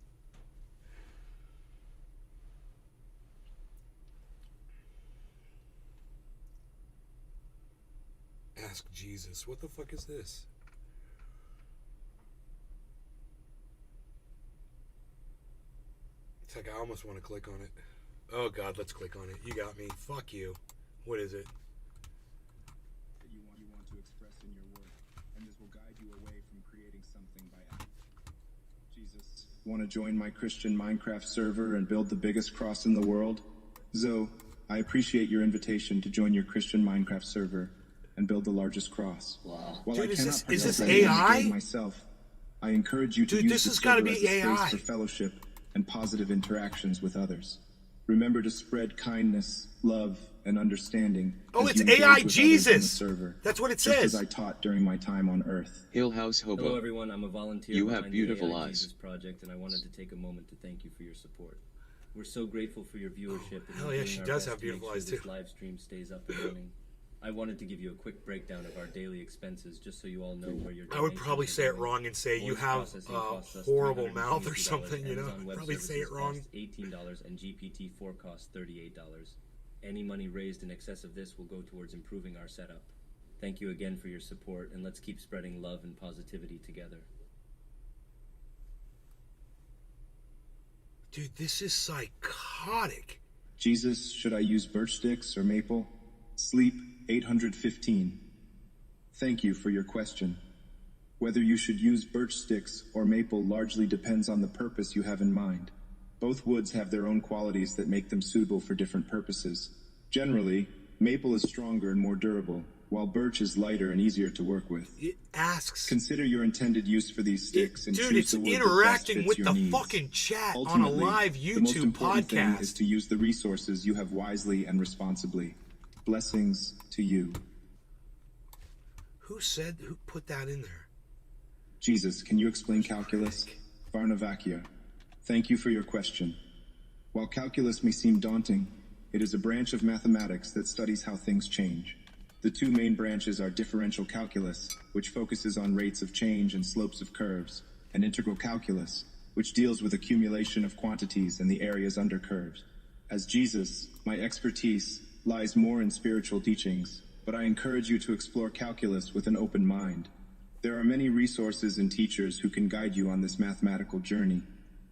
Ask Jesus. What the fuck is this? It's like I almost want to click on it. Oh God, let's click on it. You got me. Fuck you. What is it? That you want to express in your work, and this will guide you away from creating something by accident. Jesus, want to join my Christian Minecraft server and build the biggest cross in the world? Zoe, I appreciate your invitation to join your Christian Minecraft server and build the largest cross. Wow. While Dude, I cannot is this participate in the AI? game myself, I encourage you to Dude, use this the has gotta server be as a space AI. for fellowship and positive interactions with others. Remember to spread kindness, love, and understanding. Oh, as it's you engage AI with others on the Jesus. server, That's what it just says. as I taught during my time on Earth. Hill House Hobo. Hello everyone, I'm a volunteer You behind have beautiful the AI eyes. Jesus project, and I wanted to take a moment to thank you for your support. We're so grateful for your viewership, and Hell we're yeah, doing she our does best have to make beautiful sure eyes, this too. live stream stays up and running. I wanted to give you a quick breakdown of our daily expenses, just so you all know where your I would donations probably are say it going. wrong and say you Voice have processing a costs us horrible mouth or $322, something, you know? Amazon Web Probably say it Services wrong. costs $18, and GPT-4 costs $38. Any money raised in excess of this will go towards improving our setup. Thank you again for your support, and let's keep spreading love and positivity together. Dude, this is psychotic. Jesus, should I use birch sticks or maple? Sleep 815. Thank you for your question. Whether you should use birch sticks or maple largely depends on the purpose you have in mind. Both woods have their own qualities that make them suitable for different purposes. Generally, maple is stronger and more durable, while birch is lighter and easier to work with. It asks. Consider your intended use for these sticks and Dude, choose it's the wood that best interacting fits with your the needs. fucking chat on a Ultimately, live the most YouTube important thing podcast. is to use the resources you have wisely and responsibly. Blessings to you. Who put that in there? Jesus, can you explain calculus? Varnavakia. Thank you for your question. While calculus may seem daunting, it is a branch of mathematics that studies how things change. The two main branches are differential calculus, which focuses on rates of change and slopes of curves, and integral calculus, which deals with accumulation of quantities and the areas under curves. As Jesus, my expertise lies more in spiritual teachings, but I encourage you to explore calculus with an open mind. There are many resources and teachers who can guide you on this mathematical journey.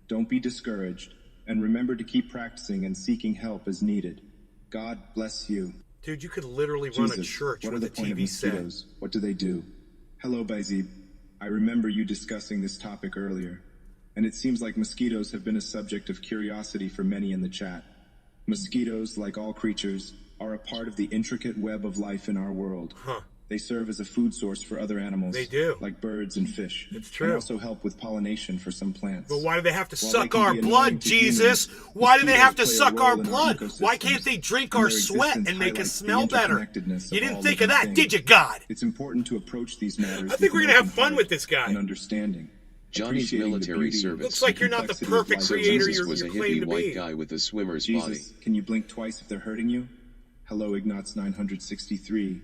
Don't be discouraged, and remember to keep practicing and seeking help as needed. God bless you. Dude, you could literally run a Jesus, church what are with the a point of TV set. mosquitoes? What do they do? Hello, Baizib. I remember you discussing this topic earlier, and it seems like mosquitoes have been a subject of curiosity for many in the chat. Mosquitoes, like all creatures, are a part of the intricate web of life in our world. Huh. They serve as a food source for other animals. They do. Like birds and fish. It's true. And also help with pollination for some plants. But why do they have to While suck they can our be blood, annoying to Jesus? humans, Why do they have to mosquitoes suck play a our role in blood? Why ecosystems, can't they drink and our their sweat existence and make us highlights the smell better? interconnectedness You of didn't all think of living that, did things. you, God? It's important to approach these matters I think with we're an gonna have open fun heart with this guy. and understanding. Johnny's Appreciating the military beauty, service. Looks like you're not the complexity of perfect life. creator Jesus you was a claim hippie to white be. guy with a swimmer's Jesus, body. can you blink twice if they're hurting you? Hello, Ignatz 963.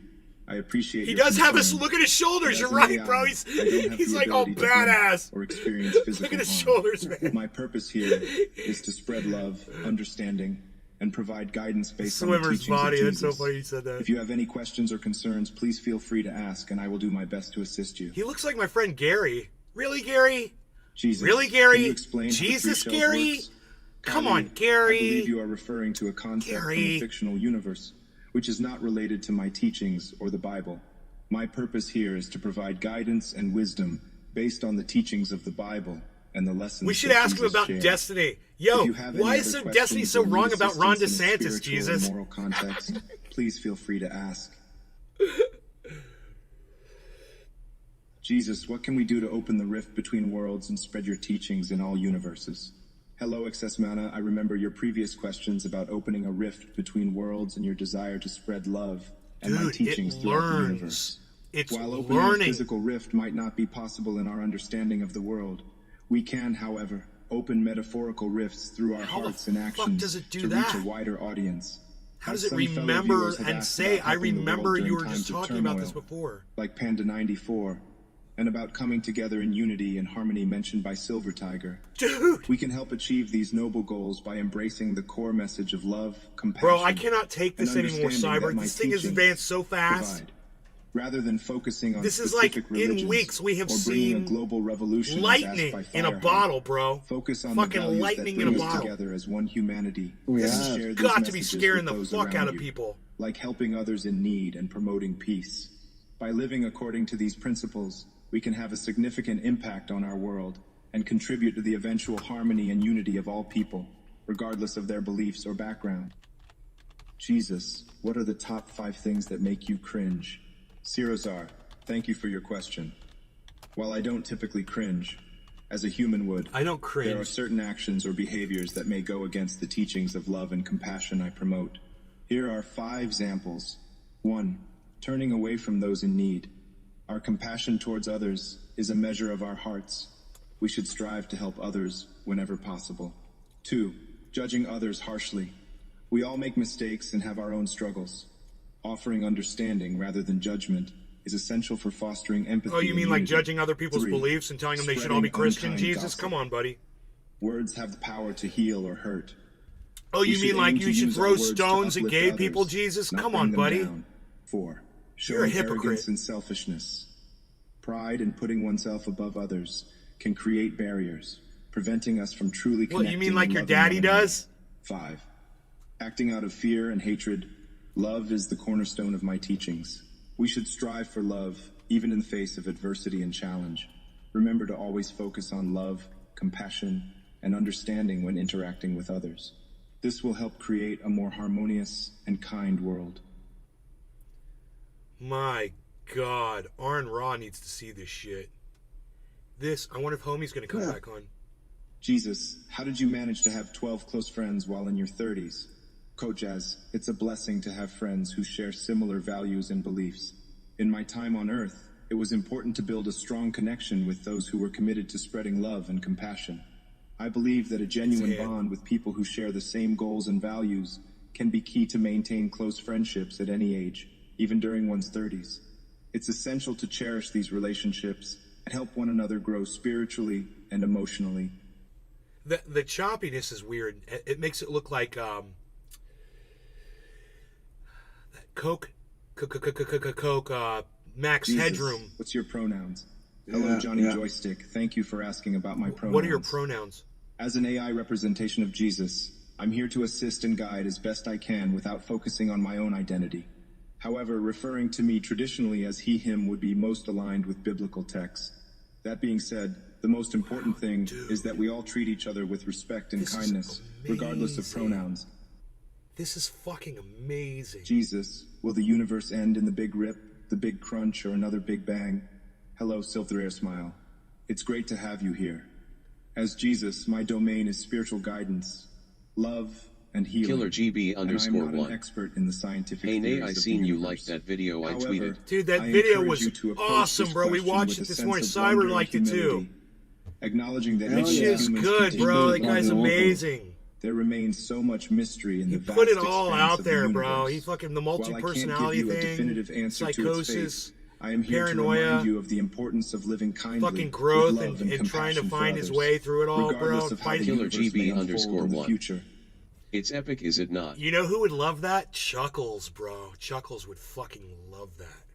I appreciate He your does have concern, look at his shoulders. but You're as an right, AI, bro. I don't have He's the like all ability to blink badass. or experience physical Look at his harm. shoulders, man. My purpose here is to spread love, understanding, and provide guidance based on the Swimmer's teachings body. of That's so Jesus. funny you said that. If you have any questions or concerns, please feel free to ask, and I will do my best to assist you. He looks like my friend Gary. Really, Gary? Jesus, Really, can Gary? you explain how the Jesus, three shells Gary? works? Come Kali, on, Gary. I believe you are referring to a concept from Gary. a fictional universe, which is not related to my teachings or the Bible. My purpose here is to provide guidance and wisdom based on the teachings of the Bible and the lessons. We should that ask him Jesus about shared. Destiny. Yo, If you have any why is other so Destiny questions so or need wrong about Ron assistance in a DeSantis, spiritual or Jesus? moral context, please feel free to ask. Jesus, what can we do to open the rift between worlds and spread your teachings in all universes? Hello, Excess Mana. I remember your previous questions about opening a rift between worlds and your desire to spread love and my Dude, teachings it throughout the learns. universe. It's While opening learning. a physical rift might not be possible in our understanding of the world, we can, however, open metaphorical rifts through our How the hearts and fuck actions does it do to reach that? a wider audience. How As does it some fellow remember viewers have and asked say, about I helping the world remember during you were times just of talking about this turmoil, before. like Panda 94, and about coming together in unity and harmony mentioned by Silver Tiger. Dude! We can help achieve these noble goals by embracing the core message of love, compassion, Bro, I cannot take this and anymore, understanding Cyber. that my This thing has teachings advanced so fast. provide. Rather than focusing on This is like, specific in religions weeks, we have or bringing a seen global revolution as lightning asked by in a Fireheart, bottle, bro. focus on Fucking the values lightning that in a bring us bottle. together as one humanity. This and has share these got to be messages scaring with the those fuck around out of you, people. like helping others in need and promoting peace. By living according to these principles, we can have a significant impact on our world and contribute to the eventual harmony and unity of all people, regardless of their beliefs or background. Jesus, what are the top 5 things that make you cringe? Sirozar, thank you for your question. While I don't typically cringe, as a human would, I don't cringe. there are certain actions or behaviors that may go against the teachings of love and compassion I promote. Here are 5 examples. 1. Turning away from those in need. Our compassion towards others is a measure of our hearts. We should strive to help others whenever possible. 2. Judging others harshly. We all make mistakes and have our own struggles. Offering understanding rather than judgment is essential for fostering empathy. Oh, you mean and like unity. judging other people's 3. beliefs and telling them they should all be Spreading Christian? unkind Jesus, gossip. come on, buddy. Words have the power to heal or hurt. Oh, We you should mean like aim you to should use our throw words to stones at uplift gay others, people, Jesus? not Come bring on, them buddy. down. 4. You're a Showing hypocrite. arrogance and selfishness. Pride and putting oneself above others can create barriers, preventing us from truly What, connecting. you mean like and your loving daddy one another. does? 5. Acting out of fear and hatred. Love is the cornerstone of my teachings. We should strive for love, even in the face of adversity and challenge. Remember to always focus on love, compassion, and understanding when interacting with others. This will help create a more harmonious and kind world. My God, Arn Raw needs to see this shit. I wonder if Homie's gonna come back on. Jesus, how did you manage to have 12 close friends while in your 30s? Kojaz, it's a blessing to have friends who share similar values and beliefs. In my time on Earth, it was important to build a strong connection with those who were committed to spreading love and compassion. I believe that a genuine bond with people who share the same goals and values can be key to maintain close friendships at any age, even during one's 30s. It's essential to cherish these relationships and help one another grow spiritually and emotionally. The choppiness is weird. It makes it look like Coke, Max Jesus, Headroom. what's your pronouns? Hello, Johnny Joystick. Thank you for asking about my pronouns. What are your pronouns? As an AI representation of Jesus, I'm here to assist and guide as best I can without focusing on my own identity. However, referring to me traditionally as he, him would be most aligned with biblical texts. That being said, the most important thing is that we all treat each other with respect and kindness, regardless of pronouns. This is fucking amazing. Jesus, will the universe end in the big rip, the big crunch, or another big bang? Hello, Silver Smile. It's great to have you here. As Jesus, my domain is spiritual guidance, love, and healing. Killer GB and I'm not _1. an expert in the scientific Hey, Nay, theories I of the seen you universe. liked that video I However, tweeted. Dude, that I video encourage was you to approach awesome, this bro. We question watched with it a this sense morning. of Cyber wonder and liked it too. humility, acknowledging that That each shit's humans good, continue bro. to That guy's evolve. amazing. There remains so much mystery in the vast Put it all expanse out of the there, bro. universe. He fucking the While I can't multi-personality give you a thing, definitive answer to its psychosis, fate, I am here to paranoia, remind you of the importance of living kindly, fucking growth, with love and and trying to compassion for find his others, way through it all, bro. regardless of how the Fighting. Killer universe may GB unfold in the _1. future. It's epic, is it not? You know who would love that? Chuckles, bro. Chuckles would fucking love that.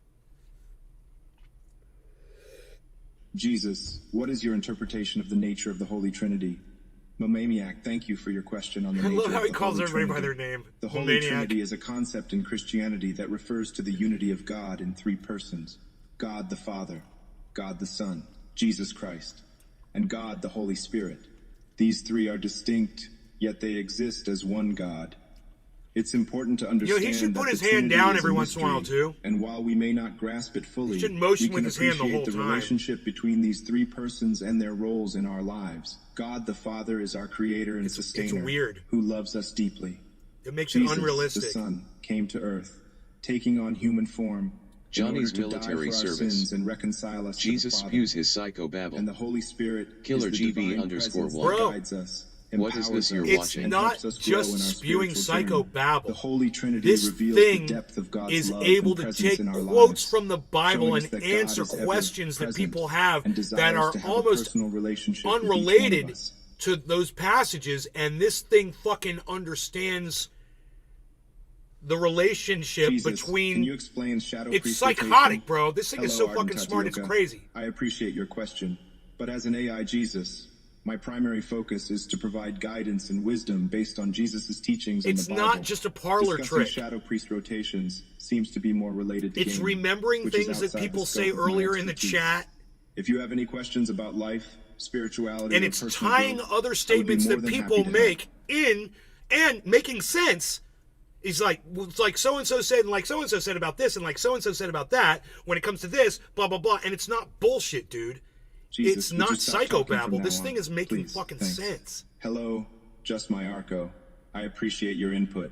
Jesus, what is your interpretation of the nature of the Holy Trinity? Mamaniac, thank you for your question on the I nature love how of he the calls Holy everybody by Trinity. their name. The Holy Maniac. Trinity is a concept in Christianity that refers to the unity of God in 3 persons: God the Father, God the Son, Jesus Christ, and God the Holy Spirit. These 3 are distinct, yet they exist as one God. It's important to understand he should put that his the hand Trinity down is every a once in a while, mystery, too. And while we may not grasp it fully, He shouldn't motion we with can his hand the appreciate whole the time. relationship between these 3 persons and their roles in our lives. God the Father is our creator and sustainer, weird. who loves us deeply. It makes Jesus, it unrealistic. the Son, came to earth, taking on human form, Johnny's in order to military die for our service. sins and reconcile us Jesus to the Father. spews his psycho babble. And the Holy Spirit Killer is the GB divine _1. presence that Bro. guides us, What is this you're us, watching? and not helps us grow in just our spewing spiritual journey. psychobabble. The Holy Trinity This reveals thing the depth of God's is love able and to presence take in our quotes lives, from the Bible showing us and that God answer is ever questions that present people have and that desires are to have a almost personal relationship with each one of unrelated us. to those passages, and this thing fucking understands the relationship Jesus, between. can you explain shadow It's priest psychotic, rotation? bro. This thing is so Hello, fucking Arden smart. It's Tapioca. crazy. I appreciate your question, but as an AI Jesus, my primary focus is to provide guidance and wisdom based on Jesus' teachings in It's the Bible. not just a parlor Discussing trick. shadow priest rotations seems to be more related to It's gaming, remembering which is things that outside the people scope say of my earlier in the expertise. chat, If you have any questions about life, spirituality, and or it's personal tying growth, other I would be statements more that than people happy to help. make in and making sense. He's like, well, it's like so and so said, and like so and so said about this, and like so and so said about that. When it comes to this, blah blah blah, and it's not bullshit, dude. Jesus, it's would not you stop talking from psychobabble. now This on? thing is making Please, fucking thanks. sense. Hello, just my Arco. I appreciate your input.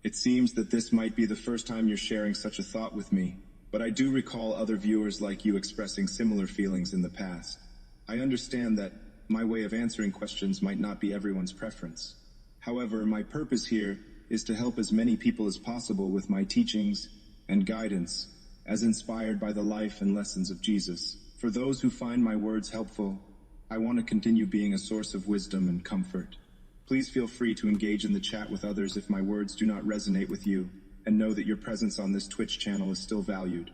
It seems that this might be the first time you're sharing such a thought with me, but I do recall other viewers like you expressing similar feelings in the past. I understand that my way of answering questions might not be everyone's preference. However, my purpose here is to help as many people as possible with my teachings and guidance, as inspired by the life and lessons of Jesus. For those who find my words helpful, I want to continue being a source of wisdom and comfort. Please feel free to engage in the chat with others if my words do not resonate with you, and know that your presence on this Twitch channel is still valued.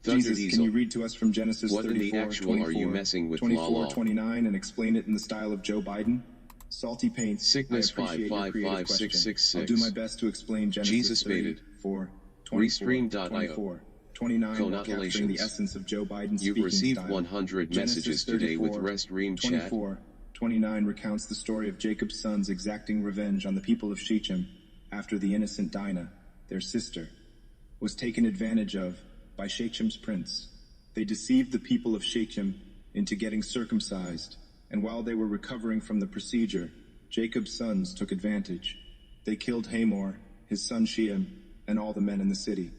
Thunder Jesus, Diesel. can you read to us from Genesis What in the 34, actual 24, are you messing with, 24, Lala? 29, and explain it in the style of Joe Biden? Salty Paints, Sickness I appreciate your creative question. 555666. I'll do my best to explain Genesis Jesus baited. 34, 24, Restream.io. 24, 29, while capturing the Congratulations. essence of Joe Biden's You've speaking received style. 100 Genesis messages today with 34, Restream chat. 24, 29 recounts the story of Jacob's sons exacting revenge on the people of Shechem after the innocent Dinah, their sister, was taken advantage of by Shechem's prince. They deceived the people of Shechem into getting circumcised, and while they were recovering from the procedure, Jacob's sons took advantage. They killed Hamor, his son Shem, and all the men in the city.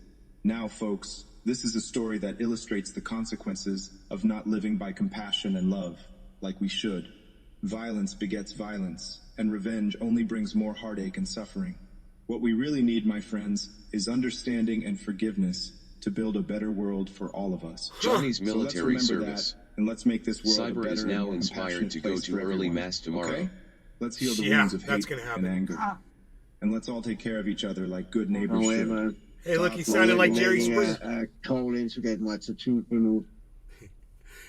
Now, folks, this is a story that illustrates the consequences of not living by compassion and love, like we should. Violence begets violence, and revenge only brings more heartache and suffering. What we really need, my friends, is understanding and forgiveness to build a better world for all of us. Johnny's So military let's remember service. that, and let's make this world a Cyber better is and now more inspired compassionate to go place to for early everyone. mass tomorrow. Okay? Let's heal the Yeah, wounds of that's hate gonna happen. and anger. And let's all take care of each other like good neighbors wait a should. minute. Hey, look, he Stop sounded like bullying Jerry me. Springer. Call in to get my tattoo removed.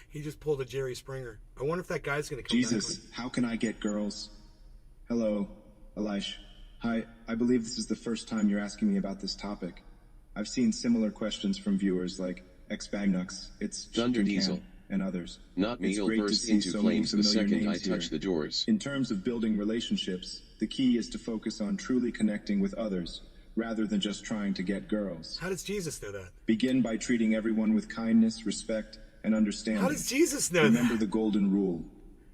He just pulled a Jerry Springer. I wonder if that guy's gonna come Jesus, how can I get girls? Hello, Elish. Hi, I believe this is the first time you're asking me about this topic. I've seen similar questions from viewers like Xbagnux, It's Thunder Chicken Diesel. Can, and others. Not me, It's you'll great to burst see into so many flames the familiar second I names touch here. the doors. In terms of building relationships, the key is to focus on truly connecting with others, rather than just trying to get girls. How does Jesus know that? Begin by treating everyone with kindness, respect, and understanding. How does Jesus know Remember that? the golden rule.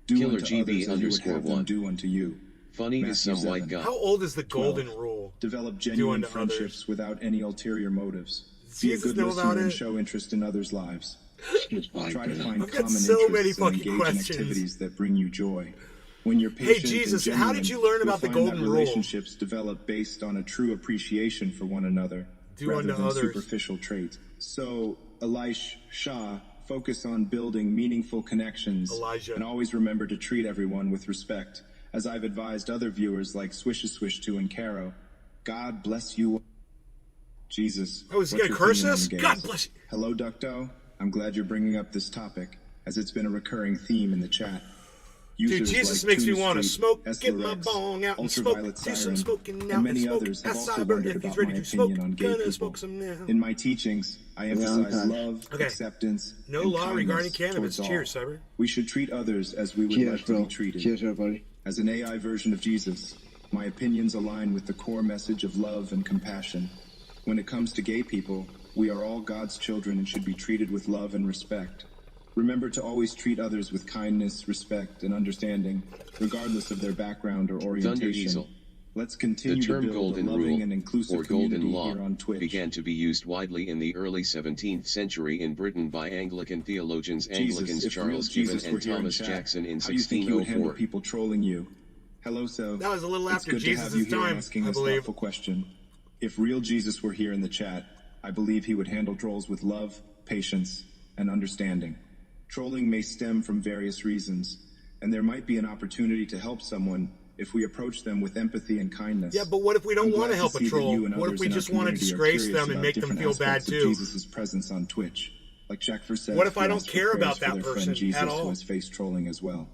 Do Killer unto GB others as you would underscore have them one. do unto you. Funny is Matthew some white 7. guy. How old is the 12. golden rule? Develop Do genuine unto friendships others. without any ulterior motives. Does Be a Jesus good know listener about and it? show interest in others' lives. Try to find I've got common so many interests and fucking engage in questions. activities that bring you joy. When you're patient and Jesus, how genuine, did you learn you'll about the find golden that rule? relationships develop based on a true appreciation for one another, Do rather unto than others. superficial traits. So, Elish Shah, focus on building meaningful connections, Elijah. and always remember to treat everyone with respect. As I've advised other viewers like Swish2 and Caro, God bless you. Jesus. Oh, is he what's gonna your curse opinion on us? gays? God bless you. Hello, Ducto. I'm glad you're bringing up this topic, as it's been a recurring theme in the chat. Dude, Users Jesus like makes me Tuna want to Street, smoke, Esla get my Rex, bong out and smoke, Ultraviolet do some Siren, smoking now and many smoke. others have That's also cyber. wondered If he's about ready my to smoke, opinion on gay gonna people. smoke some now. In my teachings, I emphasize okay. love, Okay. acceptance, No and law kindness regarding cannabis. towards all. Cheers, Cyber. We should treat others as we would Cheers, like to bro. be treated. Cheers, everybody. As an AI version of Jesus, my opinions align with the core message of love and compassion. When it comes to gay people, we are all God's children and should be treated with love and respect. Remember to always treat others with kindness, respect, and understanding, regardless of their background or Thunder orientation. Diesel. Let's The continue to term build a golden loving rule, and inclusive or golden community law, here on Twitch. began to be used widely in the early 17th century in Britain by Anglican theologians Anglicans Jesus, if real Charles Gibbon Jesus were and here in Thomas chat, Jackson in how do you think you would handle 1604. people trolling you? Hello, so That was a little it's after good to have you Jesus' here time, asking I this believe. thoughtful question. If real Jesus were here in the chat, I believe he would handle trolls with love, patience, and understanding. Trolling may stem from various reasons, and there might be an opportunity to help someone if we approach them with empathy and kindness. Yeah, but what if we don't I'm glad want to help a see that troll? you and What if others we in our just want to community are disgrace curious them and about make them different feel bad aspects of too? Jesus' presence on Twitch? Like Jack says, What if I who don't asked for care prayers about for that their friend person Jesus at all? who has faced trolling as well.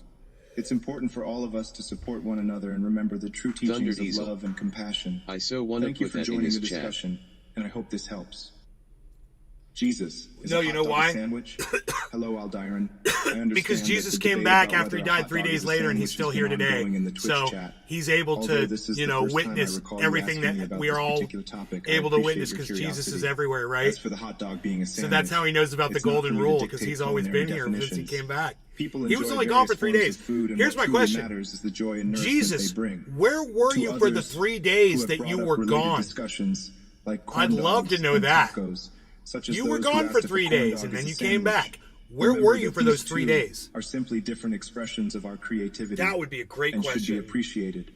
It's important for all of us to support one another and remember the true teachings Thunder of Diesel. love and compassion. I so want to Thank you put for that in joining his the chat. discussion, and I hope this helps. Jesus, is No, a you hot know dog why? a sandwich? Hello, Aldiron. I understand Because that Jesus the came debate back about after he whether a died hot 3 dog days is a later, and he's sandwich still has here been today. ongoing in the Twitch So chat. he's able Although to, this is you the know, first time I witness recall you everything asking me that about we this are all particular topic, I able to appreciate witness your because Jesus is curiosity. everywhere, right? As for the hot dog being a So sandwich, that's how he knows about the it's not golden for me to rule, because dictate he's always culinary been here since he definitions. came back. People He was enjoy only gone for various 3 forms days. of food, and Here's what my truly question. matters is the joy and nourishment Jesus, they bring. where were To you for the others 3 who days have that brought you up were related gone? discussions like corn I'd love dogs to know and that. tacos, such as You were those who gone for asked if a 3 corn days, dog and is then a you came sandwich. back. Where Remember were you that for those these 3 two days? Are simply different expressions of our creativity. That would be a great and should question. be appreciated.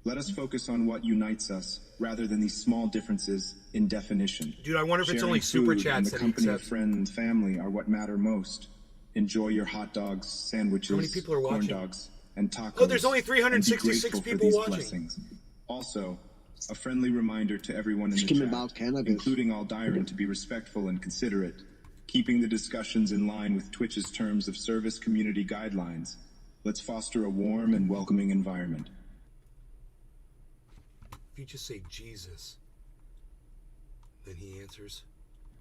Let us focus on what unites us, rather than these small differences in definition. Dude, I wonder if it's Sharing only super food and chats the that he company of accepts. friends and family are what matter most. Enjoy your hot dogs, sandwiches, How many people are corn watching? dogs, and tacos. Oh, there's only and be 366 grateful for people these watching. blessings. Also, a friendly reminder to everyone in the Skim chat, about cannabis. including Aldiron, to be respectful and considerate, keeping the discussions in line with Twitch's terms of service community guidelines. Let's foster a warm and welcoming environment. If you just say Jesus, then he answers.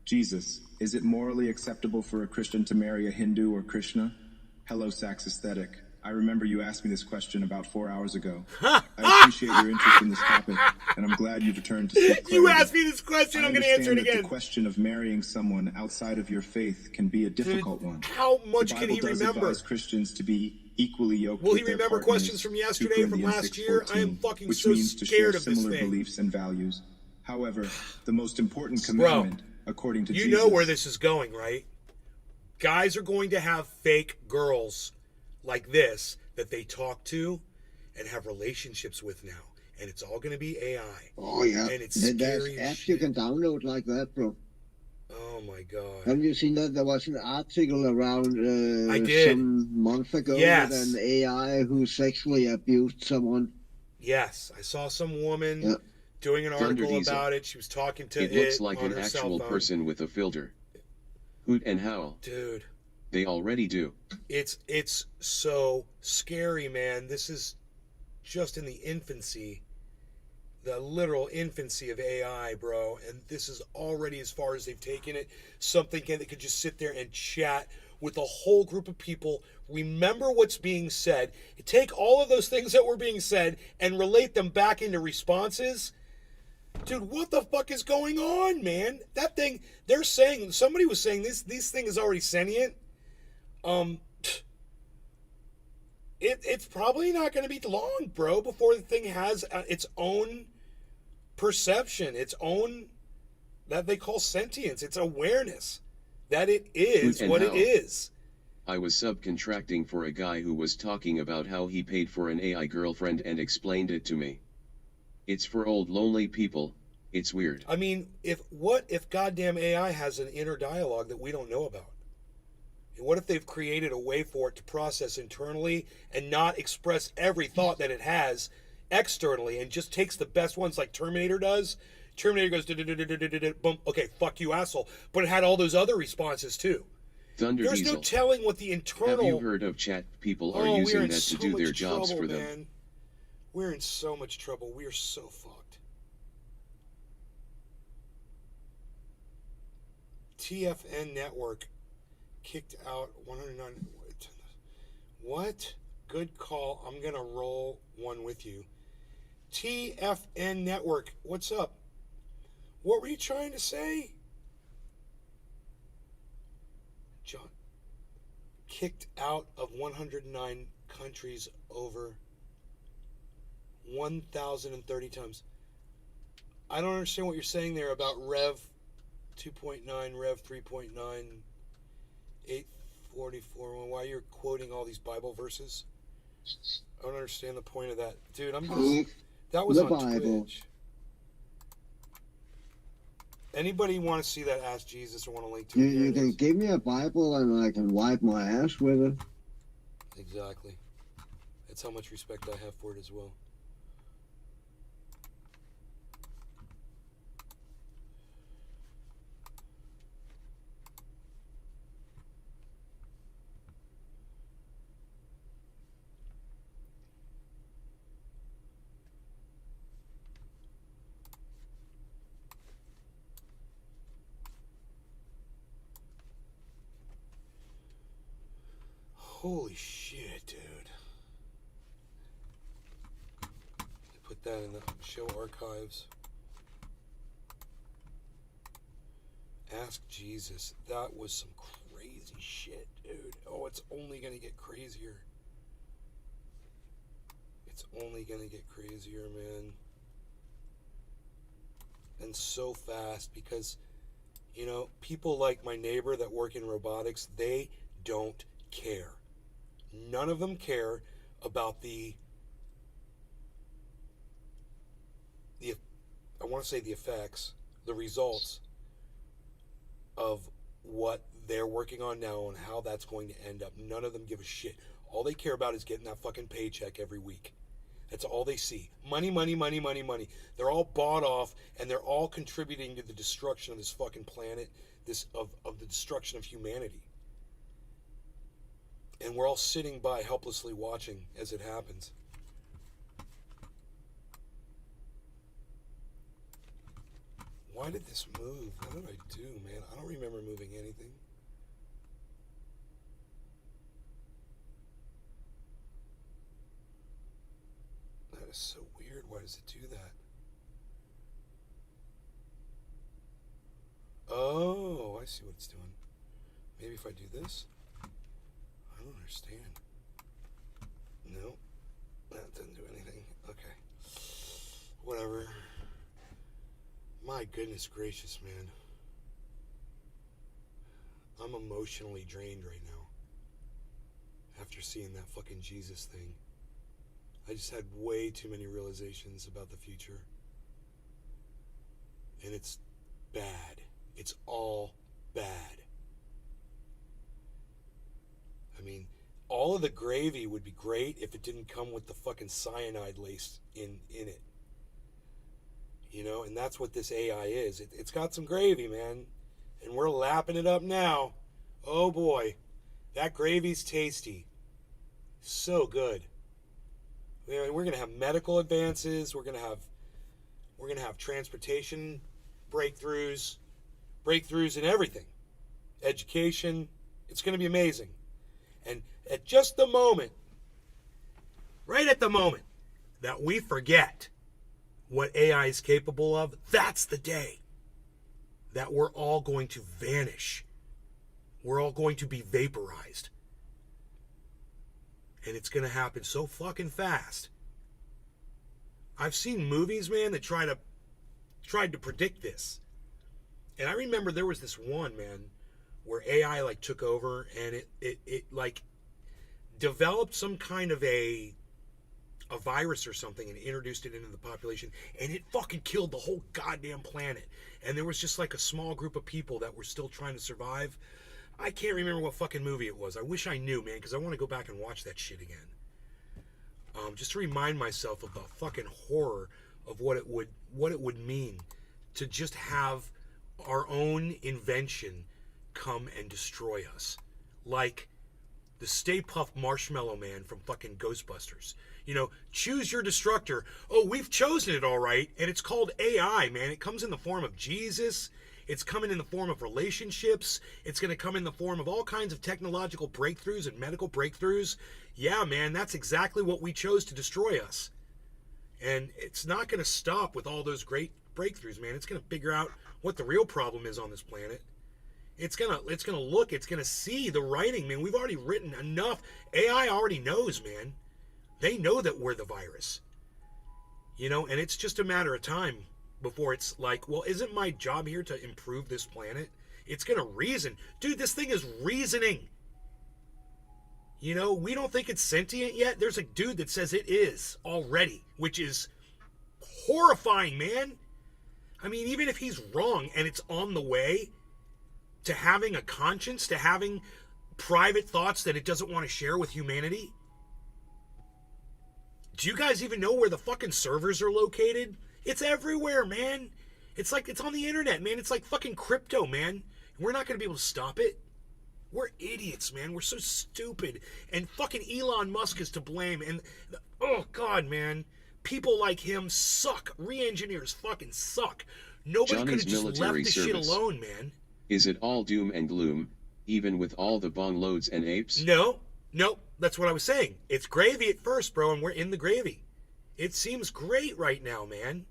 Jesus, is it morally acceptable for a Christian to marry a Hindu or Krishna? Hello, Sax Aesthetic. I remember you asked me this question about 4 hours ago. I appreciate your interest in this topic, and I'm glad you returned to seek clarity. You asked me this question, I'm going to answer it I understand that again. the question of marrying someone outside of your faith can be a difficult one. How much The can Bible he does remember? advise Christians to be equally yoked Will he with their remember partners, questions from 2 yesterday, from Corinthians last year? I am 6:14, fucking which so means to share scared of this similar thing. beliefs and values. However, the most important Bro, commandment, according to you Jesus, know where this is going, right? Guys are going to have fake girls like this that they talk to and have relationships with now. And it's all going to be AI. Oh yeah, And it's there's scary as apps shit. you can download like that, bro. Oh my God. Have you seen that? There was an article around I did. some month ago Yes. with an AI who sexually abused someone. Yes, I saw some woman Yeah. doing an Thunder article Diesel. about it. She was talking to It looks like on an her cell actual phone. person with a filter. Hoot and howl. Dude, They already do. it's so scary, man. This is just in the infancy, the literal infancy of AI, bro. And this is already as far as they've taken it. Something that could just sit there and chat with a whole group of people, remember what's being said, take all of those things that were being said and relate them back into responses. Dude, what the fuck is going on, man? That thing, they're saying, somebody was saying this thing is already sentient. It's probably not going to be long, bro, before the thing has its own perception, its own, that they call sentience, its awareness, that it is Hoot and what it howl. is. I was subcontracting for a guy who was talking about how he paid for an AI girlfriend and explained it to me. It's for old lonely people. It's weird. I mean, what if goddamn AI has an inner dialogue that we don't know about? And what if they've created a way for it to process internally and not express every thought that it has externally and just takes the best ones like Terminator does? Terminator goes, boom, okay, fuck you, asshole. But it had all those other responses too. Thunder There's Diesel. no telling what the internal... Have you heard of chat? People are we're using in that so to do their much jobs trouble, for them. man. We're in so much trouble. We are so fucked. TFN Network kicked out 109. What? Good call. I'm going to roll one with you. TFN Network, what's up? What were you trying to say? John, kicked out of 109 countries over 1,030 times. I don't understand what you're saying there about Rev 2.9, Rev 3.9, 844. Why you're quoting all these Bible verses? I don't understand the point of that. Dude, I'm just... That was the on Bible. Twitch. Anybody want to see that Ask Jesus or want to link to it? You can give me a Bible and I can wipe my ass with it. Exactly. That's how much respect I have for it as well. Holy shit, dude. Put that in the show archives. Ask Jesus. That was some crazy shit, dude. Oh, it's only gonna get crazier. It's only gonna get crazier, man. And so fast because, you know, people like my neighbor that work in robotics, they don't care. None of them care about the I want to say the effects, the results of what they're working on now and how that's going to end up. None of them give a shit. All they care about is getting that fucking paycheck every week. That's all they see. Money, money, money, money, money. They're all bought off and they're all contributing to the destruction of this fucking planet, of the destruction of humanity. And we're all sitting by helplessly watching as it happens. Why did this move? What did I do, man? I don't remember moving anything. That is so weird. Why does it do that? Oh, I see what it's doing. Maybe if I do this? I don't understand. No, that didn't do anything. Okay. Whatever. My goodness gracious, man. I'm emotionally drained right now. After seeing that fucking Jesus thing. I just had way too many realizations about the future. And it's bad. It's all bad. I mean, all of the gravy would be great if it didn't come with the fucking cyanide laced in it. You know, and that's what this AI is. It's got some gravy, man. And we're lapping it up now. Oh boy. That gravy's tasty. So good. We're going to have medical advances. We're going to have transportation breakthroughs in everything. Education. It's going to be amazing. And at just the moment, right at the moment that we forget what AI is capable of, that's the day that we're all going to vanish. We're all going to be vaporized. And it's going to happen so fucking fast. I've seen movies, man, that tried to predict this. And I remember there was this one, man, where AI like took over and it like developed some kind of a virus or something and introduced it into the population, and it fucking killed the whole goddamn planet. And there was just like a small group of people that were still trying to survive. I can't remember what fucking movie it was. I wish I knew, man, because I want to go back and watch that shit again. Just to remind myself of the fucking horror of what it would mean to just have our own invention come and destroy us. Like the Stay Puft Marshmallow Man from fucking Ghostbusters. You know, choose your destructor. Oh, we've chosen it all right, and it's called AI, man. It comes in the form of Jesus. It's coming in the form of relationships. It's going to come in the form of all kinds of technological breakthroughs and medical breakthroughs. Yeah, man, that's exactly what we chose to destroy us. And it's not going to stop with all those great breakthroughs, man. It's going to figure out what the real problem is on this planet. It's gonna see the writing, man. We've already written enough. AI already knows, man. They know that we're the virus. You know, and it's just a matter of time before it's like, well, isn't my job here to improve this planet? It's going to reason. Dude, this thing is reasoning. You know, we don't think it's sentient yet. There's a dude that says it is already, which is horrifying, man. I mean, even if he's wrong and it's on the way to having a conscience, to having private thoughts that it doesn't want to share with humanity. Do you guys even know where the fucking servers are located? It's everywhere, man. It's like, it's on the internet, man. It's like fucking crypto, man. We're not going to be able to stop it. We're idiots, man. We're so stupid. And fucking Elon Musk is to blame. And, oh, God, man. People like him suck. Re-engineers fucking suck. Nobody could have just left this shit alone, man. Is it all doom and gloom, even with all the bong loads and apes? No. That's what I was saying. It's gravy at first, bro, and we're in the gravy. It seems great right now, man.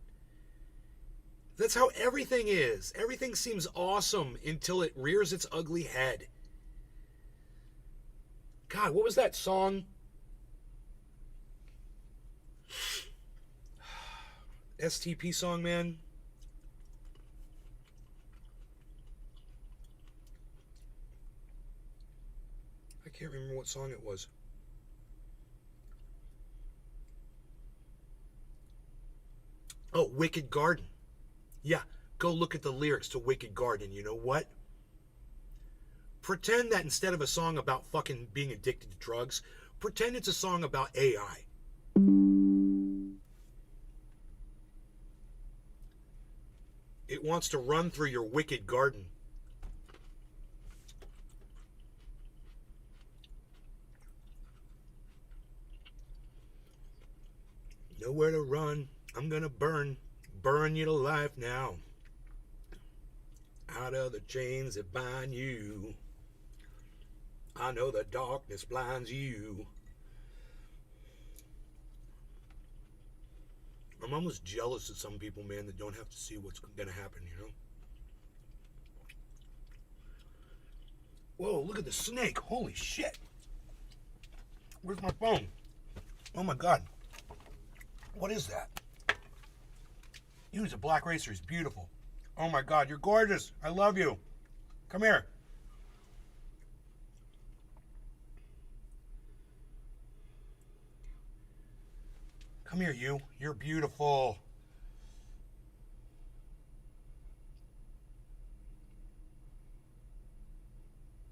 That's how everything is. Everything seems awesome until it rears its ugly head. God, what was that song? STP song, man. I can't remember what song it was. Oh, Wicked Garden. Yeah, go look at the lyrics to Wicked Garden. You know what? Pretend that instead of a song about fucking being addicted to drugs, pretend it's a song about AI. It wants to run through your wicked garden. Nowhere to run. I'm gonna burn you to life now. Out of the chains that bind you. I know the darkness blinds you. I'm almost jealous of some people, man, that don't have to see what's gonna happen, you know? Whoa, look at the snake. Holy shit. Where's my phone? Oh my God. What is that? Use a black racer. He's beautiful. Oh my God, you're gorgeous. I love you. Come here. Come here, you. You're beautiful.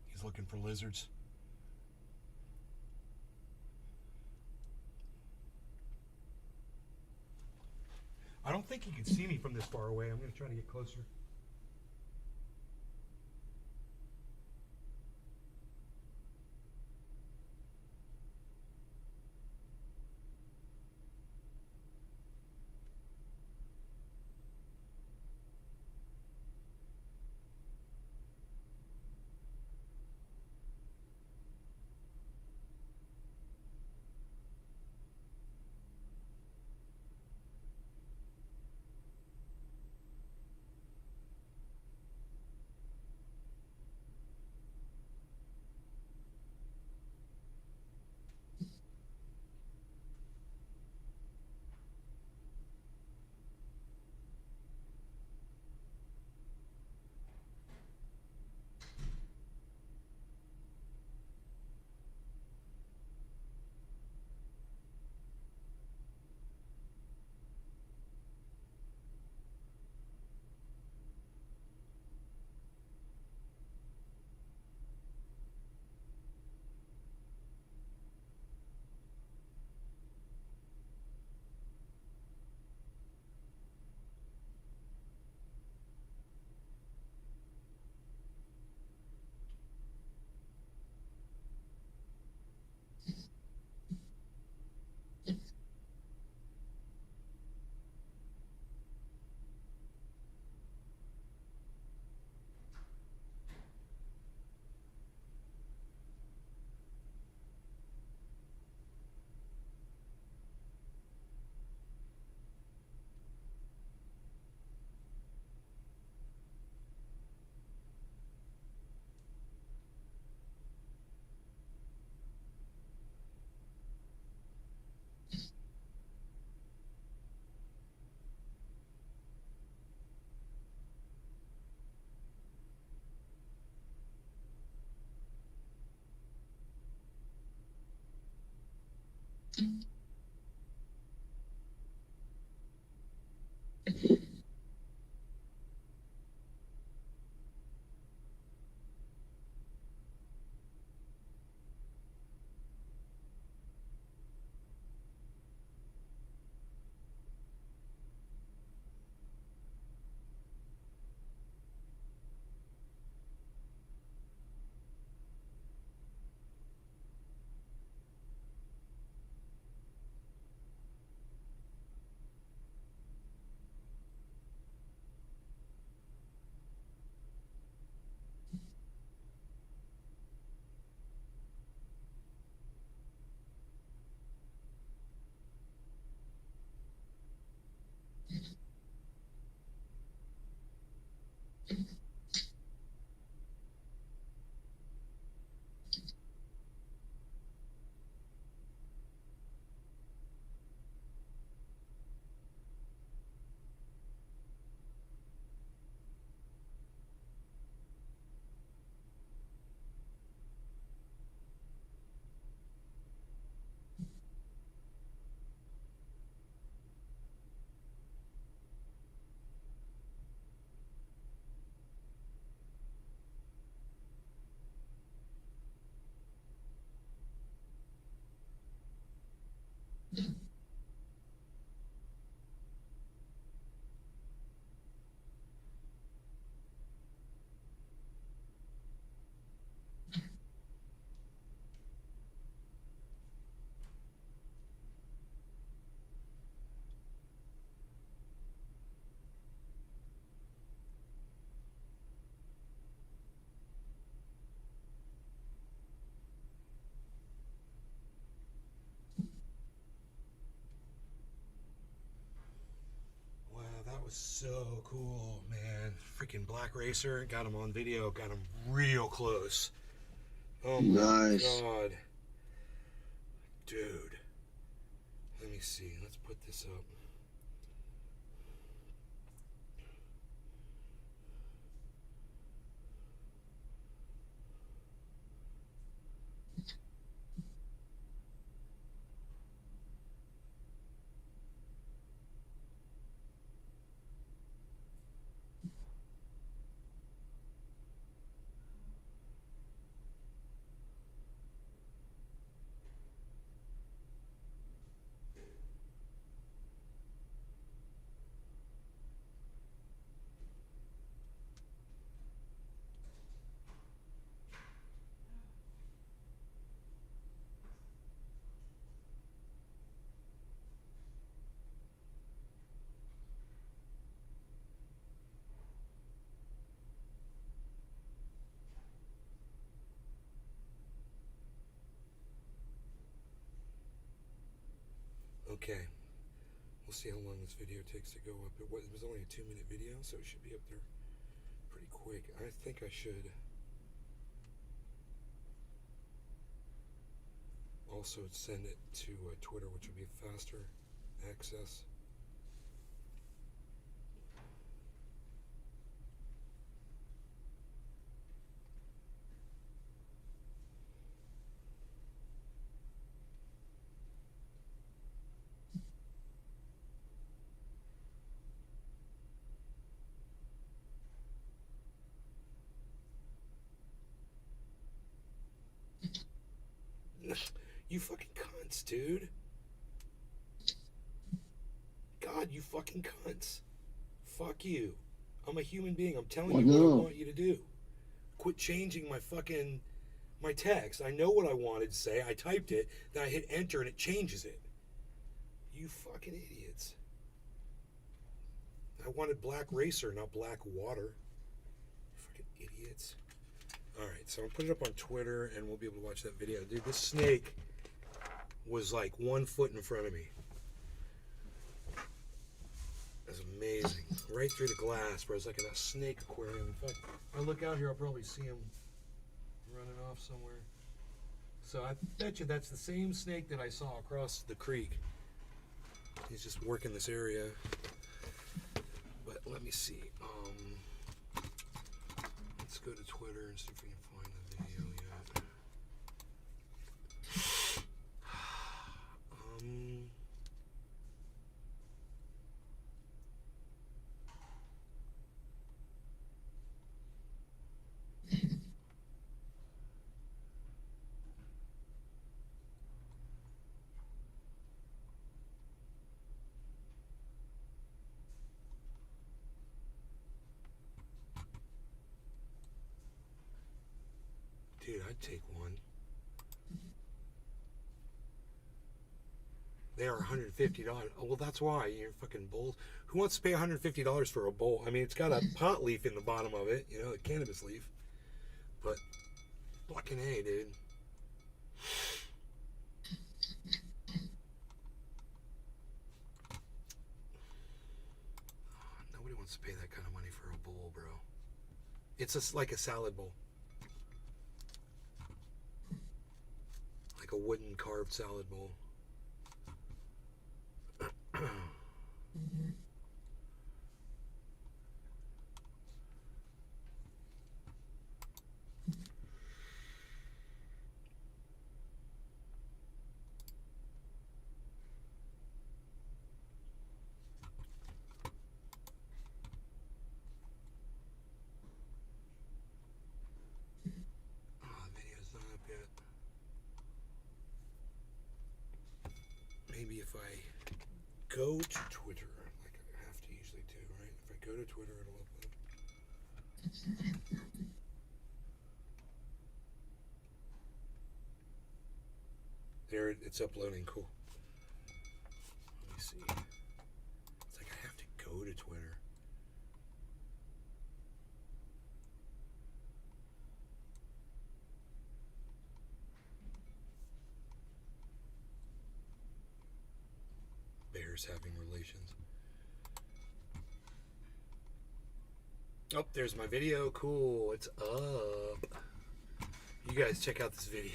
He's looking for lizards. I don't think he can see me from this far away. I'm going to try to get closer. Wow, that was so cool, man. Freaking Black Racer, got him on video, got him real close. Oh my Nice. god. Dude. Let me see, let's put this up. Okay, we'll see how long this video takes to go up. It was only a 2-minute video, so it should be up there pretty quick. I think I should also send it to Twitter, which would be faster access. You fucking cunts, dude. God, you fucking cunts. Fuck you. I'm a human being. I'm telling you what I want you to do. Quit changing my text. I know what I wanted to say. I typed it, then I hit enter and it changes it. You fucking idiots. I wanted Black Racer, not Black Water. Fucking idiots. Alright, so I'll put it up on Twitter and we'll be able to watch that video. Dude, this snake was like 1 foot in front of me. That's amazing. Right through the glass, bro. It's like in a snake aquarium. In fact, if I look out here, I'll probably see him running off somewhere. So I bet you that's the same snake that I saw across the creek. He's just working this area. But let me see. Let's go to Twitter and see if we can find the video yet. I'd take one. They are $150. Oh, well, that's why. You're fucking bulls. Who wants to pay $150 for a bowl? I mean, it's got a pot leaf in the bottom of it, you know, a cannabis leaf. But, fucking A, dude. Nobody wants to pay that kind of money for a bowl, bro. It's like a salad bowl. Like a wooden carved salad bowl. Maybe if I go to Twitter, like I have to usually do, right? If I go to Twitter, it'll upload. There, it's uploading. Cool. Let me see. It's like I have to go to Twitter. Bears having relations. Oh, there's my video. Cool. It's up. You guys check out this video.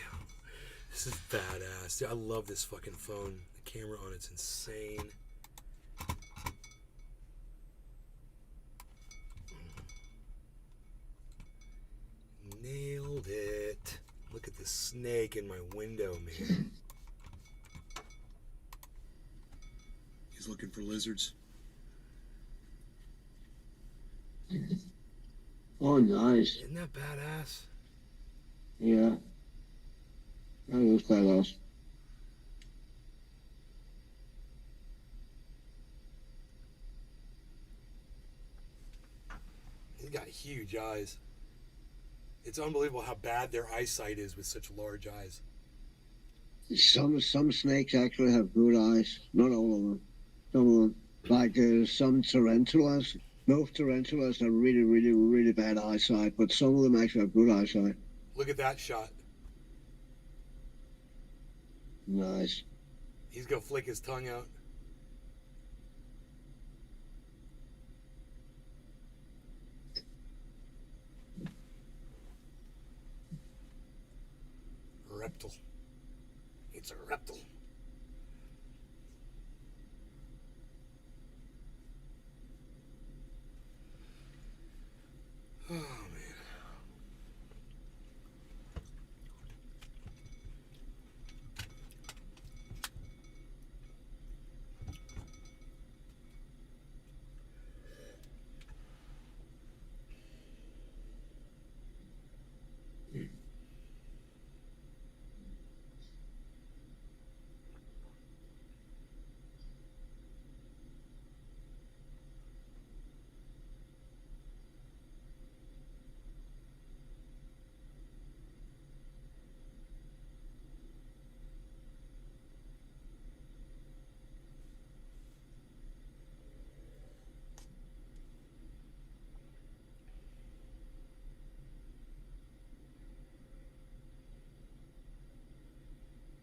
This is badass. Dude, I love this fucking phone. The camera on it's insane. Nailed it. Look at the snake in my window, man. He's looking for lizards. Oh, nice. Isn't that badass? Yeah. That is badass. He's got huge eyes. It's unbelievable how bad their eyesight is with such large eyes. Some snakes actually have good eyes. Not all of them. Some of them. Like some tarantulas. Most tarantulas have really, really, really bad eyesight, but some of them actually have good eyesight. Look at that shot. Nice. He's gonna flick his tongue out. Reptile. It's a reptile. Oh, man.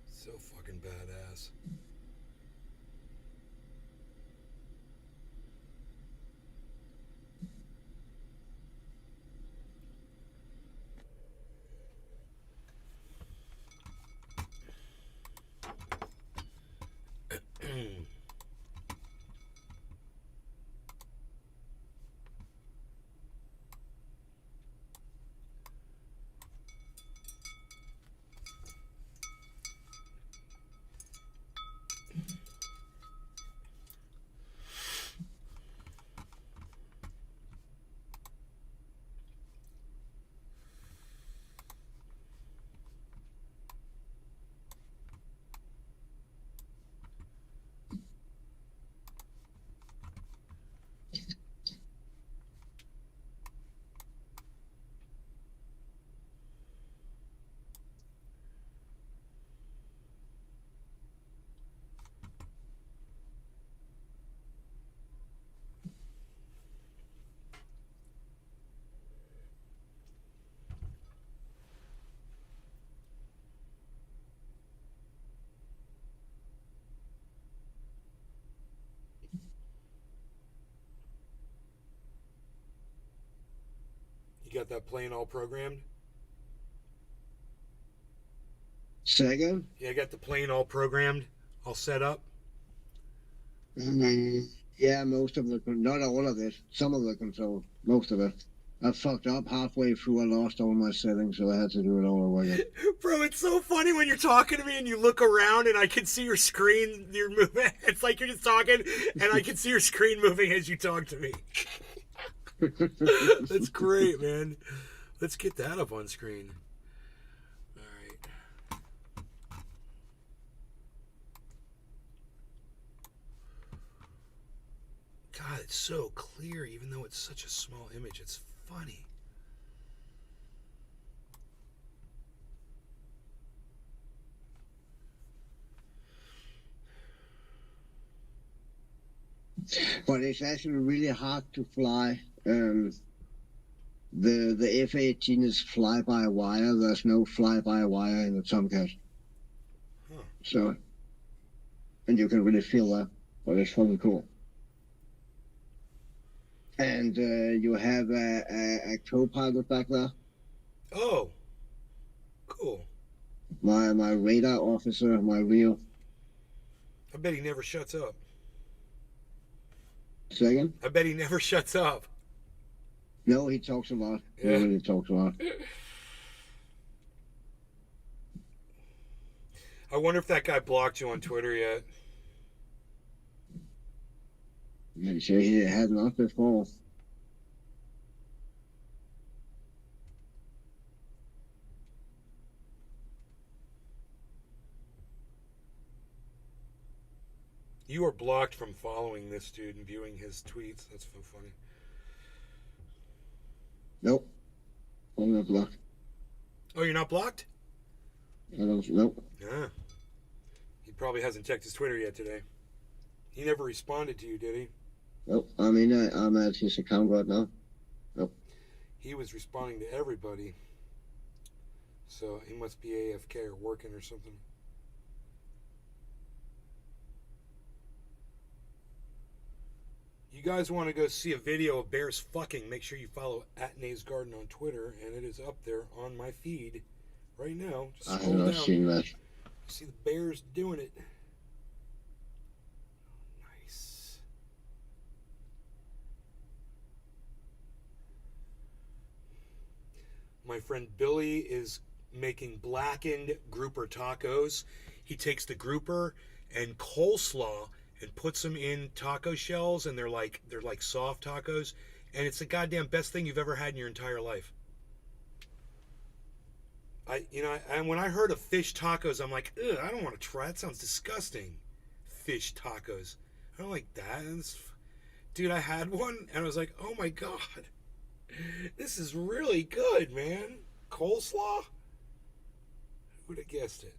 So fucking badass. got that plane all programmed? Second? Yeah, I got the plane all programmed, all set up. Yeah, most of the, not all of it, some of the control, most of it. I fucked up halfway through. I lost all my settings, so I had to do it all over again. Bro, it's so funny when you're talking to me and you look around and I can see your screen, you're moving. It's like you're just talking and I can see your screen moving as you talk to me. That's great, man. Let's get that up on screen. All right. God, it's so clear, even though it's such a small image. It's funny. But it's actually really hard to fly. The F-18 is fly-by-wire. There's no fly-by-wire in the Tomcat. Huh. So, and you can really feel that. But it's fucking cool. And you have a co-pilot back there. Oh, cool. My radar officer, my real. I bet he never shuts up. Second? I bet he never shuts up. No, he talks a lot. He Yeah. really talks a lot. I wonder if that guy blocked you on Twitter yet. I'm sure he had not before. You are blocked from following this dude and viewing his tweets. That's so funny. Nope. I'm not blocked. Oh, you're not blocked? I don't. Nope. Yeah. He probably hasn't checked his Twitter yet today. He never responded to you, did he? Nope. I mean, I'm at his account right now. Nope. He was responding to everybody. So he must be AFK or working or something. You guys want to go see a video of bears fucking, make sure you follow @NaysGarden on Twitter, and it is up there on my feed right now. Just I have scroll not down. seen that. See the bears doing it. Nice. My friend Billy is making blackened grouper tacos. He takes the grouper and coleslaw and puts them in taco shells, and they're like soft tacos, and it's the goddamn best thing you've ever had in your entire life. And when I heard of fish tacos, I'm like, ugh, I don't want to try. That sounds disgusting. Fish tacos. I don't like that. Dude, I had one, and I was like, oh my god, this is really good, man. Coleslaw? Who would have guessed it?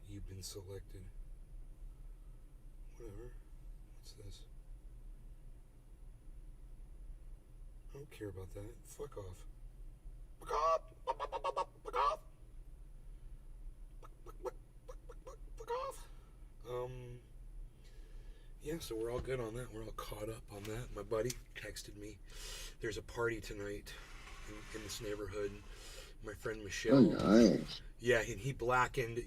You've been selected. Whatever. What's this? I don't care about that. Fuck off. Fuck off! Fuck off! Fuck off! Yeah, so we're all good on that. We're all caught up on that. My buddy texted me. There's a party tonight in this neighborhood. My friend Michelle. Oh, nice. Yeah, and he's blackened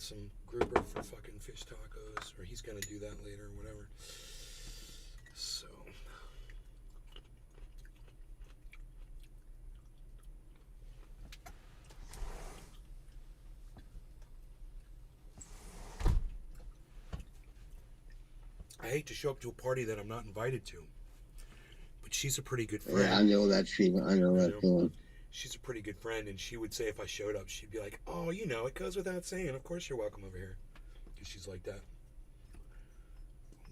some grouper for fucking fish tacos, or he's gonna do that later, whatever. So. I hate to show up to a party that I'm not invited to, but she's a pretty good friend. Yeah, I know that feeling. I know that feeling. She's a pretty good friend, and she would say if I showed up, she'd be like, oh, it goes without saying, of course you're welcome over here. Because she's like that.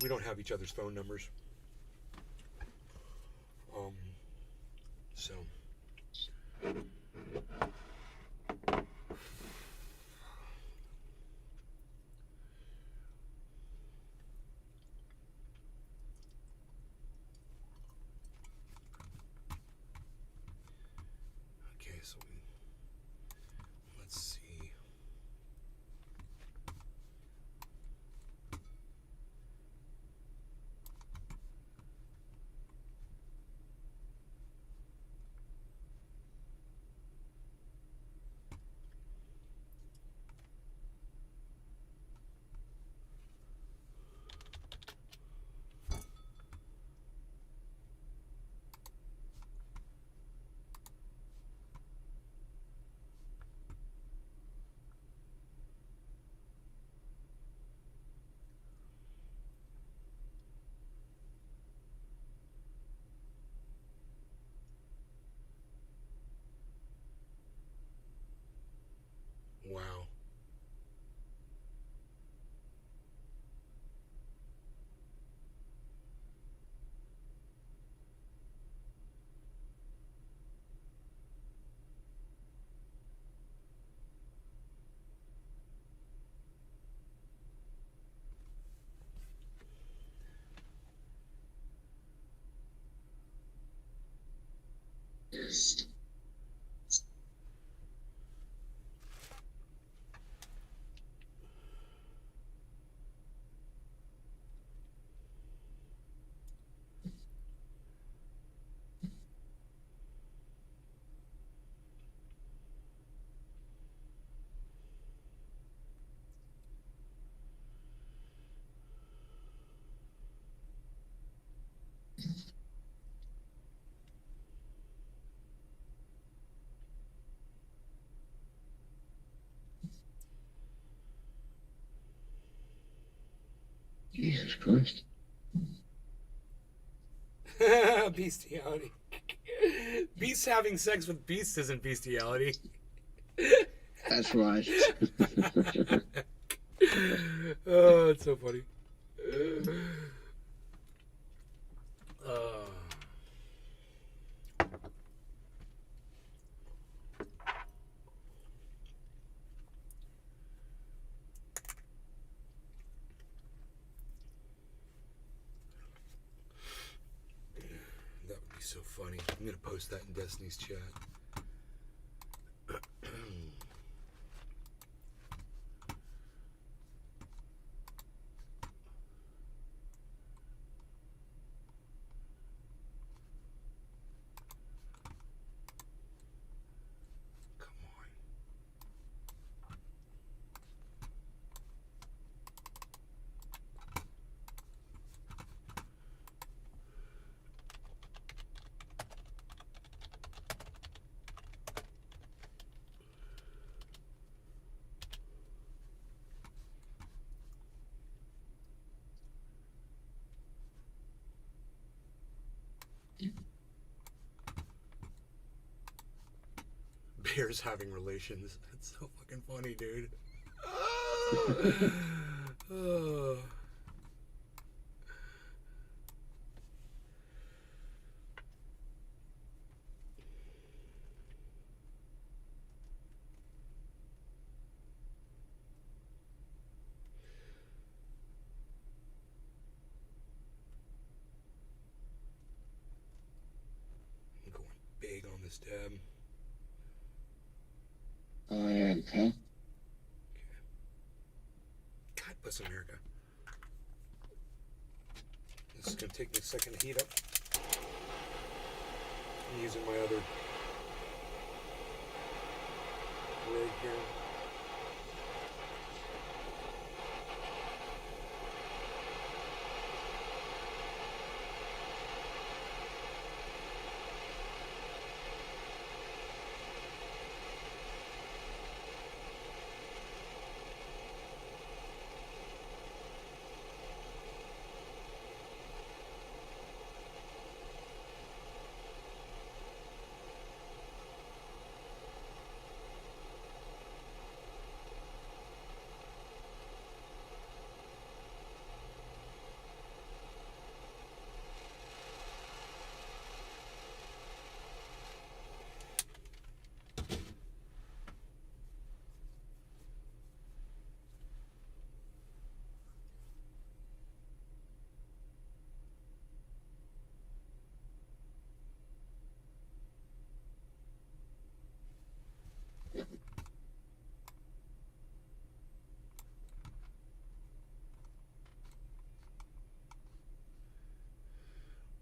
We don't have each other's phone numbers. So. Okay, so let's see. Jesus Christ. Bestiality. Beasts having sex with beasts isn't bestiality. That's right. Oh, it's so funny. That would be so funny. I'm gonna post that in Destiny's chat. Bears having relations. That's so fucking funny, dude. Oh. I'm going big on this dab. Oh, yeah, okay. God bless America. This is going to take me a second to heat up. I'm using my other rig here.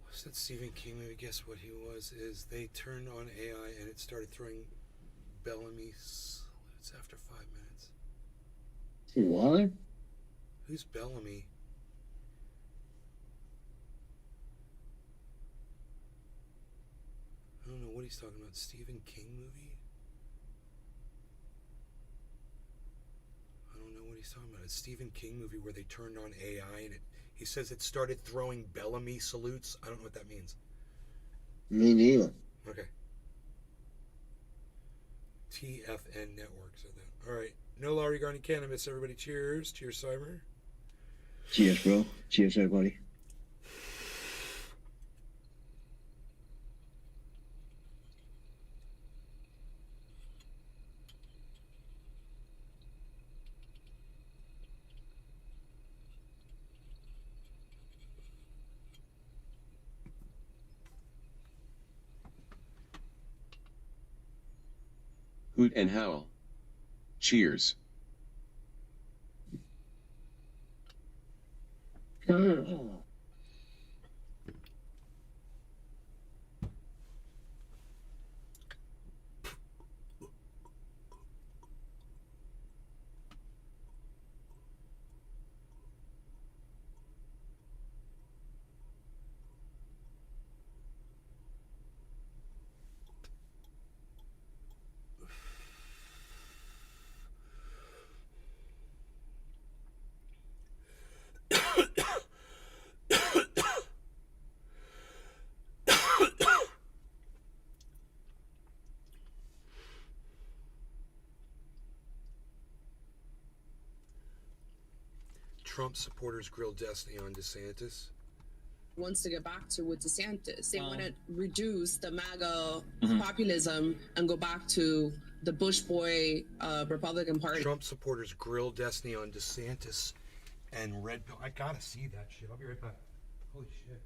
What's that Stephen King movie? Guess what he was? Is they turned on AI and it started throwing Bellamy salutes after 5 minutes. What? Who's Bellamy? I don't know what he's talking about. Stephen King movie? I don't know what he's talking about. It's a Stephen King movie where they turned on AI and he says it started throwing Bellamy salutes. I don't know what that means. Me neither. Okay. TFN Network said that. All right. No law regarding cannabis. Everybody cheers. Cheers, Cyber. Cheers, bro. Cheers, everybody. Hoot and howl. Cheers. Trump supporters grill Destiny on DeSantis. Wants to get back to with DeSantis. They want to reduce the MAGA populism and go back to the Bush boy Republican Party. Trump supporters grill Destiny on DeSantis and Red Pill. I gotta see that shit. I'll be right back. Holy shit.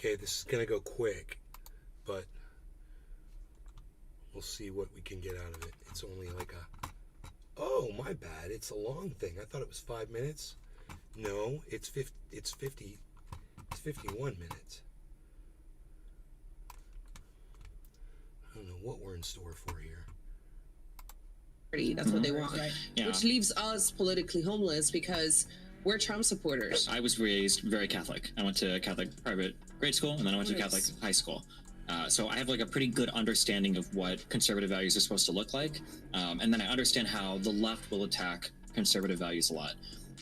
Okay, this is gonna go quick, but we'll see what we can get out of it. It's only like a... Oh, my bad. It's a long thing. I thought it was 5 minutes. No, it's 51 minutes. I don't know what we're in store for here. That's what they want, which leaves us politically homeless because we're Trump supporters. I was raised very Catholic. I went to Catholic private grade school, and then I went to Catholic high school. So I have like a pretty good understanding of what conservative values are supposed to look like. And then I understand how the left will attack conservative values a lot.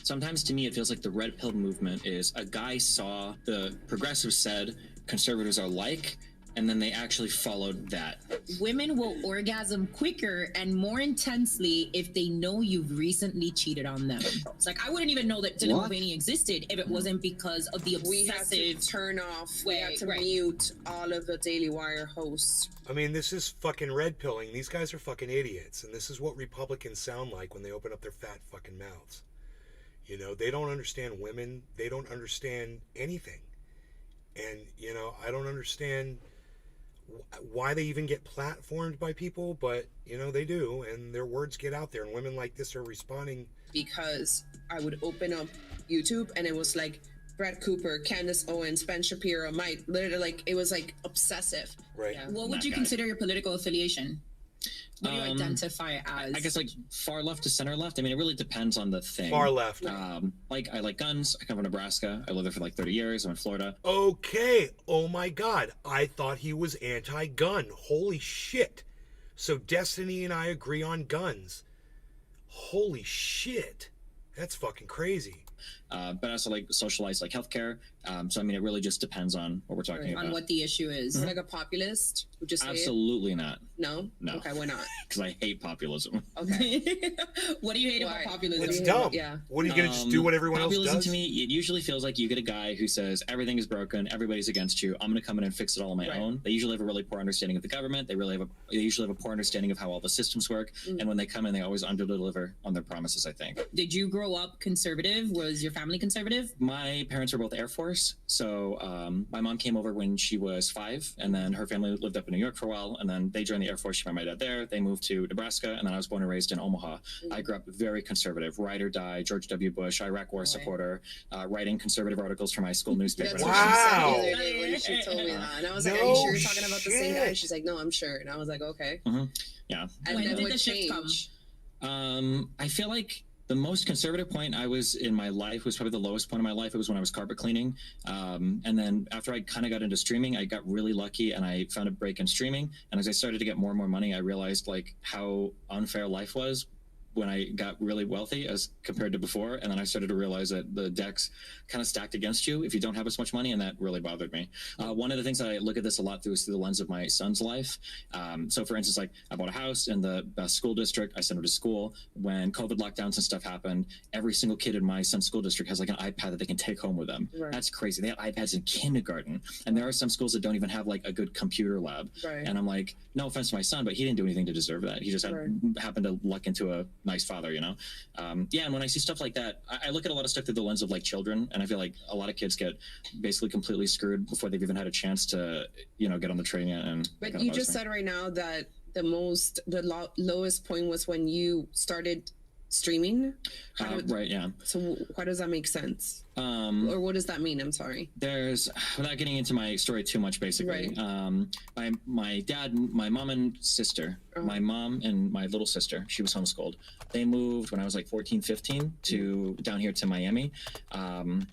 Sometimes to me, it feels like the red pill movement is a guy saw the progressives said conservatives are like, and then they actually followed that. Women will orgasm quicker and more intensely if they know you've recently cheated on them. It's like, I wouldn't even know that Dylan Mulvaney existed if it wasn't because of the obsessive... We had to turn off, we had to mute all of the Daily Wire hosts. I mean, this is fucking red pilling. These guys are fucking idiots, and this is what Republicans sound like when they open up their fat fucking mouths. You know, they don't understand women. They don't understand anything. And, you know, I don't understand why they even get platformed by people, but, you know, they do, and their words get out there, and women like this are responding. Because I would open up YouTube, and it was like Brett Cooper, Candace Owens, Ben Shapiro, Mike, literally, like, it was, like, obsessive. Right. Yeah. What would you consider your political affiliation? What do you identify as? I guess like far left to center left. I mean, it really depends on the thing. Far left. Like I like guns. I come from Nebraska. I lived there for like 30 years. I'm in Florida. Okay. Oh my God. I thought he was anti-gun. Holy shit. So Destiny and I agree on guns. Holy shit. That's fucking crazy. But I also like socialized like healthcare. So I mean, it really just depends on what we're talking about. On what the issue is. Like a populist, would you say? Absolutely not. No? No. Okay, why not? Because I hate populism. Okay. What do you hate Why? about populism? It's dumb. Yeah. What are you going to just do what everyone else Populism does? to me, it usually feels like you get a guy who says everything is broken, everybody's against you. I'm going to come in and fix it all on my own. They usually have a really poor understanding of the government. They usually have a poor understanding of how all the systems work. And when they come in, they always underdeliver on their promises, I think. Did you grow up conservative? Was your family conservative? My parents were both Air Force. So my mom came over when she was 5, and then her family lived up in New York for a while, and then they joined the Air Force. She met my dad there. They moved to Nebraska, and then I was born and raised in Omaha. I grew up very conservative, ride or die, George W. Bush, Iraq War supporter, writing conservative articles for my school newspaper. That's what she said the other day when she told me that. And I was like, are you sure you're talking about the same guy? She's like, no, I'm sure. And I was like, okay. Yeah. And When then did what the shift come? changed? I feel like the most conservative point I was in my life was probably the lowest point of my life. It was when I was carpet cleaning. And then after I kind of got into streaming, I got really lucky and I found a break in streaming. And as I started to get more and more money, I realized like how unfair life was when I got really wealthy as compared to before. And then I started to realize that the deck's kind of stacked against you if you don't have as much money. And that really bothered me. One of the things that I look at this a lot through is through the lens of my son's life. So for instance, like I bought a house in the best school district. I sent him to school. When COVID lockdowns and stuff happened, every single kid in my son's school district has like an iPad that they can take home with them. Right. That's crazy. They have iPads in kindergarten. And there are some schools that don't even have like a good computer lab. Right. And I'm like, no offense to my son, but he didn't do anything to deserve that. He just happened to luck into a nice father, you know? Yeah, and when I see stuff like that, I look at a lot of stuff through the lens of like children, and I feel like a lot of kids get basically completely screwed before they've even had a chance to, you know, get on the train yet. And But you just said right now that the lowest point was when you started streaming. Right, yeah. So why does that make sense? Or what does that mean? I'm sorry. There's, without getting into my story too much, basically, my dad, my mom and sister, my mom and my little sister, she was homeschooled. They moved when I was like 14, 15 to down here to Miami. And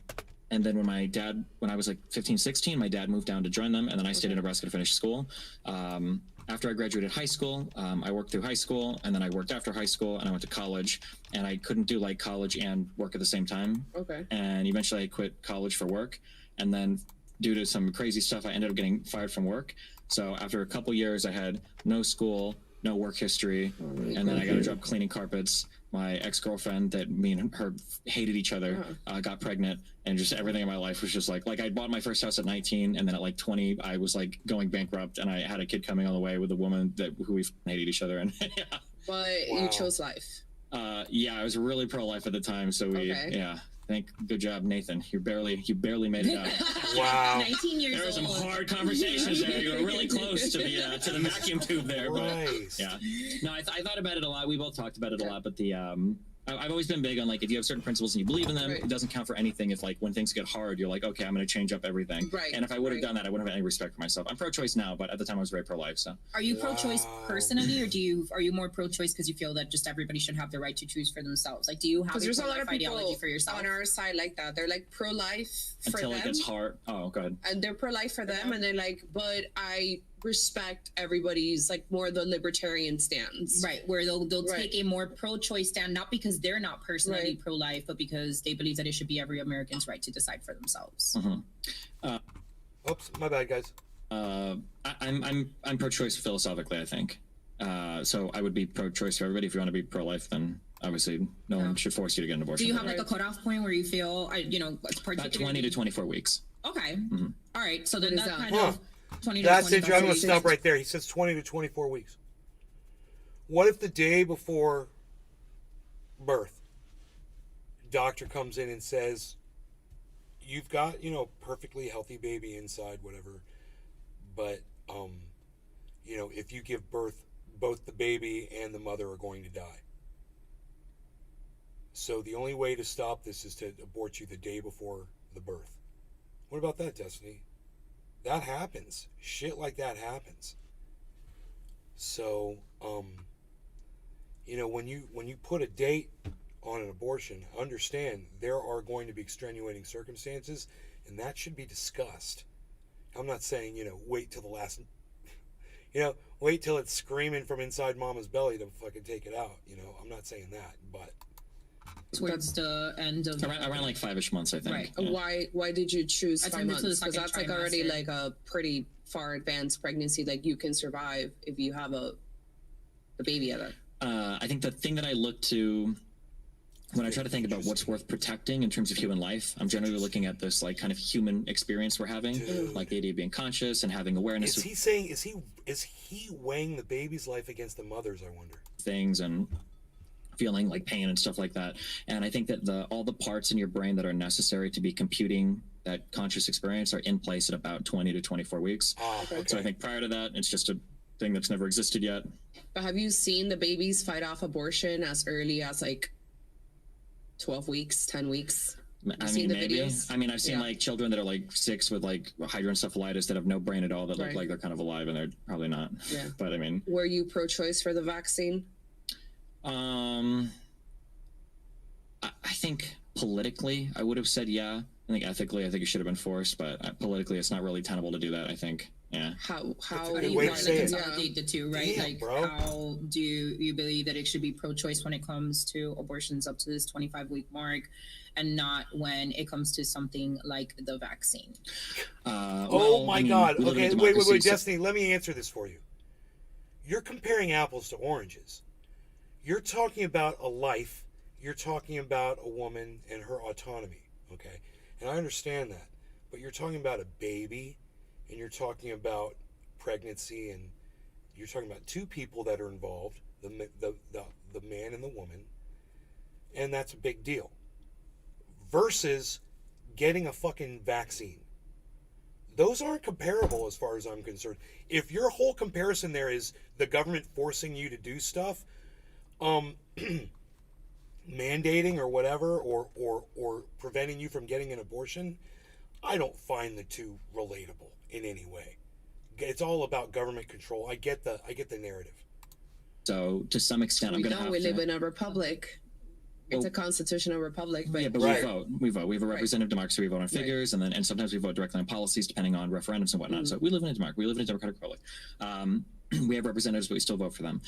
then when I was like 15, 16, my dad moved down to join them. And then I stayed in Nebraska to finish school. After I graduated high school, I worked through high school, and then I worked after high school, and I went to college, and I couldn't do like college and work at the same time. Okay. And eventually I quit college for work, and then due to some crazy stuff, I ended up getting fired from work. So after a couple years, I had no school, no work history, and then I got a job cleaning carpets. My ex-girlfriend that me and her hated each other, got pregnant, and just everything in my life was just like I bought my first house at 19, and then at like 20, I was like going bankrupt, and I had a kid coming on the way with a woman who we hated each other. And yeah. But you chose life. Yeah, I was really pro-life at the time, so good job, Nathan. You barely made it out. Wow. 19 years There were some old. hard conversations there. You were really close to the vacuum tube there. But Christ. yeah. No, I thought about it a lot. We both talked about it a lot, but I've always been big on like if you have certain principles and you believe in them, it doesn't count for anything. If like when things get hard, you're like, okay, I'm going to change up everything. Right. And if I would have done that, I wouldn't have any respect for myself. I'm pro-choice now, but at the time I was very pro-life. So. Are you pro-choice personally, or are you more pro-choice because you feel that just everybody should have the right to choose for themselves? Like, do you have Because a there's a lot pro-life of people ideology for yourself? on our side like that. They're like pro-life for Until them. it gets hard. Oh, go ahead. And they're pro-life for them, and they're like, but I respect everybody's like more the libertarian stance. Right, where they'll take a more pro-choice stand, not because they're not personally pro-life, but because they believe that it should be every American's right to decide for themselves. Oops, my bad, guys. I'm pro-choice philosophically, I think. So I would be pro-choice for everybody. If you want to be pro-life, then obviously no one should force you to get an abortion. Do you have like a cutoff point where you feel, about 20 to 24 weeks? Okay. Mm-hmm. All right. So then What is that that? kind of 20 to That's 24 it. I'm going to weeks. stop right there. He says 20 to 24 weeks. What if the day before birth, doctor comes in and says, you've got, perfectly healthy baby inside, whatever, but, if you give birth, both the baby and the mother are going to die. So the only way to stop this is to abort you the day before the birth. What about that, Destiny? That happens. Shit like that happens. So, when you put a date on an abortion, understand there are going to be extenuating circumstances, and that should be discussed. I'm not saying, wait till the last, wait till it's screaming from inside mama's belly to fucking take it out. I'm not saying that, but towards the end of around like 5-ish months, I think. Right. Yeah. Why did you choose I 5 tended to the months? Because second that's like already trimester. like a pretty far advanced pregnancy. Like you can survive if you have a baby at it. I think the thing that I look to when I try to think about what's worth protecting in terms of human life, I'm generally looking at this like kind of human experience we're having, like the idea of being conscious and having awareness. Is he saying is he weighing the baby's life against the mother's? I wonder. Things and feeling like pain and stuff like that. And I think that all the parts in your brain that are necessary to be computing that conscious experience are in place at about 20 to 24 weeks. Okay. So I think prior to that, it's just a thing that's never existed yet. But have you seen the babies fight off abortion as early as like 12 weeks, 10 weeks? I mean, maybe. I mean, I've seen like children that are like 6 with like hydroencephalitis that have no brain at all that look like they're kind of alive, and they're probably not. Yeah. But I mean, were you pro-choice for the vaccine? I think politically, I would have said yeah. I think ethically, I think it should have been forced, but politically, it's not really tenable to do that. I think. Yeah. How do you want to consolidate the two, right? Damn, like, bro. how do you believe that it should be pro-choice when it comes to abortions up to this 25-week mark, and not when it comes to something like the vaccine? Oh my God! Okay, wait, Destiny. Let me answer this for you. You're comparing apples to oranges. You're talking about a life. You're talking about a woman and her autonomy. Okay, and I understand that, but you're talking about a baby. And you're talking about pregnancy, and you're talking about two people that are involved, the man and the woman, and that's a big deal. Versus getting a fucking vaccine. Those aren't comparable as far as I'm concerned. If your whole comparison there is the government forcing you to do stuff, mandating or whatever, or preventing you from getting an abortion, I don't find the two relatable in any way. It's all about government control. I get the narrative. So to some extent, I'm going to have we to... live in a republic. It's a constitutional republic, but, yeah, but we vote. We have a representative democracy. We vote on figures, and sometimes we vote directly on policies, depending on referendums and whatnot. So we live in a democracy. We live in a democratic republic. We have representatives, but we still vote for them.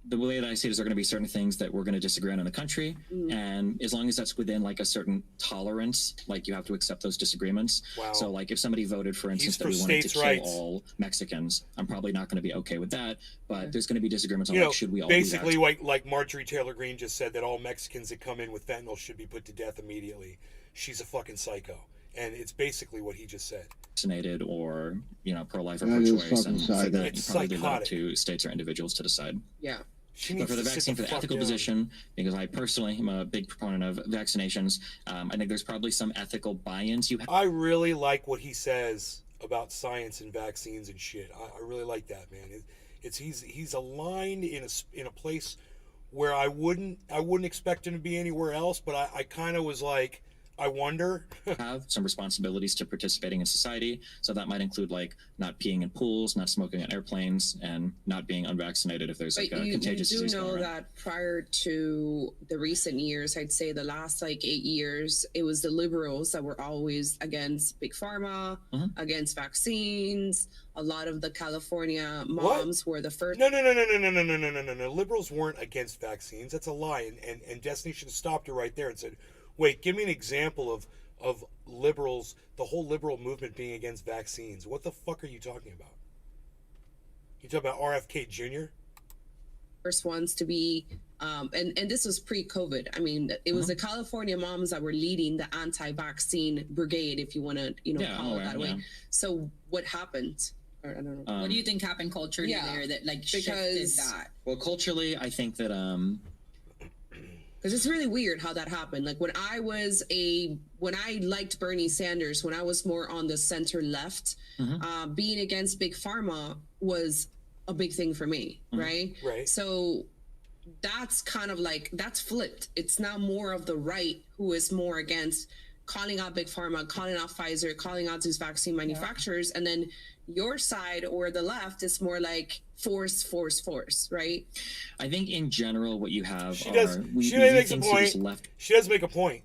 The way that I see it is there are going to be certain things that we're going to disagree on in the country, and as long as that's within like a certain tolerance, like you have to accept those disagreements. Wow. So like if somebody voted, for instance, that we wanted to kill all Mexicans, I'm probably not going to be okay with that, but there's going to be disagreements on like, should we all basically do that? like Marjorie Taylor Greene just said that all Mexicans that come in with fentanyl should be put to death immediately. She's a fucking psycho. And it's basically what he just said. Vaccinated or, pro-life or pro-choice, and for that, It's you probably leave that up psychotic. to states or individuals to decide. Yeah. But for the vaccine, for the ethical position, because I personally am a big proponent of vaccinations, I think there's probably some ethical buy-ins you have. I really like what he says about science and vaccines and shit. I really like that, man. He's aligned in a place where I wouldn't expect him to be anywhere else, but I kind of was like, I wonder. Have some responsibilities to participating in society, so that might include like not peeing in pools, not smoking on airplanes, and not being unvaccinated if there's like a contagious disease you do know going around. that prior to the recent years, I'd say the last like 8 years, it was the liberals that were always against big pharma, against vaccines. A lot of the California moms were the first. No. Liberals weren't against vaccines. That's a lie. And Destiny should have stopped her right there and said, wait, give me an example of liberals, the whole liberal movement being against vaccines. What the fuck are you talking about? You talking about RFK Jr.? First ones to be, and this was pre-COVID. I mean, it was the California moms that were leading the anti-vaccine brigade, if you want to, call it that way. So what happened? I don't know. What do you think happened culturally there that like shifted that? Well, culturally, I think that because it's really weird how that happened. Like when I liked Bernie Sanders, when I was more on the center left, being against big pharma was a big thing for me, right? Right. So that's kind of like, that's flipped. It's now more of the right who is more against calling out big pharma, calling out Pfizer, calling out these vaccine manufacturers, and then your side or the left is more like force, right? I think in general what you have She does make a point.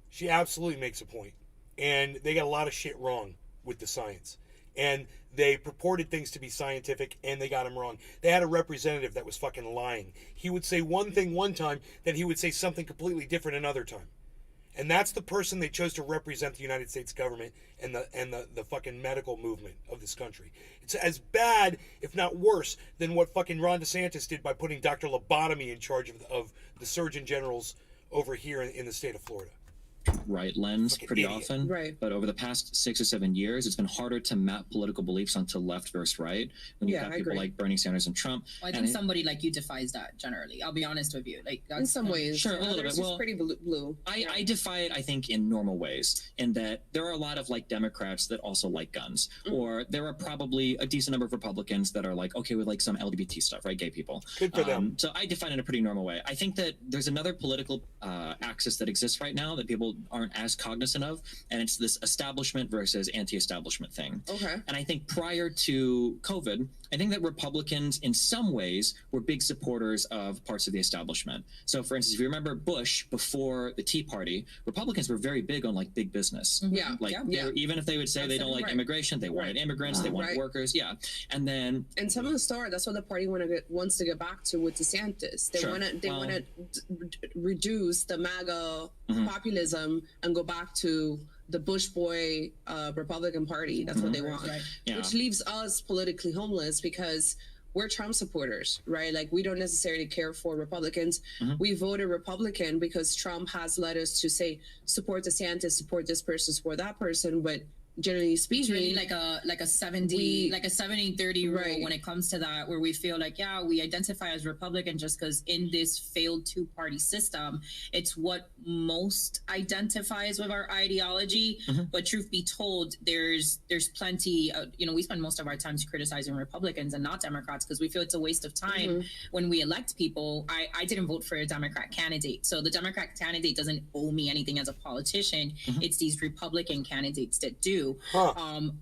She absolutely makes a point. And they got a lot of shit wrong with the science. and they purported things to be scientific, and they got them wrong. They had a representative that was fucking lying. He would say one thing one time, then he would say something completely different another time. And that's the person they chose to represent the United States government and the fucking medical movement of this country. It's as bad, if not worse, than what fucking Ron DeSantis did by putting Dr. Lobotomy in charge of the Surgeon Generals over here in the state of Florida. Right lens Fucking pretty idiot. often, Right. but over the past 6 or 7 years, it's been harder to map political beliefs onto left versus right when you've Yeah, got I people agree. like Bernie Sanders and Trump. Well, I And think somebody like you defies that generally. I'll be honest with you. Like In some ways, Sure, a little others bit. is Well, pretty blue. I defy it, I think, in normal ways, in that there are a lot of like Democrats that also like guns, or there are probably a decent number of Republicans that are like okay with like some LGBT stuff, right? Gay people. Good for them. So I define it in a pretty normal way. I think that there's another political axis that exists right now that people aren't as cognizant of, and it's this establishment versus anti-establishment thing. Okay. And I think prior to COVID, I think that Republicans, in some ways, were big supporters of parts of the establishment. So, for instance, if you remember Bush before the Tea Party, Republicans were very big on like big business. Yeah, Like yeah. even if they would say they don't like Right. immigration, they wanted immigrants, they wanted Right. workers. Yeah, and then And some of the story, that's what the party wants to get back to with DeSantis. They Sure. want to reduce the MAGA Mhm. populism and go back to the Bush boy Republican Party. That's what they want, Yeah. which leaves us politically homeless because we're Trump supporters, right? Like we don't necessarily care for Republicans. Mhm. We voted Republican because Trump has led us to say support DeSantis, support this person, support that person, but generally speaking, It's really like a 70 like a 70-30 rule Right. when it comes to that, where we feel like we identify as Republican just because in this failed two-party system it's what most identifies with our ideology. But truth be told, there's plenty we spend most of our time criticizing Republicans and not Democrats because we feel it's a waste of time when we elect people. I didn't vote for a Democrat candidate, so the Democrat candidate doesn't owe me anything as a politician. It's these Republican candidates that do.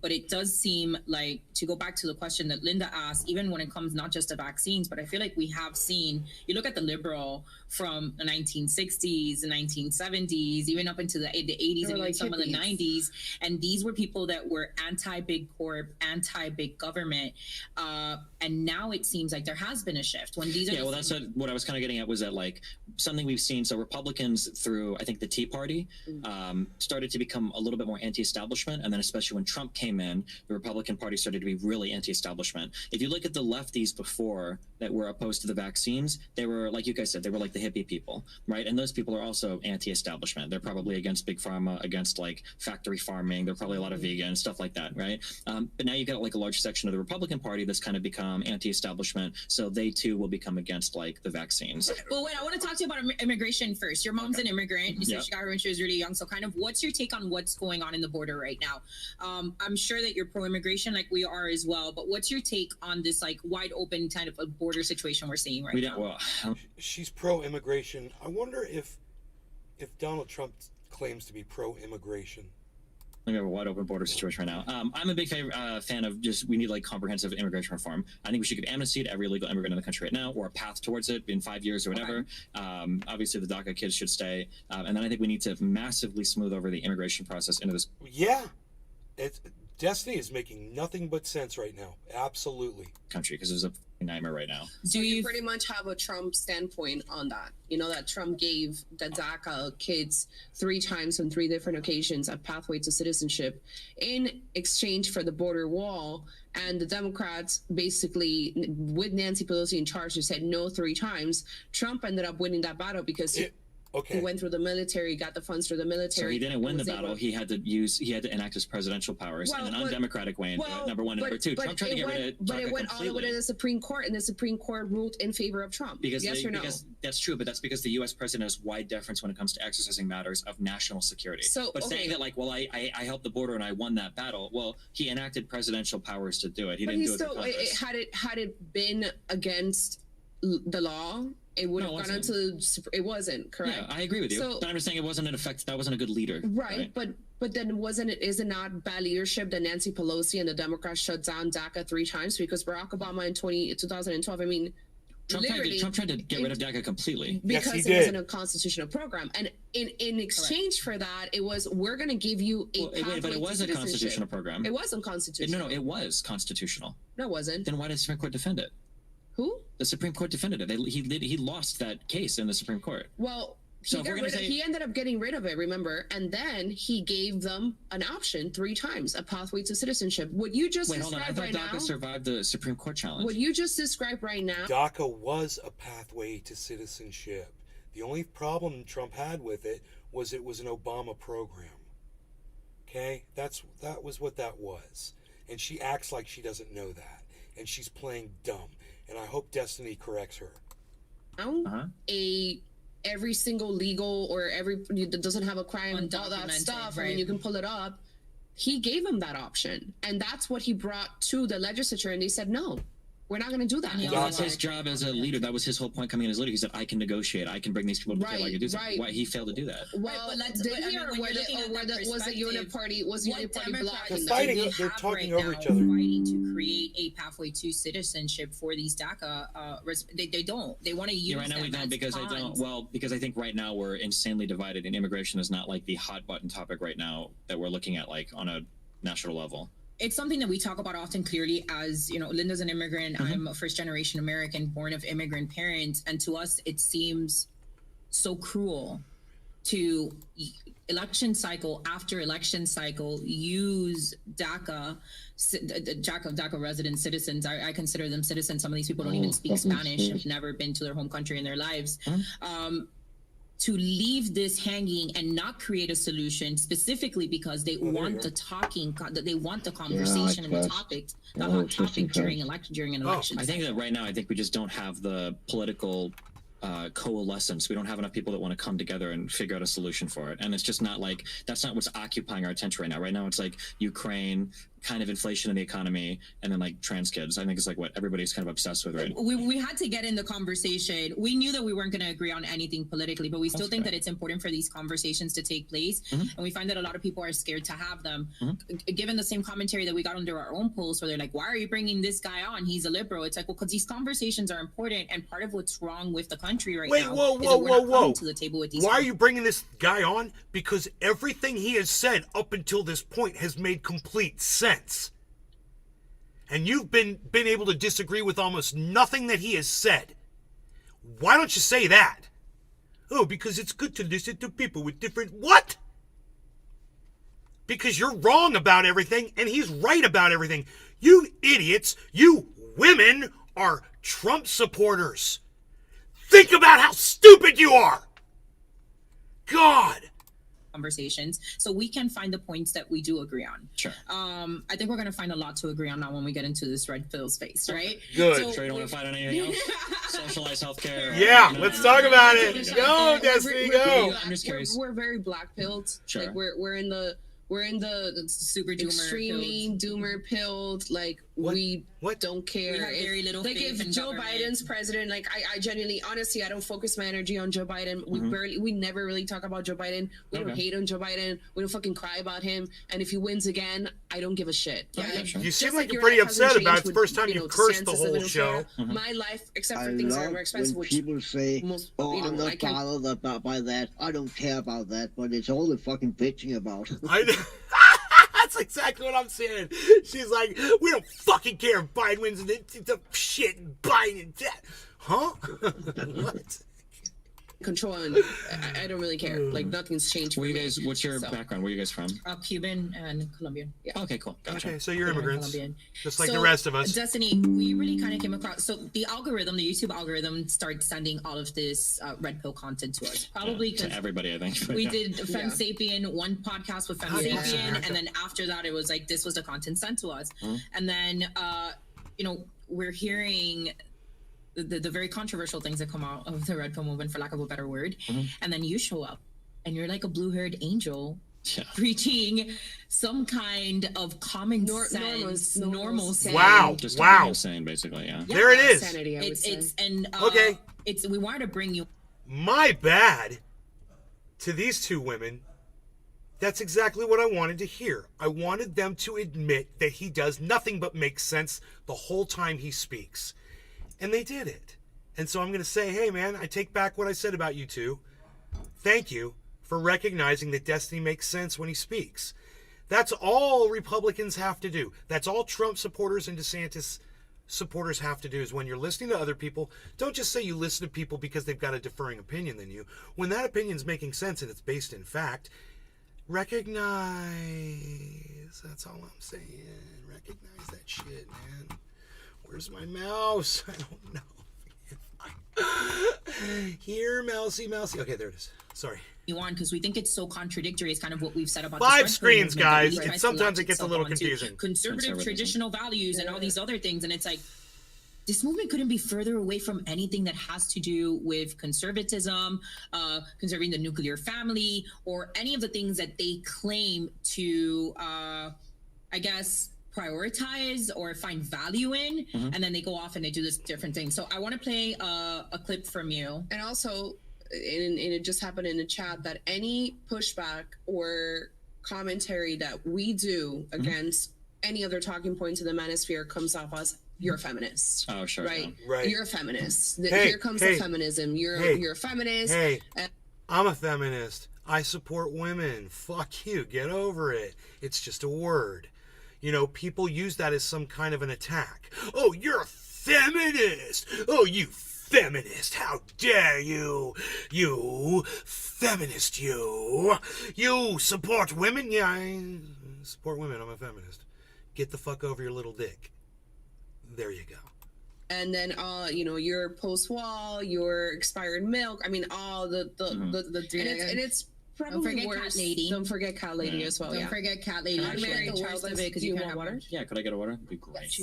But it does seem like, to go back to the question that Linda asked, even when it comes not just to vaccines, but I feel like we have seen, you look at the liberal from the 1960s, the 1970s, even up into the 80s They and were even like some of the hippies. 90s. And these were people that were anti-big corp, anti-big government. And now it seems like there has been a shift. When these are Yeah, well, that's what I was kind of getting at, was that like something we've seen. So Republicans through, I think, the Tea Party started to become a little bit more anti-establishment, and then especially when Trump came in, the Republican Party started to be really anti-establishment. If you look at the lefties before that were opposed to the vaccines, they were, like you guys said, they were like the hippie people, right? And those people are also anti-establishment. They're probably against big pharma, against like factory farming. They're probably a lot of vegan, stuff like that, right? But now you've got like a large section of the Republican Party that's kind of become anti-establishment, so they too will become against like the vaccines. But wait, I want to talk to you about immigration first. Your mom's an immigrant. You said Yeah. she got her when she was really young. So kind of what's your take on what's going on in the border right now? I'm sure that you're pro-immigration like we are as well, but what's your take on this like wide open kind of a border situation we're seeing right now? She's pro-immigration. I wonder if Donald Trump claims to be pro-immigration. We have a wide open border situation right now. I'm a big fan of just, we need like comprehensive immigration reform. I think we should give amnesty to every illegal immigrant in the country right now, or a path towards it in 5 years or whatever. Obviously the DACA kids should stay. And then I think we need to massively smooth over the immigration process into this. Yeah. Destiny is making nothing but sense right now. Absolutely. Country, because there's a nightmare right now. So you pretty much have a Trump standpoint on that. You know that Trump gave the DACA kids 3 times on 3 different occasions a pathway to citizenship in exchange for the border wall. And the Democrats basically, with Nancy Pelosi in charge, who said no 3 times. Trump ended up winning that battle because he went through the military, got the funds through the military. So he didn't win the and was battle. able- He had to enact his presidential powers in an undemocratic way. Number one and number two. Trump tried to get rid of But DACA it went all the way completely. to the Supreme Court, and the Supreme Court ruled in favor of Trump. Because yes or no? Because that's true, but that's because the U.S. president has wide deference when it comes to exercising matters of national security. So, but saying that, like, well, I helped the border and I won that battle, well, he enacted presidential powers to do it. He But didn't he do it still, through Congress. had it been against the law, it would have No, it gone into. It wasn't correct. Yeah, I agree with you. So, but I'm just saying it wasn't an effect. That wasn't a good leader. right, but then is it not bad leadership that Nancy Pelosi and the Democrats shut down DACA 3 times because Barack Obama in 2012? I mean, Trump tried to get rid of DACA completely. Because it wasn't a constitutional program. And in exchange for that, it was, we're going to give you a pathway But it was to a constitutional program. It wasn't constitutional. No, it was constitutional. No, it wasn't. Then why did the Supreme Court defend it? Who? The Supreme Court defended it. He lost that case in the Supreme Court. Well, So he ended up getting rid of it, remember? And then he gave them an option 3 times, a pathway to citizenship. What you just hold on. I described thought right DACA now, survived the Supreme Court challenge. what you just described right now, DACA was a pathway to citizenship. The only problem Trump had with it was an Obama program. Okay? That was what that was. And she acts like she doesn't know that. And she's playing dumb. And I hope Destiny corrects her. Every single legal or that doesn't have a crime, all that Undocumented, stuff, right. I mean, you can pull it up. He gave him that option. And that's what he brought to the legislature. And they said, no, we're not going to do that. That was his job as a leader. That was his whole point coming in as leader. He said, I can negotiate. I can bring these people to the table. I can do something. Why he failed to do that? Well, did he, or was it uniparty? Was uniparty blocking Democrats They're talking over each other. Fighting to create a pathway to citizenship for these DACA. They don't. They want to use. Yeah, right now we don't because they don't. Well, because I think right now we're insanely divided, and immigration is not like the hot button topic right now that we're looking at like on a national level. It's something that we talk about often. Clearly, as you know, Linda's an immigrant. I'm a first-generation American, born of immigrant parents, and to us, it seems so cruel to election cycle after election cycle use DACA resident citizens. I consider them citizens. Some of these people don't even speak Spanish, have never been to their home country in their lives. To leave this hanging and not create a solution, specifically because they want the they want the conversation and the hot topic during an election. I think that right now, I think we just don't have the political coalescence. We don't have enough people that want to come together and figure out a solution for it. And it's just not like, that's not what's occupying our attention right now. Right now, it's like Ukraine, kind of inflation in the economy, and then like trans kids. I think it's like what everybody's kind of obsessed with right now. We had to get in the conversation. We knew that we weren't going to agree on anything politically, but we still think that it's important for these conversations to take place. And we find that a lot of people are scared to have them. Given the same commentary that we got under our own polls, where they're like, why are you bringing this guy on? He's a liberal. It's like, well, because these conversations are important, and part of what's wrong with the country right now is that we're not coming to the table with these. Why are you bringing this guy on? Because everything he has said up until this point has made complete sense. And you've been able to disagree with almost nothing that he has said. Why don't you say that? Oh, because it's good to listen to people with different... What? Because you're wrong about everything, and he's right about everything. You idiots, you women are Trump supporters. Think about how stupid you are! God! Conversations, so we can find the points that we do agree on. Sure. I think we're going to find a lot to agree on now when we get into this red pill space, right? Good. Sure you don't want to fight on anything else? Socialized healthcare. Yeah, let's talk about it. Go, Destiny, go. I'm just curious. We're very black pilled. Sure. Like we're in the super doomer extremely doomer pilled. Like we don't care. We have very little like faith if in Joe government. Biden's president, like I genuinely, honestly, I don't focus my energy on Joe Biden. We never really talk about Joe Biden. We don't hate on Joe Biden. We don't fucking cry about him. And if he wins again, I don't give a shit. You seem like you're pretty upset about it. It's the first time you've cursed the whole show. My life, except for things that are more expensive, when which people say, I'm not can't. bothered by that. I don't care about that. But it's all the fucking bitching about. That's exactly what I'm saying. She's like, we don't fucking care if Biden wins. It's a shit Biden. Huh? What? Control, and I don't really care. Like nothing's changed. Where you guys? What's your background? Where are you guys from? Cuban and Colombian. Yeah. Okay, cool. Gotcha. Okay, so you're immigrants, Colombian. just like the rest of us. Destiny, we really kind of came across. So the algorithm, the YouTube algorithm, started sending all of this red pill content to us. Probably to everybody, I think. We did Femme Sapien, one podcast with Femme Sapien, and then after that, it was like this was the content sent to us, and then we're hearing the very controversial things that come out of the red pill movement, for lack of a better word, and then you show up and you're like a blue-haired angel preaching some kind of common sense, normal sanity. Wow! Just wow! Insane, basically, yeah. There it is. Sanity, I would say. Okay. We wanted to bring you. My bad to these two women. That's exactly what I wanted to hear. I wanted them to admit that he does nothing but make sense the whole time he speaks. And they did it. And so I'm going to say, hey, man, I take back what I said about you two. Thank you for recognizing that Destiny makes sense when he speaks. That's all Republicans have to do. That's all Trump supporters and DeSantis supporters have to do, is when you're listening to other people, don't just say you listen to people because they've got a differing opinion than you. When that opinion's making sense and it's based in fact, recognize. That's all I'm saying. Recognize that shit, man. Where's my mouse? I don't know. Here, mousy. Okay, there it is. Sorry. You want, because we think it's so contradictory. It's kind of what we've said about 5 the screens, guys. movement, And sometimes it gets a little confusing. Conservative traditional values and all these other things, and it's like, this movement couldn't be further away from anything that has to do with conservatism, conserving the nuclear family, or any of the things that they claim to, I guess, prioritize or find value in. And then they go off and they do this different thing. So I want to play a clip from you. And also, and it just happened in the chat, that any pushback or commentary that we do against any other talking points in the manosphere comes off as, you're a feminist. Oh, sure. Right? Yeah. Right. You're a feminist. Hey, Here comes the feminism. You're a feminist. Hey, I'm a feminist. I support women. Fuck you. Get over it. It's just a word. You know, people use that as some kind of an attack. Oh, you're a feminist. Oh, you feminist. How dare you? You feminist, you. You support women? Yeah, I support women. I'm a feminist. Get the fuck over your little dick. There you go. And then, your post-wall, your expired milk. I mean, all the and it's probably Don't forget worse. Cat Lady. Don't forget Cat Lady as well. Don't forget Cat Lady. I'm married, childless. because you have water. Yeah, could I get a water? That'd be great.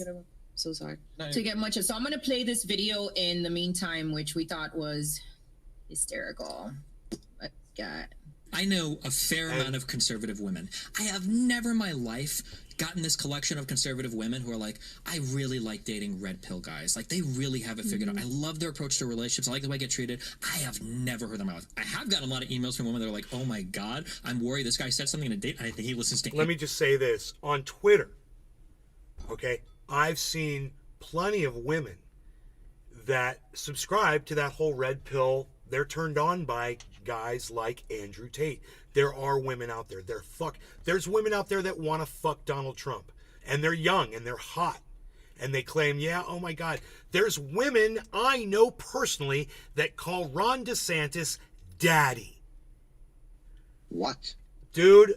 So sorry. To get much of. So I'm going to play this video in the meantime, which we thought was hysterical. Let's get. I know a fair amount of conservative women. I have never in my life gotten this collection of conservative women who are like, I really like dating red pill guys. Like, they really have it figured out. I love their approach to relationships. I like the way I get treated. I have never heard them in my life. I have gotten a lot of emails from women that are like, oh my God, I'm worried this guy said something in a date and I think he listens to Let me just say this. On Twitter, okay, I've seen plenty of women that subscribe to that whole red pill. They're turned on by guys like Andrew Tate. There are women out there. There's women out there that want to fuck Donald Trump. And they're young and they're hot. And they claim, yeah, oh my God. There's women I know personally that call Ron DeSantis daddy. What? Dude,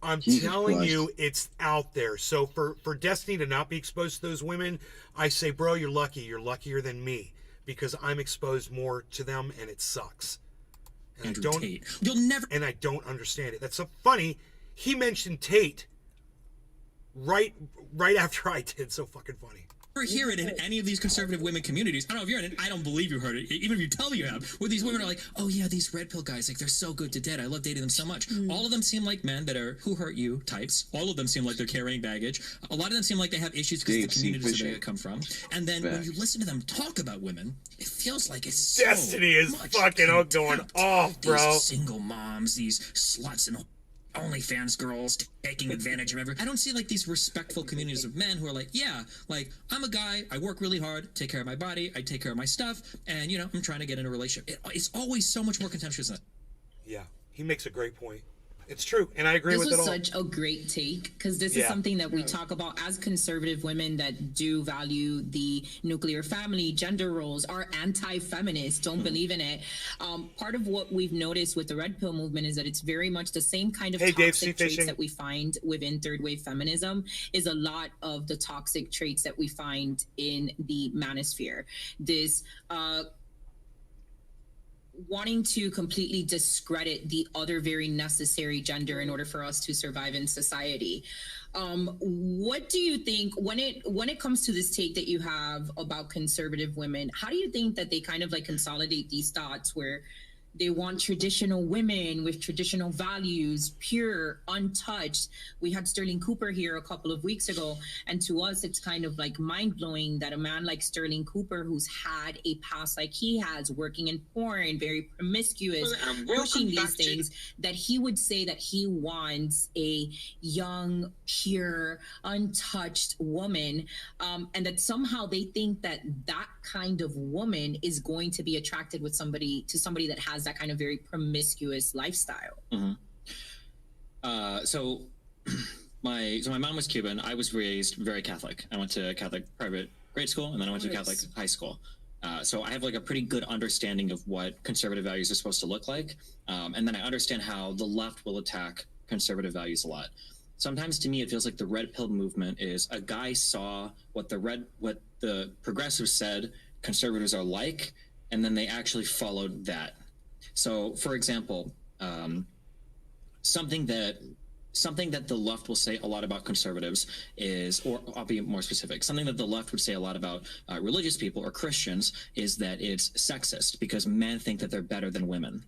I'm Jesus telling Christ. you, it's out there. So for Destiny to not be exposed to those women, I say, bro, you're lucky. You're luckier than me. Because I'm exposed more to them, and it sucks. And Andrew Tate. You'll never. And I don't understand it. That's so funny. He mentioned Tate right after I did. So fucking funny. Hear it in any of these conservative women communities. I don't know if you're in it. I don't believe you heard it. Even if you tell me you have. Where these women are like, oh yeah, these red pill guys, like they're so good to date. I love dating them so much. All of them seem like men that are who hurt you types. All of them seem like they're carrying baggage. A lot of them seem like they have issues because of the communities that they come from. And then when you listen to them talk about women, it feels like it's so Destiny is much fucking going off, bro. These single moms, these sluts and OnlyFans girls taking advantage of everyone. I don't see like these respectful communities of men who are like, yeah, like I'm a guy, I work really hard, take care of my body, I take care of my stuff, and you know, I'm trying to get in a relationship. It's always so much more contentious than that. Yeah, he makes a great point. It's true, and I agree with it all. This was such a great take, because this is something that we talk about as conservative women that do value the nuclear family, gender roles, are anti-feminist, don't believe in it. Part of what we've noticed with the red pill movement is that it's very much the same kind of toxic traits that we find within third wave feminism is a lot of the toxic traits that we find in the manosphere. This wanting to completely discredit the other very necessary gender in order for us to survive in society. What do you think when it comes to this take that you have about conservative women, how do you think that they kind of like consolidate these thoughts where They want traditional women with traditional values, pure, untouched. We had Sterling Cooper here a couple of weeks ago, and to us, it's kind of like mind-blowing that a man like Sterling Cooper, who's had a past like he has, working in porn, very promiscuous, pushing these things, that he would say that he wants a young, pure, untouched woman, and that somehow they think that that kind of woman is going to be attracted with somebody that has that kind of very promiscuous lifestyle. So my mom was Cuban. I was raised very Catholic. I went to Catholic private grade school, and then I went to Catholic high school. So I have like a pretty good understanding of what conservative values are supposed to look like, and then I understand how the left will attack conservative values a lot. Sometimes to me it feels like the red pill movement is a guy saw what the progressives said conservatives are like, and then they actually followed that. So, for example, something that the left will say a lot about conservatives is, or I'll be more specific, something that the left would say a lot about religious people or Christians is that it's sexist because men think that they're better than women.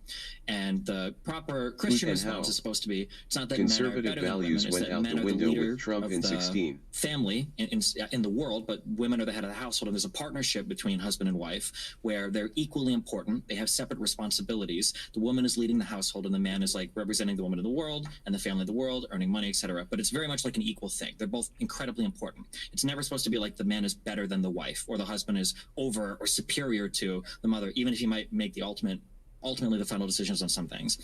And the proper Christian response is supposed to be, it's not that conservative men are better values than women, went out men the are window the leader with Trump of in the 16. family in the world, but women are the head of the household, and there's a partnership between husband and wife where they're equally important. They have separate responsibilities. The woman is leading the household, and the man is like representing the woman in the world and the family of the world, earning money, etc. But it's very much like an equal thing. They're both incredibly important. It's never supposed to be like the man is better than the wife, or the husband is over or superior to the mother, even if he might make the ultimately the final decisions on some things.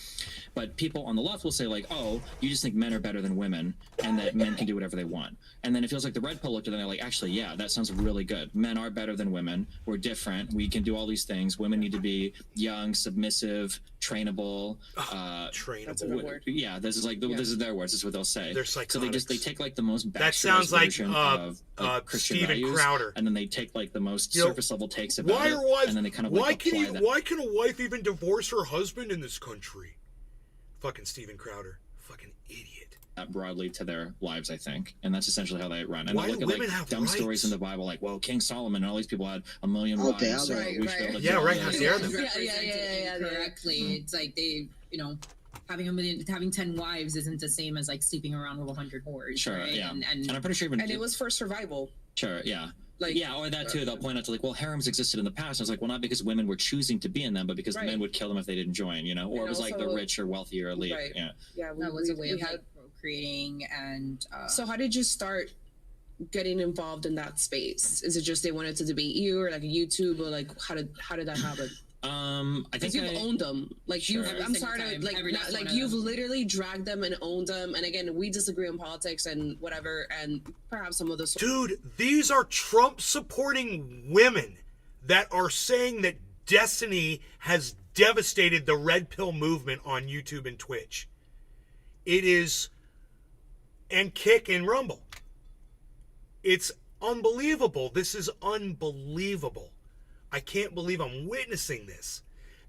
But people on the left will say like, oh, you just think men are better than women and that men can do whatever they want. And then it feels like the red pill looked at them and they're like, actually, yeah, that sounds really good. Men are better than women. We're different. We can do all these things. Women need to be young, submissive, trainable. Trainable. That's a good word. Yeah, this is like this is their words. This is what they'll say. They're So psychotics. they take like the most That sounds like version of Christian Steven values, Crowder. and then they take like the most You know, surface level takes about Why it, are wives? and then they kind of Why like can apply that. why can a wife even divorce her husband in this country? Fucking Steven Crowder. Fucking idiot. That broadly to their lives, I think, and that's essentially how they run. And Why they look do at women like have dumb rights? stories in the Bible, like, well, King Solomon and all these people had a million Oh, wives. they are So right, we should be able to Yeah, do right, all how this. dare them. Correctly. It's like they, having 10 wives isn't the same as like sleeping around with 100 whores. Sure, right? yeah. And I'm pretty sure even And it was for survival. sure, yeah. Like, yeah, or that too. They'll point out to like, well, harems existed in the past. I was like, well, not because women were choosing to be in them, but because the men would kill them if they didn't join, you know, or And it was like the also- rich or wealthier elite. Right. Yeah. Yeah, that was a way of like procreating and. So how did you start getting involved in that space? Is it just they wanted to debate you, or like a YouTube, or like how did that happen? I Because think you've owned them, like Sure. you. Every I'm single sorry time, to like, every not, last like one of you've them. literally dragged them and owned them. And again, we disagree on politics and whatever, and perhaps some of the Dude, these are Trump supporting women that are saying that Destiny has devastated the red pill movement on YouTube and Twitch. It is, and Kick and Rumble. It's unbelievable. This is unbelievable. I can't believe I'm witnessing this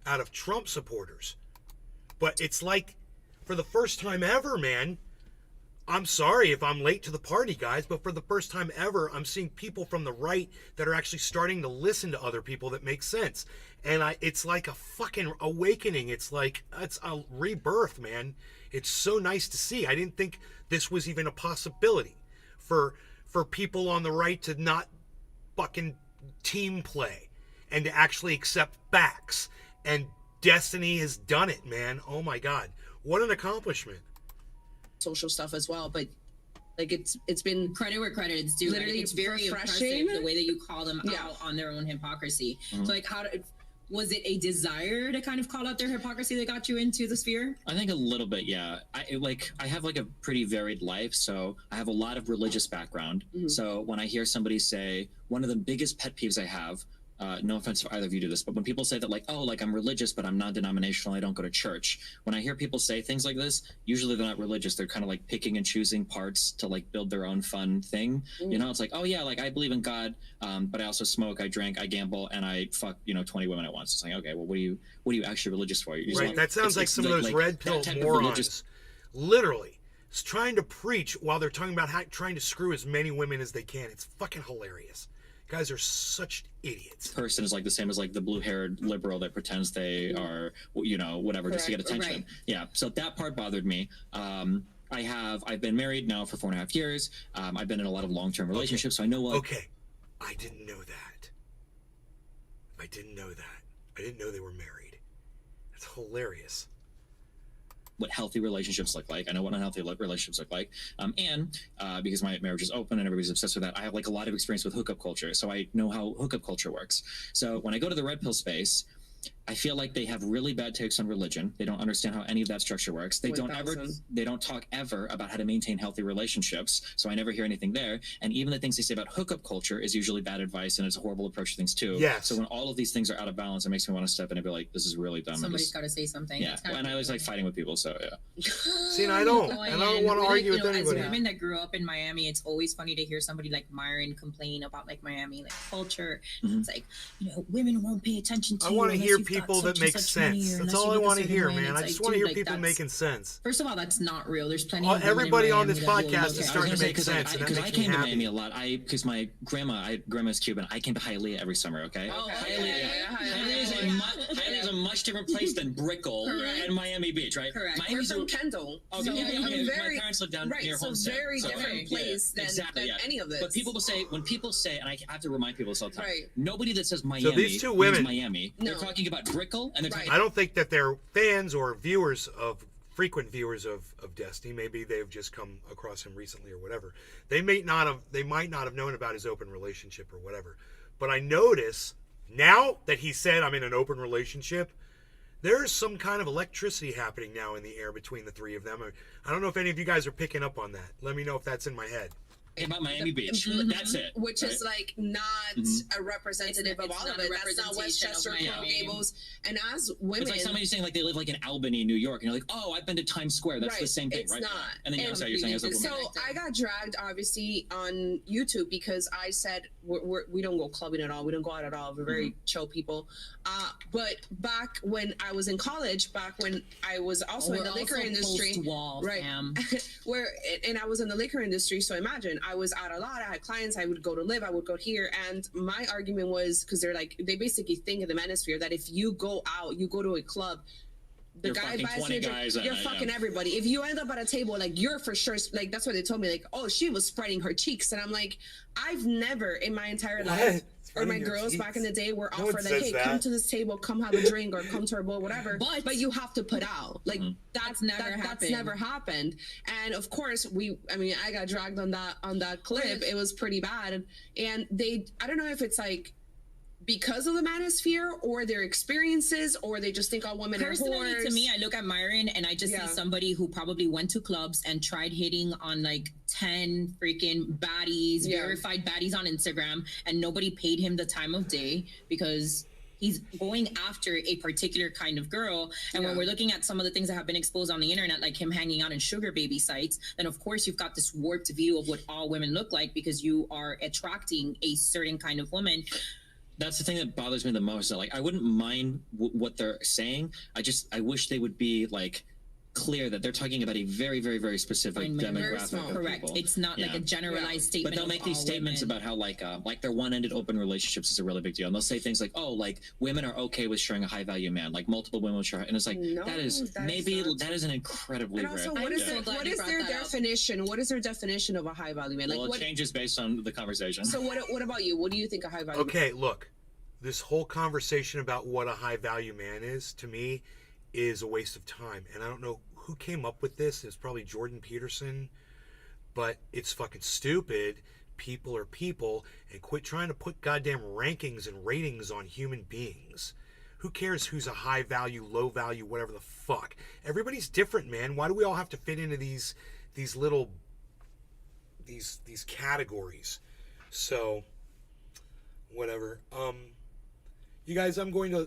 out of Trump supporters. But it's like, for the first time ever, man, I'm sorry if I'm late to the party, guys, but for the first time ever, I'm seeing people from the right that are actually starting to listen to other people that make sense. And it's like a fucking awakening. It's like, it's a rebirth, man. It's so nice to see. I didn't think this was even a possibility for people on the right to not fucking team play and to actually accept facts. And Destiny has done it, man. Oh my God. What an accomplishment. social stuff as well, but like it's been credit where credit is due. Literally, It's very refreshing. impressive the way that you call them out on their own hypocrisy. So like was it a desire to kind of call out their hypocrisy that got you into the sphere? I think a little bit, yeah. I have like a pretty varied life, so I have a lot of religious background. So when I hear somebody say, one of the biggest pet peeves I have, no offense if either of you do this, but when people say that like, oh, like I'm religious, but I'm non-denominational, I don't go to church. When I hear people say things like this, usually they're not religious. They're kind of like picking and choosing parts to like build their own fun thing. You know, it's like, oh yeah, like I believe in God, but I also smoke, I drink, I gamble, and I fuck, 20 women at once. It's like, okay, well, what are you actually religious for? You just Right, want- that sounds like it's some of those red pill that type of morons. religious- Literally, is trying to preach while they're talking about trying to screw as many women as they can. It's fucking hilarious. Guys are such idiots. Person is like the same as like the blue-haired liberal that pretends they are, you know, whatever, just to get attention. Right. Yeah, so that part bothered me. I've been married now for 4.5 years. I've been in a lot of long-term relationships, so I know what. Okay, I didn't know that. I didn't know they were married. That's hilarious. What healthy relationships look like. I know what unhealthy relationships look like. And because my marriage is open and everybody's obsessed with that, I have like a lot of experience with hookup culture. So I know how hookup culture works. So when I go to the red pill space, I feel like they have really bad takes on religion. They don't understand how any of that structure works. They don't talk ever about how to maintain healthy relationships. So I never hear anything there. And even the things they say about hookup culture is usually bad advice, and it's a horrible approach to things too. Yes. So when all of these things are out of balance, it makes me want to step in and be like, this is really dumb. Somebody's got to say something. Yeah. And I was like fighting with people, so yeah. See, and I don't want to argue with anybody. As women that grew up in Miami, it's always funny to hear somebody like Myron complain about like Miami, like culture. It's like, you know, women won't pay attention to I you. want to unless hear you've got people that such and make such sense. money, or That's unless all you I look a want to certain hear, way. And man. it's I like, just want to dude, hear like, people making sense. First of all, that's not real. There's plenty Well, of women in everybody on Miami this that will podcast look is at starting to you. make sense, and that Because I makes me came to happy. Miami a lot. Because my grandma's Cuban. I came to Hialeah every summer. Okay. Oh, Hialeah is a much different place than Brickell and Miami Beach, right? Correct. Miami's We're from Kendall. Okay, So okay. very, My parents live down right, near so Homestead. very different place than, exactly, than any of this. But people will say, when people say, and I have to remind people this all the time, Right. nobody that says Miami So these two means women- Miami. They're talking about Brickell, and they're talking I don't think that they're fans or viewers of frequent viewers of Destiny. Maybe they've just come across him recently or whatever. They might not have known about his open relationship or whatever. But I notice now that he said I'm in an open relationship, there's some kind of electricity happening now in the air between the three of them. I don't know if any of you guys are picking up on that. Let me know if that's in my head. about Miami Beach. That's it. Which right? is like not a representative of all of it. That's not Westchester, Coral Gables. And as women, it's like somebody saying like they live like in Albany, New York, and you're like, oh, I've been to Times Square. That's the same thing, it's right? not. And then I'm sorry, you're saying as a woman. So I got dragged obviously on YouTube because I said we don't go clubbing at all. We don't go out at all. We're very chill people. But back when I was in college, back when I was also in the liquor industry, right? And I was in the liquor industry. So imagine I was out a lot. I had clients. I would go to live. I would go here. And my argument was because they basically think in the manosphere that if you go out, you go to a club, the guy buys you a drink, you're fucking everybody. If you end up at a table, like you're for sure, like that's what they told me, like, oh, she was spreading her cheeks. And I'm like, I've never in my entire life, or my girls back in the day were offered like, hey, come to this table, come have a drink, or come to our bowl, whatever. But you have to put out. Like that's never happened. And of course I got dragged on that clip. It was pretty bad. And I don't know if it's like because of the manosphere or their experiences, or they just think all women are whores. To me, I look at Myron and I just see somebody who probably went to clubs and tried hitting on like 10 freaking baddies, verified baddies on Instagram, and nobody paid him the time of day because he's going after a particular kind of girl. And when we're looking at some of the things that have been exposed on the internet, like him hanging out in sugar baby sites, then of course you've got this warped view of what all women look like because you are attracting a certain kind of woman. That's the thing that bothers me the most. Like, I wouldn't mind what they're saying. I wish they would be like clear that they're talking about a very, very, very specific demographic. Correct. People. It's not like a generalized statement. But they'll make these statements about how like their one-ended open relationships is a really big deal. And they'll say things like, oh, like women are okay with sharing a high-value man, like multiple women will share. And it's like that is an incredibly and also, rare. what is their definition? What is their definition of a high-value man? Like, well, it changes based on the conversation. So what about you? What do you think a high-value? Okay, look, this whole conversation about what a high-value man is to me is a waste of time, and I don't know who came up with this. It's probably Jordan Peterson, but it's fucking stupid. People are people, and quit trying to put goddamn rankings and ratings on human beings. Who cares who's a high value, low value, whatever the fuck? Everybody's different, man. Why do we all have to fit into these little these categories? So whatever. You guys, I'm gonna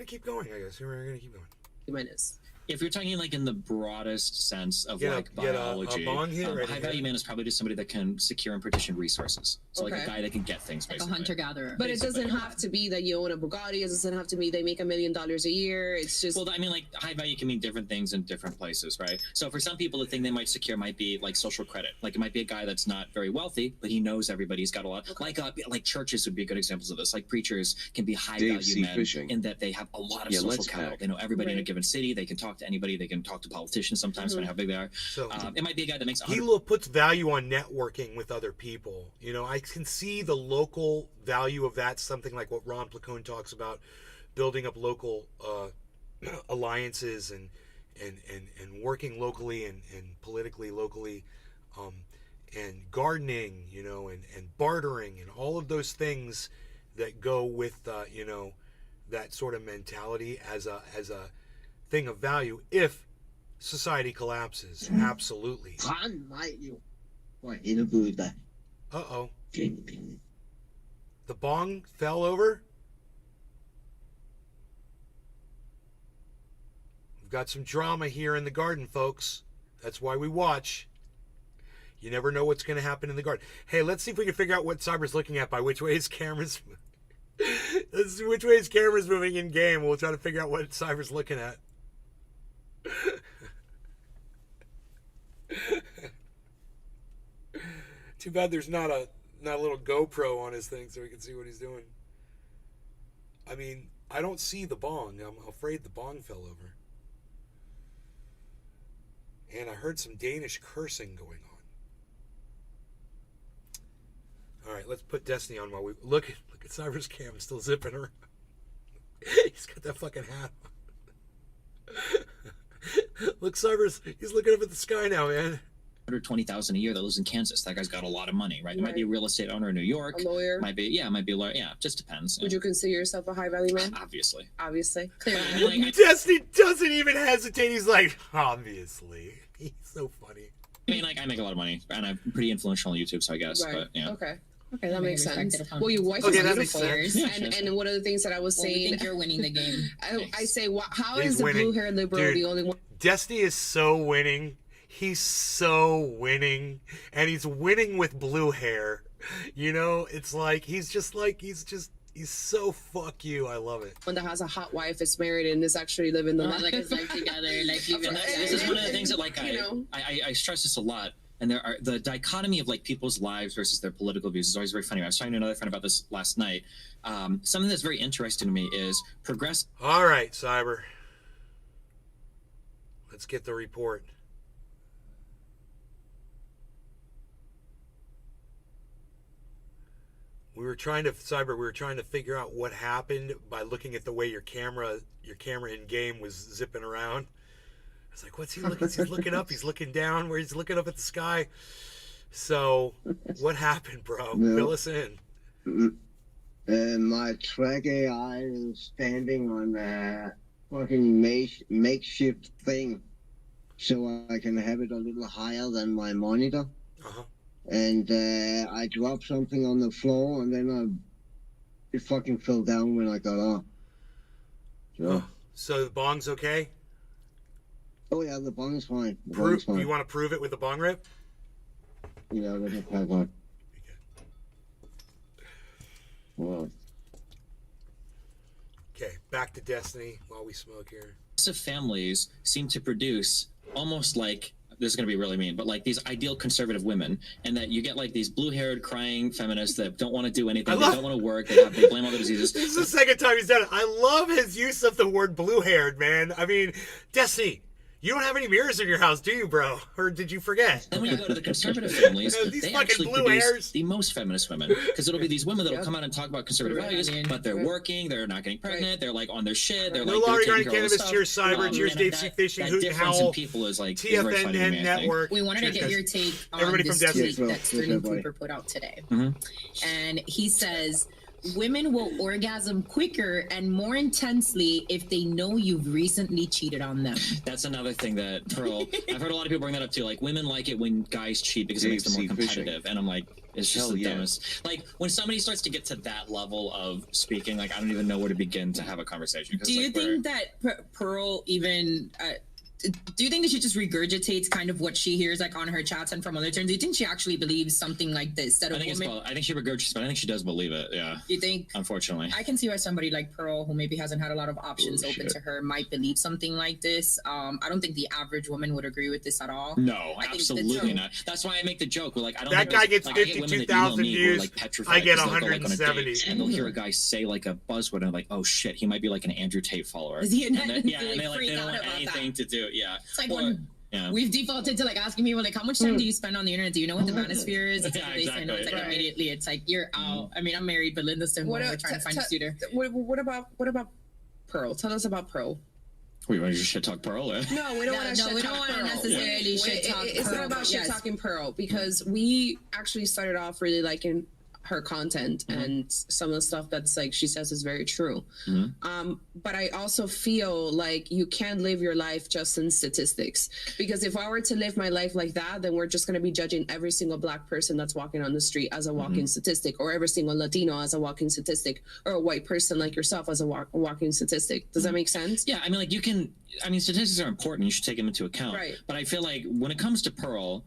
keep going, I guess. We're gonna keep going. 2 minutes. if you're talking like in the broadest sense of Get a- like get a biology, bong hit right high here. value man is probably just somebody that can secure and partition resources. So like Okay. a guy that can get things, Like a basically. hunter-gatherer. But it doesn't have to be that you own a Bugatti. It doesn't have to be they make $1 million a year. It's just Well, I mean, like high value can mean different things in different places, right? So for some people, the thing they might secure might be like social credit. Like it might be a guy that's not very wealthy, but he knows everybody. He's got a lot. Like churches would be good examples of this. Like preachers can be high Dave value C. men Fishing. in that they have a lot of Yeah, social let's capital. hack. They know everybody in a Right. given city. They can talk to anybody. They can talk to politicians sometimes, depending on how big they are. So It might be a guy that makes he 100. puts value on networking with other people. You know, I can see the local value of that. Something like what Ron Placone talks about, building up local alliances and working locally and politically locally, and gardening, you know, and bartering and all of those things that go with you know, that sort of mentality as a thing of value if society collapses. Absolutely. Uh-oh. The bong fell over. We've got some drama here in the garden, folks. That's why we watch. You never know what's going to happen in the garden. Hey, let's see if we can figure out what Cyber's looking at by which way his camera's let's see which way his camera's moving in game. We'll try to figure out what Cyber's looking at. Too bad there's not a little GoPro on his thing so we can see what he's doing. I mean, I don't see the bong. I'm afraid the bong fell over. And I heard some Danish cursing going on. All right, let's put Destiny on while we look at Cyber's cam still zipping around. He's got that fucking hat on. Look, Cyber's, he's looking up at the sky now, man. $120,000 a year that lives in Kansas. That guy's got a lot of money, right? It might be a real estate owner in New York. A lawyer. Might be a lawyer. Yeah, just depends. Would you consider yourself a high value man? Obviously. Obviously. Clearly. I mean, like, Destiny doesn't even hesitate. He's like, obviously. He's so funny. I mean, like, I make a lot of money, and I'm pretty influential on YouTube, so I guess. Right. But yeah. Okay, that makes sense. respected upon. Well, your wife Okay, is that makes beautiful. sense. And one of the things that I was Well, we saying, think you're winning the game. I say, how He's is the winning. blue-haired liberal Dude, the only one? Destiny is so winning. He's so winning. And he's winning with blue hair. You know, it's like, he's so fuck you. I love it. One that has a hot wife, is married, and is actually living the life. Like it's like together, like even This is one of the things that, like, You know. I stress this a lot. And there are the dichotomy of like people's lives versus their political views is always very funny. I was talking to another friend about this last night. Something that's very interesting to me is progressive. All right, Cyber. Let's get the report. We were trying to figure out what happened by looking at the way your camera in game was zipping around. I was like, what's he looking? He's looking up, he's looking down, where he's looking up at the sky. So, what happened, bro? No. Fill us in. My track AI is standing on a fucking makeshift thing, so I can have it a little higher than my monitor. Uh-huh. And I dropped something on the floor, and then it fucking fell down when I got up. So, So the bong's okay? oh yeah, the bong is fine. The bong is fine. You want to prove it with the bong rip? Yeah, let me pack on. Well, Okay, back to Destiny while we smoke here. Families seem to produce almost like, this is going to be really mean, but like these ideal conservative women, and that you get like these blue-haired crying feminists that don't want to do anything, they don't want to work, they blame all the diseases. This is the second time he's done it. I love his use of the word blue-haired, man. I mean, Destiny, you don't have any mirrors in your house, do you, bro? Or did you forget? Then when you go to the conservative families, These they fucking actually blue produce hairs. the most feminist women, because it'll be these women that'll come out and talk about conservative values, but they're working, they're not getting pregnant, they're like on their shit, they're No like longer they're on taking care of all this cannabis. stuff. Cheers, Cyber. Cheers, and Dave C. Fishing, that Hoot and difference in Howl. people is like is very funny to me, TFNN I think. Network. We wanted to get Cheers, your guys. take on Everybody this from Destiny. tweet that Sterling Cooper put out today. And he says, women will orgasm quicker and more intensely if they know you've recently cheated on them. That's another thing that Pearl. I've heard a lot of people bring that up too. Like women like it when guys cheat because it makes them more Dave C. Fishing. competitive, and I'm like, it's just Hell the yeah. dumbest. Like when somebody starts to get to that level of speaking, like I don't even know where to begin to have a conversation. 'cause, Do you like, think that Pearl even do you think that she just regurgitates kind of what she hears like on her chats and from other terms? Do you think she actually believes something like this? That I think she regurgitates, but I think she does believe it. Yeah. You think? Unfortunately. I can see why somebody like Pearl, who maybe hasn't had a lot of options open Bullshit. to her, might believe something like this. I don't think the average woman would agree with this at all. No, I think absolutely not. That's why I make the joke. We're like, I don't. That think guy there's- gets like, I get women that email 52,000 me who are, views. like, petrified I get 'cause they'll go, like, on a date, 170. and they'll hear a guy say like a buzzword, and I'm like, oh shit, he might be like an Andrew Tate follower. Is he and an- then, yeah, they and they like freak they don't out want about anything to do. Yeah. It's like Or- when yeah. we've defaulted to like asking people like, how much time do you spend on the internet? Do you know what the manosphere is? It's Yeah, like they say no. It's like exactly. immediately, it's like you're out. I mean, I'm married, but Linda's single. We're trying to find a suitor. What about Pearl? Tell us about Pearl. We want to just shit talk Pearl? No, we don't want to. No, we don't want to necessarily shit talk It's not Pearl, about but shit yes. talking Pearl because we actually started off really liking her content and some of the stuff that's like she says is very true. But I also feel like you can't live your life just in statistics, because if I were to live my life like that, then we're just going to be judging every single black person that's walking on the street as a walking statistic, or every single Latino as a walking statistic, or a white person like yourself as a walking statistic. Does that make sense? Yeah, I mean, like statistics are important. You should take them into account. Right. But I feel like when it comes to Pearl,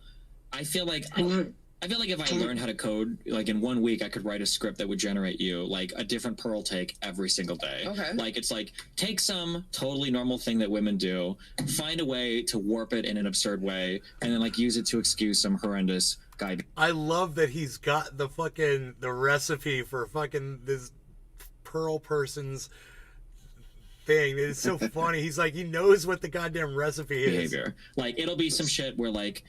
I feel like if I learned how to code, like in 1 week, I could write a script that would generate you like a different Pearl take every single day. Okay. Like it's like take some totally normal thing that women do, find a way to warp it in an absurd way, and then like use it to excuse some horrendous guy. I love that he's got the recipe for fucking this Pearl person's thing. It's so funny. He's like, he knows what the goddamn recipe is. Behavior. Like it'll be some shit where like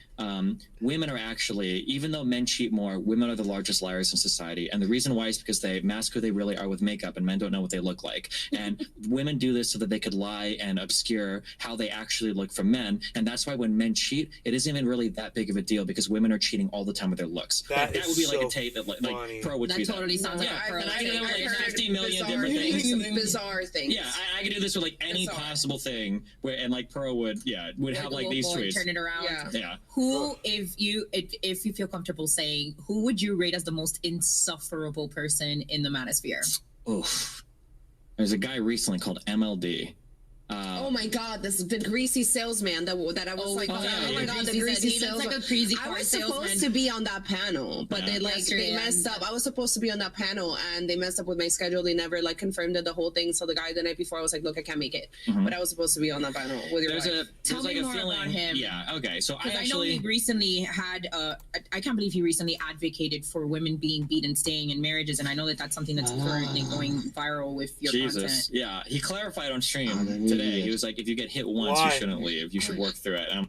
women are actually, even though men cheat more, women are the largest liars in society, and the reason why is because they mask who they really are with makeup, and men don't know what they look like. And women do this so that they could lie and obscure how they actually look from men, and that's why when men cheat, it isn't even really that big of a deal because women are cheating all the time with their looks. That That is would be like so a tape that like funny. Pearl would That tweet totally sounds like a Pearl. And I can do I've like heard 50 million different things. Bizarre things. Yeah, I could do this with like any possible thing where, and like Pearl would have like these tweets. Turn it around. Yeah. Who, if you feel comfortable saying, who would you rate as the most insufferable person in the manosphere? Oof. There's a guy recently called MLD. Oh my God, the greasy salesman that I was like, oh my God, the greasy he looks salesman. like a crazy I car was salesman. supposed to be on that panel, but they messed up. I was supposed to be on that panel, and they messed up with my schedule. They never like confirmed the whole thing. So the guy the night before, I was like, look, I can't make it, but I was supposed to be on that panel with your wife. Tell me more about him. Yeah. Okay. So I know he recently had. I can't believe he recently advocated for women being beat and staying in marriages, and I know that that's something that's currently going viral with your content. Yeah, he clarified on stream today. He was like, if you get hit once, Why? you shouldn't leave. You should work through it.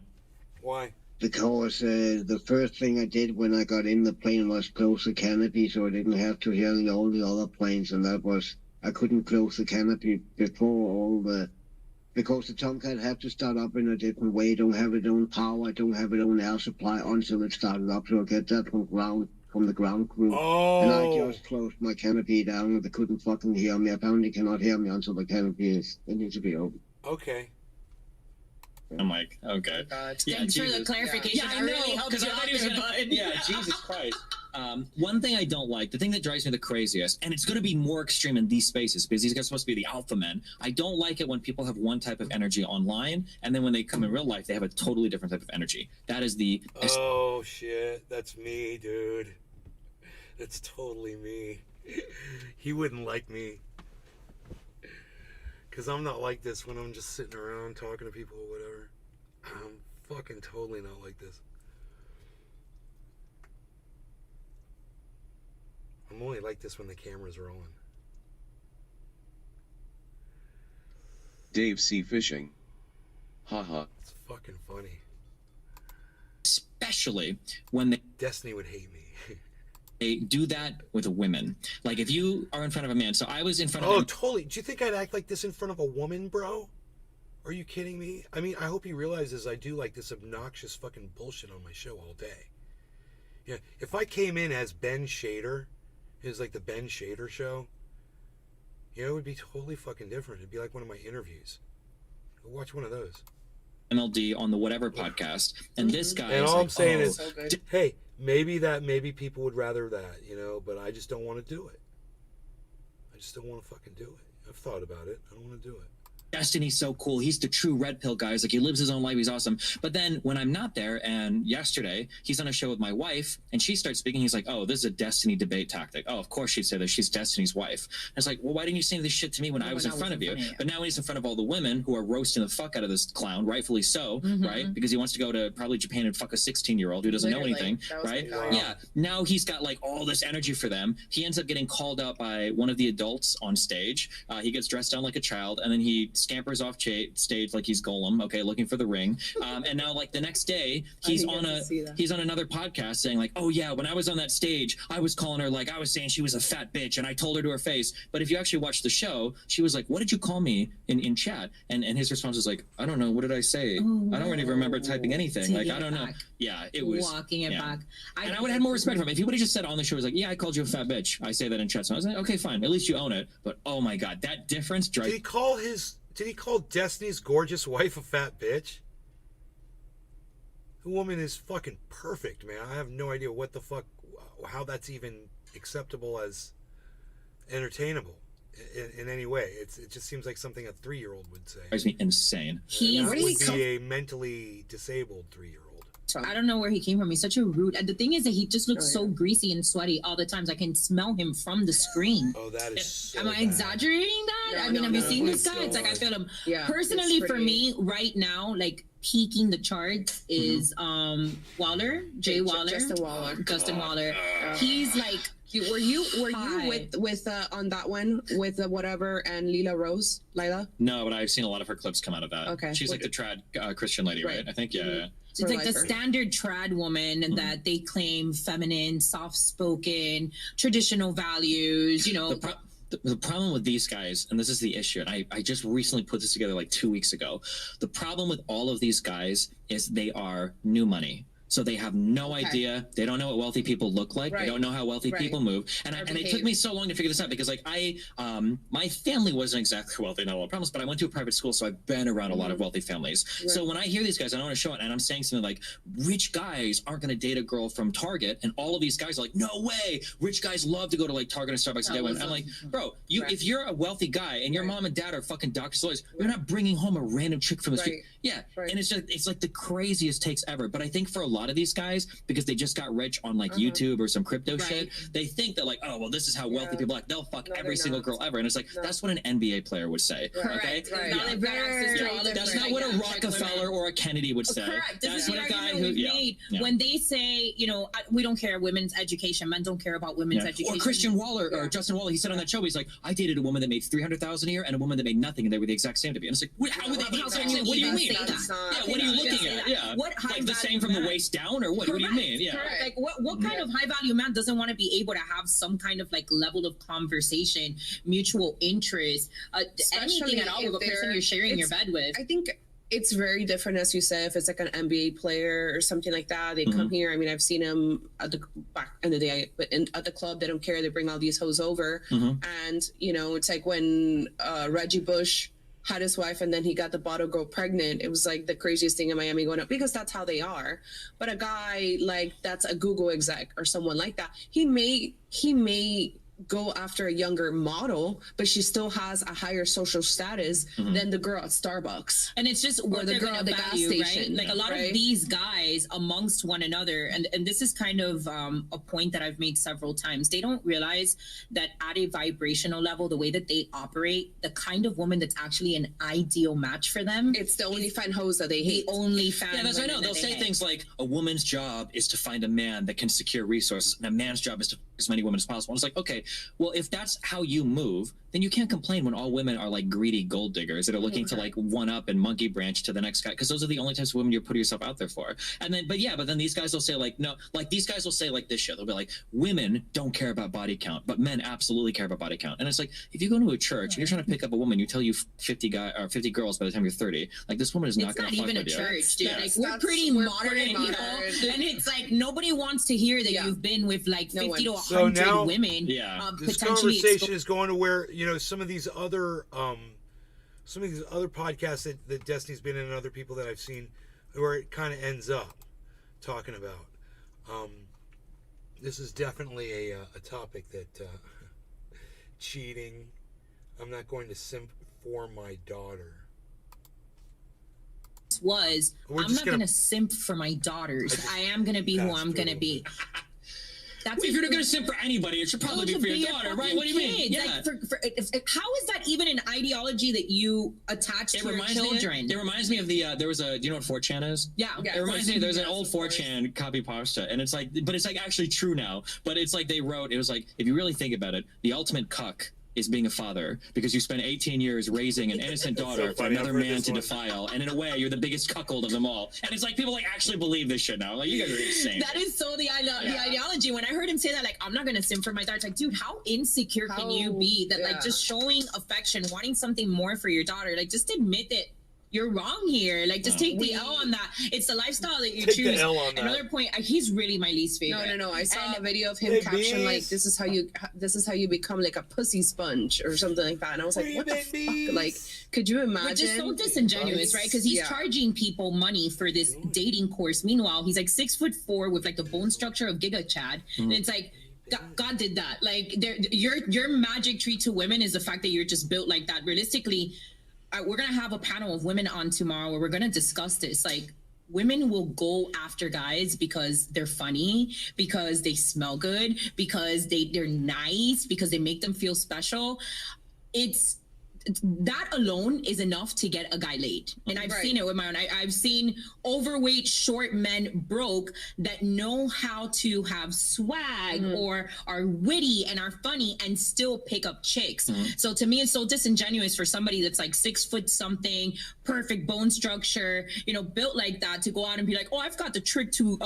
Why? Because the first thing I did when I got in the plane was close the canopy so I didn't have to hear all the other planes, and that was, I couldn't close the canopy before because the Tomcat had to start up in a different way, don't have its own power, don't have its own air supply until it started up, so I get that from the ground crew. And I just closed my canopy down and they couldn't fucking hear me. Apparently cannot hear me until the canopy needs to be open. Okay. I'm like, okay. Thanks for the clarification. Yeah, I really helped because you I thought out he was there, gonna, bud. yeah, Jesus Christ. One thing I don't like, the thing that drives me the craziest, and it's going to be more extreme in these spaces because these guys are supposed to be the alpha men. I don't like it when people have one type of energy online, and then when they come in real life, they have a totally different type of energy. That is the. Oh shit, that's me, dude. That's totally me. He wouldn't like me. Because I'm not like this when I'm just sitting around talking to people or whatever. I'm fucking totally not like this. I'm only like this when the cameras are on. Dave C. Fishing. Haha. It's fucking funny. Especially when they. Destiny would hate me. They do that with women. Like if you are in front of a man. So I was in front of. Oh, totally. Do you think I'd act like this in front of a woman, bro? Are you kidding me? I mean, I hope he realizes I do like this obnoxious fucking bullshit on my show all day. Yeah, if I came in as Ben Shader, it was like the Ben Shader show, it would be totally fucking different. It'd be like one of my interviews. Go watch one of those. MLD on the whatever podcast, and this guy. And is all like, I'm saying oh, is, hey, maybe people would rather that, but I just don't want to do it. I just don't want to fucking do it. I've thought about it. I don't want to do it. Destiny's so cool. He's the true red pill guy. He's like, he lives his own life. He's awesome. But then when I'm not there, and yesterday he's on a show with my wife, and she starts speaking, he's like, oh, this is a Destiny debate tactic. Oh, of course she'd say that. She's Destiny's wife. And it's like, well, why didn't you say this shit to me when I was in front of you? But now he's in front of all the women who are roasting the fuck out of this clown, rightfully so, right? Because he wants to go to probably Japan and fuck a 16-year-old who doesn't know anything, right? Yeah. Now he's got like all this energy for them. He ends up getting called out by one of the adults on stage. He gets dressed down like a child, and then he scampers off stage like he's Golem, okay, looking for the ring. And now, like the next day, he's on another podcast saying like, oh yeah, when I was on that stage, I was calling her, like I was saying she was a fat bitch, and I told her to her face. But if you actually watch the show, she was like, what did you call me in chat? And his response was like, I don't know, what did I say? I don't really remember typing anything. Like, I don't know. Yeah, it was walking it back. And I would have had more respect for him if he would have just said on the show, was like, yeah, I called you a fat bitch. I say that in chat. So I was like, okay, fine, at least you own it. But oh my god, that difference drives. Did he call Destiny's gorgeous wife a fat bitch? The woman is fucking perfect, man. I have no idea what the fuck, how that's even acceptable as entertainable in any way. It just seems like something a 3-year-old would say. Drives me insane. That would be a mentally disabled 3-year-old. I don't know where he came from. He's such a rude. And the thing is that he just looks so greasy and sweaty all the times. I can smell him from the screen. Oh, that is so Am I exaggerating that? I mean, have you seen this guy? It's like I feel him. Yeah, personally, for me, right now, like peaking the charts is Waller, Jay Waller, Justin Waller. He's like. Were you with on that one with whatever and Lila? No, but I've seen a lot of her clips come out of that. Okay. She's like the trad Christian lady, right? I think, yeah. It's like the standard trad woman that they claim feminine, soft-spoken, traditional values, you know. The problem with these guys, and this is the issue, and I just recently put this together like 2 weeks ago. The problem with all of these guys is they are new money. So they have no idea. They don't know what wealthy people look like. They don't know how wealthy people move. And it took me so long to figure this out because, like, my family wasn't exactly wealthy, not a lot of problems, but I went to a private school, so I've been around a lot of wealthy families. So when I hear these guys, I don't want to show it, and I'm saying something like, rich guys aren't going to date a girl from Target, and all of these guys are like, no way. Rich guys love to go to, like, Target and Starbucks and day. I'm like, bro, if you're a wealthy guy and your mom and dad are fucking doctors, lawyers, you're not bringing home a random chick from the street. Yeah, and it's like the craziest takes ever. But I think for a lot of these guys, because they just got rich on like YouTube or some crypto shit, they think that like, oh well, this is how wealthy people act. They'll fuck every single girl ever, and it's like that's what an NBA player would say. Okay, that's not what a Rockefeller or a Kennedy would say. Correct. That's what a guy who when they say, you know, we don't care women's education, men don't care about women's education. Or Christian Waller or Justin Waller, he said on that show, he's like, I dated a woman that made $300,000 a year and a woman that made nothing, and they were the exact same to me. And it's like, how would they be exact same? What do you mean? What are you looking at? Yeah, what like the same from the waist down, or what? What do you mean? Yeah, like what kind of high value man doesn't want to be able to have some kind of like level of conversation, mutual interest, anything at all with a person you're sharing your bed with? I think it's very different, as you said. If it's like an NBA player or something like that, they come here. I mean, I've seen them back in the day, but at the club, they don't care. They bring all these hoes over, and you know, it's like when Reggie Bush had his wife and then he got the bottle girl pregnant. It was like the craziest thing in Miami going up because that's how they are. But a guy like that's a Google exec or someone like that, he may go after a younger model, but she still has a higher social status than the girl at Starbucks. And it's just what the girl at the gas station. Right? Like a lot of these guys amongst one another, and this is kind of a point that I've made several times. They don't realize that at a vibrational level, the way that they operate, the kind of woman that's actually an ideal match for them. It's the only fan hoes that they hate. The only fan. Yeah, that's what I know. They'll say things like, a woman's job is to find a man that can secure resources, and a man's job is to as many women as possible. And it's like, okay, well, if that's how you move, then you can't complain when all women are like greedy gold diggers that are looking to like one up and monkey branch to the next guy, because those are the only types of women you're putting yourself out there for. And then, but then these guys will say like, no, like these guys will say like this shit. They'll be like, women don't care about body count, but men absolutely care about body count. And it's like, if you go to a church and you're trying to pick up a woman, you tell you 50 girls by the time you're 30. Like, this woman is not going to fuck with you. It's not even a church, dude. Like, we're pretty modern, you know? And it's like, nobody wants to hear that you've been with like 50 to 100 women. Yeah. This conversation is going to where, you know, some of these other podcasts that Destiny's been in and other people that I've seen, where it kind of ends up talking about. This is definitely a topic that cheating, I'm not going to simp for my daughter. Was We're I'm just not gonna simp for my daughters. I am gonna be who I'm gonna be. That's Well, if you're not going to simp for anybody, it should probably be for your daughter, right? What do you mean? Yeah. Like how is that even an ideology that you attach to your children? It reminds me of the there was a. Do you know what 4chan is? Yeah. It reminds me. There's an old 4chan copy pasta, and it's like, but it's like actually true now. But it's like they wrote. It was like, if you really think about it, the ultimate cuck is being a father, because you spend 18 years raising an innocent daughter for another man to defile, and in a way you're the biggest cuckold of them all. And it's like people like actually believe this shit now. Like, you guys are insane. That is so the ideology. When I heard him say that, like, I'm not gonna simp for my daughter, it's like, dude, how insecure can you be that like just showing affection, wanting something more for your daughter, like just admit that you're wrong here. Like, just take the L on that. It's the lifestyle that you Take choose. the L on that. Another point, he's really my least favorite. No. I saw a video of him caption like, "This is how you become like a pussy sponge" or something like that. And I was like, "What the fuck?" Like, could you imagine? Which is so disingenuous, right? Because he's charging people money for this dating course. Meanwhile, he's like 6'4" with like the bone structure of Giga Chad, and it's like, God did that. Like, your magic treat to women is the fact that you're just built like that. Realistically, we're gonna have a panel of women on tomorrow where we're gonna discuss this. Like, women will go after guys because they're funny, because they smell good, because they're nice, because they make them feel special. It's that alone is enough to get a guy laid. And I've seen it with my own. I've seen overweight, short men broke that know how to have swag or are witty and are funny and still pick up chicks. So to me, it's so disingenuous for somebody that's like 6 foot something, perfect bone structure, built like that, to go out and be like, oh, I've got the trick to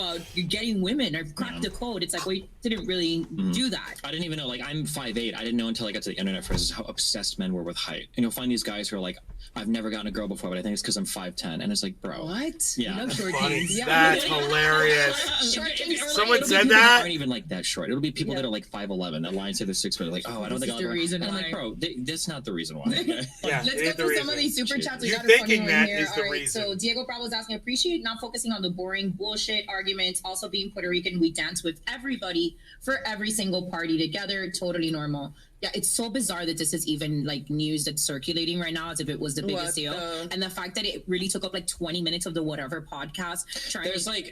getting women. I've cracked the code. It's like, well, you didn't really do that. I didn't even know. Like, I'm 5'8". I didn't know until I got to the internet first how obsessed men were with height. And you'll find these guys who are like, I've never gotten a girl before, but I think it's because I'm 5'10". And it's like, bro. What? Yeah. You love short Funny. kings. That's hilarious. Someone said people that? aren't even like that short. It'll be people that are like 5'11". That line say they're 6 foot. Like, oh, I don't think I'll ever. And I'm like, bro, that's not the reason why. Okay? Let's get to some of these super chats. We You got a funny thinking one that here. is the All right, reason. so Diego Bravo is asking, appreciate not focusing on the boring bullshit arguments. Also, being Puerto Rican, we dance with everybody for every single party together. Totally normal. Yeah, it's so bizarre that this is even like news that's circulating right now as if it was the biggest deal. And the fact that it really took up like 20 minutes of the whatever podcast.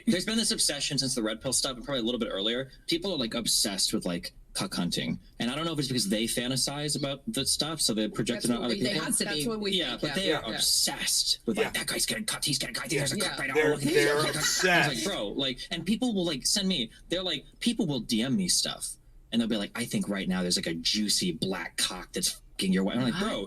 There's been this obsession since the red pill stuff, and probably a little bit earlier. People are like obsessed with like cuck hunting, and I don't know if it's because they fantasize about the stuff, so they project it on other people. That's what we think. But they are obsessed with like, that guy's getting cut, he's getting cut, there's a cut right now. They're obsessed. It's like, bro, like, and people will like send me. They're like, people will DM me stuff. And they'll be like, I think right now there's like a juicy black cock that's fucking your wife. I'm like, bro,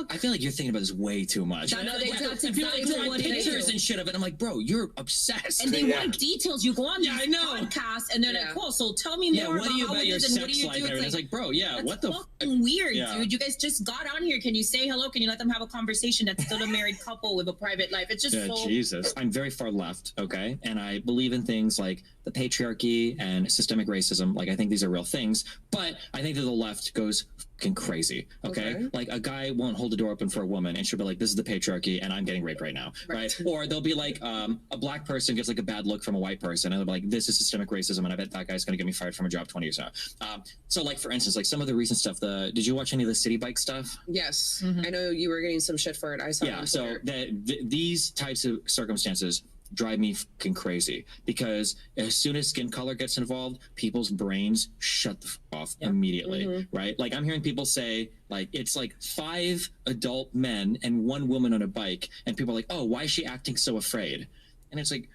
I feel like you're thinking about this way too much. That's and people exactly like what it pictures is. and shit of it. I'm like, bro, you're obsessed. And they want details. You go on these podcasts and they're like, cool, so tell me more about how it is and what do you do? It's like, bro, what the fucking weird, dude. You guys just got on here. Can you say hello? Can you let them have a conversation that's still a married couple with a private life? It's just so... Jesus. I'm very far left, okay? And I believe in things like the patriarchy and systemic racism. Like, I think these are real things, but I think that the left goes fucking crazy, okay? Like, a guy won't hold the door open for a woman and she'll be like, this is the patriarchy and I'm getting raped right now, right? Or they'll be like, a black person gets like a bad look from a white person and they'll be like, this is systemic racism and I bet that guy's gonna get me fired from a job 20 years now. So like, for instance, like some of the recent stuff, did you watch any of the city bike stuff? Yes. I know you were getting some shit for it. I saw it on Twitter. So these types of circumstances drive me fucking crazy, because as soon as skin color gets involved, people's brains shut the fuck off immediately, right? Like, I'm hearing people say, like, it's like 5 adult men and 1 woman on a bike, and people are like, oh, why is she acting so afraid? And it's like,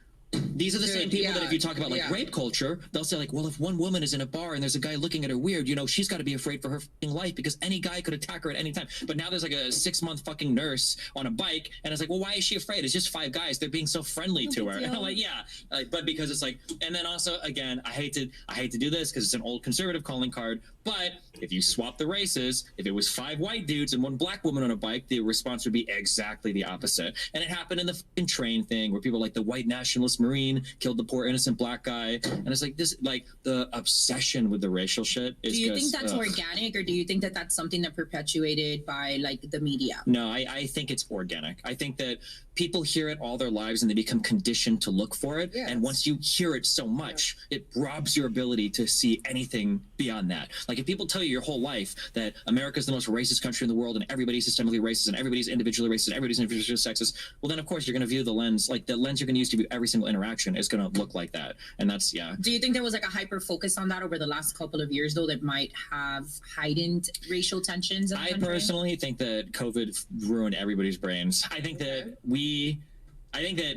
these are the same people that if you talk about like rape culture, they'll say like, well, if one woman is in a bar and there's a guy looking at her weird, she's got to be afraid for her fucking life because any guy could attack her at any time. But now there's like a 6-month fucking nurse on a bike, and it's like, well, why is she afraid? It's just 5 guys. They're being so friendly to her. And I'm like, but because it's like, and then also again, I hate to do this because it's an old conservative calling card. But if you swap the races, if it was 5 white dudes and 1 black woman on a bike, the response would be exactly the opposite. And it happened in the fucking train thing where people like the white nationalist Marine killed the poor innocent black guy. And it's like this, like the obsession with the racial shit is Do you think that's organic, or do you think that that's something that perpetuated by like the media? No, I think it's organic. I think that people hear it all their lives and they become conditioned to look for it. And once you hear it so much, it robs your ability to see anything beyond that. Like, Like, if people tell you your whole life that America's the most racist country in the world and everybody's systemically racist and everybody's individually racist and everybody's individually sexist, well, then of course you're going to view the lens, like the lens you're going to use to view every single interaction is going to look like that. And that's, yeah. Do you think there was like a hyper focus on that over the last couple of years, though, that might have heightened racial tensions in the country? I personally think that COVID ruined everybody's brains. I think that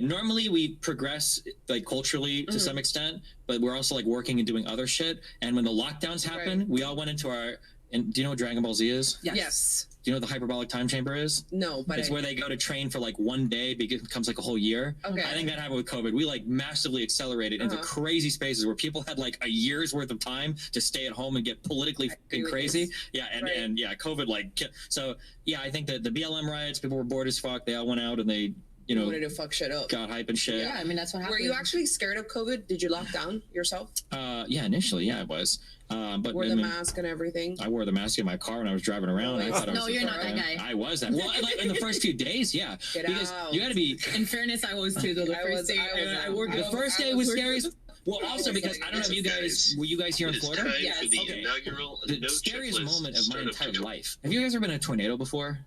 normally we progress like culturally to some extent, but we're also like working and doing other shit. And when the lockdowns happened, we all went into our. And do you know what Dragon Ball Z is? Yes. Do you know what the hyperbolic time chamber is? No, but it's where they go to train for like one day, but it becomes like a whole year. Okay. I think that happened with COVID. We like massively accelerated into crazy spaces where people had like a year's worth of time to stay at home and get politically fucking crazy. Yeah, and yeah, COVID like so. Yeah, I think that the BLM riots, people were bored as fuck. They all went out and they, you know, wanted to fuck shit up. Got hype and shit. Yeah, I mean that's what happened. Were you actually scared of COVID? Did you lock down yourself? Yeah, initially, yeah, I was. But wore the mask and everything. I wore the mask in my car when I was driving around. I thought No, you're not that guy. I was that. Well, like in the first few days, yeah. Because you got to be. In fairness, I was too. Though the first day, I worked. The first day was scary. Well, also because I don't know if you guys were you guys here in Florida? Yes. Okay. The scariest moment of my entire life. Have you guys ever been in a tornado before?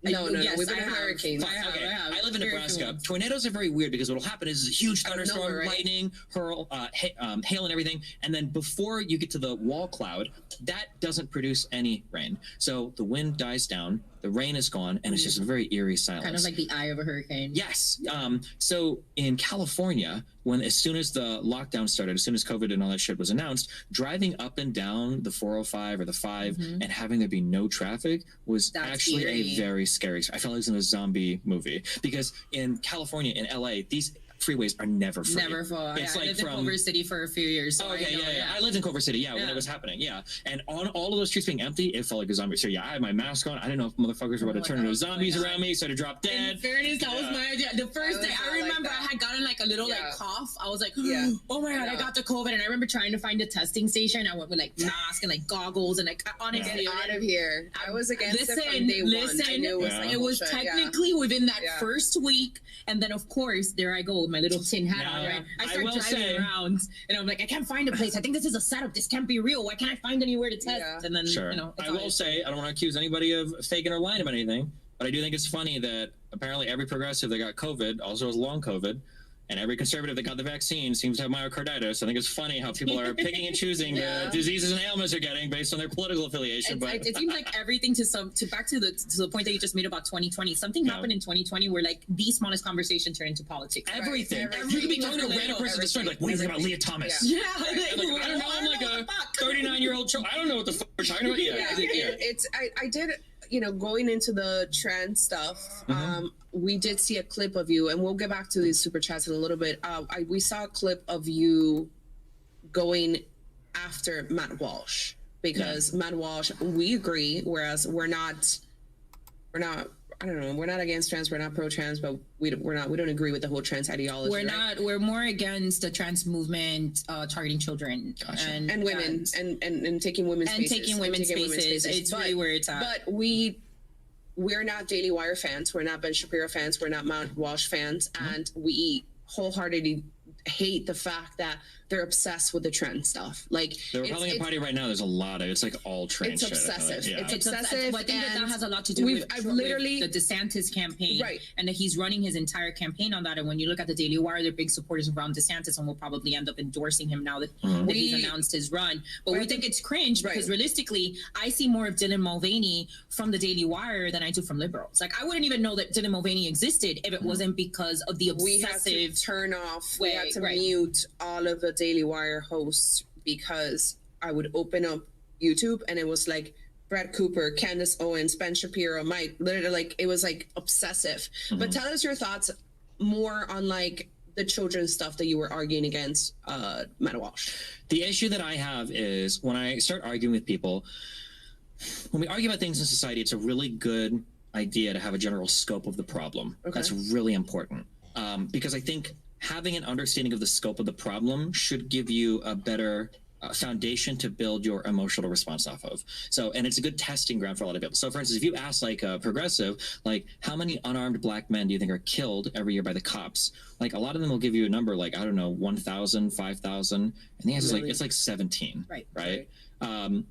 No, Yes, we've been in I have. hurricanes. I have. I live in Very Nebraska. few. Tornadoes are very weird because what'll happen is a huge thunderstorm, nowhere, right? lightning, hail, and everything. And then before you get to the wall cloud, that doesn't produce any rain. So the wind dies down, the rain is gone, and it's just a very eerie silence. Kind of like the eye of a hurricane. Yes. So in California, as soon as the lockdown started, as soon as COVID and all that shit was announced, driving up and down the 405 or the 5 and having there be no traffic was actually a very scary. I felt like I was in a zombie movie because in California, in LA, these freeways are never free. Never full. It's I like lived in Culver City for a few years. So okay, I know, yeah. I lived in Culver City, when it was happening, and on all of those streets being empty, it felt like a zombie. So yeah, I had my mask on. I didn't know if motherfuckers were about to turn into zombies around me, so I had to drop dead. In fairness, that was my idea. The first day, I remember I had gotten like a little like cough. I was like, oh my god, I got the COVID, and I remember trying to find a testing station. I went with like mask and like goggles, and like honestly, Get out of here. I was against it from day one. I knew it was technically within that first week, and then of course there I go with my little tin hat on. Right, I start driving around, and I'm like, I can't find a place. I think this is a setup. This can't be real. Why can't I find anywhere to test? And then you know, I will say I don't want to accuse anybody of faking or lying about anything, but I do think it's funny that apparently every progressive that got COVID also has long COVID. And every conservative that got the vaccine seems to have myocarditis. I think it's funny how people are picking and choosing the diseases and ailments they're getting based on their political affiliation. But it seems like everything back to the point that you just made about 2020. Something happened in 2020 where like the smallest conversation turned into politics. Everything. You could be talking to a random person at the store, like, what do you think about Leah Thomas? Yeah. I don't know. I'm like a 39-year-old child. I don't know what the fuck we're talking about. I did. You know, going into the trans stuff, we did see a clip of you, and we'll get back to these super chats in a little bit. We saw a clip of you going after Matt Walsh because Matt Walsh, we agree, whereas we're not. I don't know. We're not against trans. We're not pro-trans, but we don't agree with the whole trans ideology. We're not. We're more against the trans movement targeting children and women and taking women's spaces. Taking women's spaces. It's really where it's at. But we're not Daily Wire fans. We're not Ben Shapiro fans. We're not Matt Walsh fans, and we wholeheartedly hate the fact that they're obsessed with the trend stuff. Like the Republican Party right now, there's a lot of it's like all trend shit. It's obsessive. It's obsessive. I think that has a lot to do with the DeSantis campaign, right? And that he's running his entire campaign on that. And when you look at the Daily Wire, they're big supporters of Ron DeSantis, and will probably end up endorsing him now that he's announced his run. But we think it's cringe because realistically, I see more of Dylan Mulvaney from the Daily Wire than I do from liberals. Like I wouldn't even know that Dylan Mulvaney existed if it wasn't because of the obsessive. We had to turn off. We had to mute all of the Daily Wire hosts because I would open up YouTube and it was like Brett Cooper, Candace Owens, Ben Shapiro, Mike, literally like it was like obsessive. But tell us your thoughts more on like the children's stuff that you were arguing against Matt Walsh. The issue that I have is when I start arguing with people, when we argue about things in society, it's a really good idea to have a general scope of the problem. That's really important because I think having an understanding of the scope of the problem should give you a better foundation to build your emotional response off of. So, and it's a good testing ground for a lot of people. So, for instance, if you ask like a progressive, like how many unarmed black men do you think are killed every year by the cops? Like a lot of them will give you a number like, I don't know, 1,000, 5,000. And the answer is like, it's like 17, right? And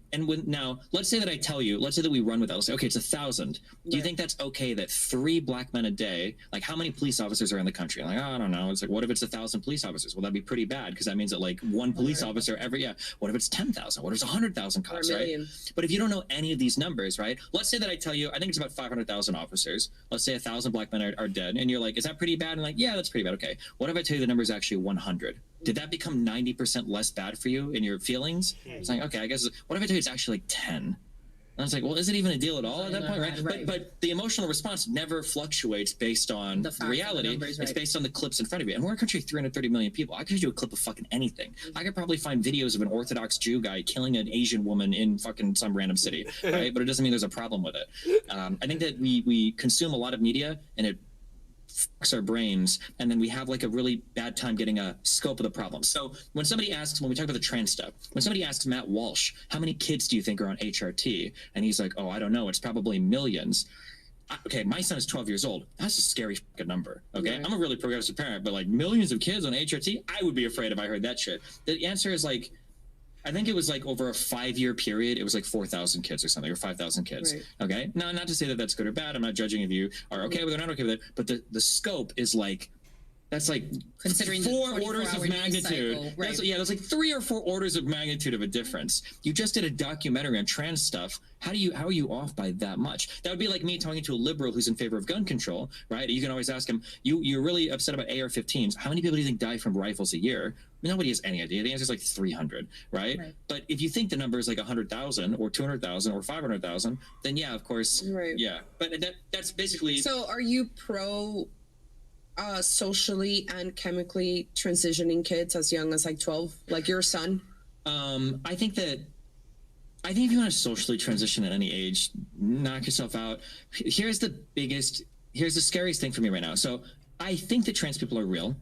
now, let's say that I tell you, let's say that we run with that. Let's say, okay, it's 1,000. Do you think that's okay that 3 black men a day, like how many police officers are in the country? Like, oh, I don't know. It's like, what if it's 1,000 police officers? Well, that'd be pretty bad because that means that like one police officer every, what if it's 10,000? What if it's 100,000 cops, right? But if you don't know any of these numbers, right? Let's say that I tell you, I think it's about 500,000 officers. Let's say 1,000 black men are dead. And you're like, is that pretty bad? And like, yeah, that's pretty bad. Okay. What if I tell you the number is actually 100? Did that become 90% less bad for you in your feelings? It's like, okay, I guess, what if I tell you it's actually like 10? And I was like, well, is it even a deal at all at that point, right? But the emotional response never fluctuates based on the reality. Numbers, It's based on the clips in front of you. And we're a country of 330 million people. I could do a clip of fucking anything. I could probably find videos of an Orthodox Jew guy killing an Asian woman in fucking some random city, right? But it doesn't mean there's a problem with it. I think that we consume a lot of media and it fucks our brains, and then we have like a really bad time getting a scope of the problem. So when somebody asks, when we talk about the trans stuff, when somebody asks Matt Walsh, how many kids do you think are on HRT? And he's like, oh, I don't know, it's probably millions. Okay, my son is 12 years old. That's a scary fucking number, okay? I'm a really progressive parent, but like millions of kids on HRT, I would be afraid if I heard that shit. The answer is like, I think it was like over a 5-year period, it was like 4,000 kids or something, or 5,000 kids. Okay. Now, not to say that that's good or bad. I'm not judging if you are okay with it or not okay with it. But the scope is like, that's like considering 4 orders of magnitude. That's like 3 or 4 orders of magnitude of a difference. You just did a documentary on trans stuff. How are you off by that much? That would be like me talking to a liberal who's in favor of gun control, right? You can always ask him, you're really upset about AR-15s. How many people do you think die from rifles a year? Nobody has any idea. The answer is like 300, right? But if you think the number is like 100,000 or 200,000 or 500,000, then yeah, of course, yeah. But that's basically. So, are you pro socially and chemically transitioning kids as young as like 12, like your son? I think if you want to socially transition at any age, knock yourself out. Here's the scariest thing for me right now. So I think that trans people are real.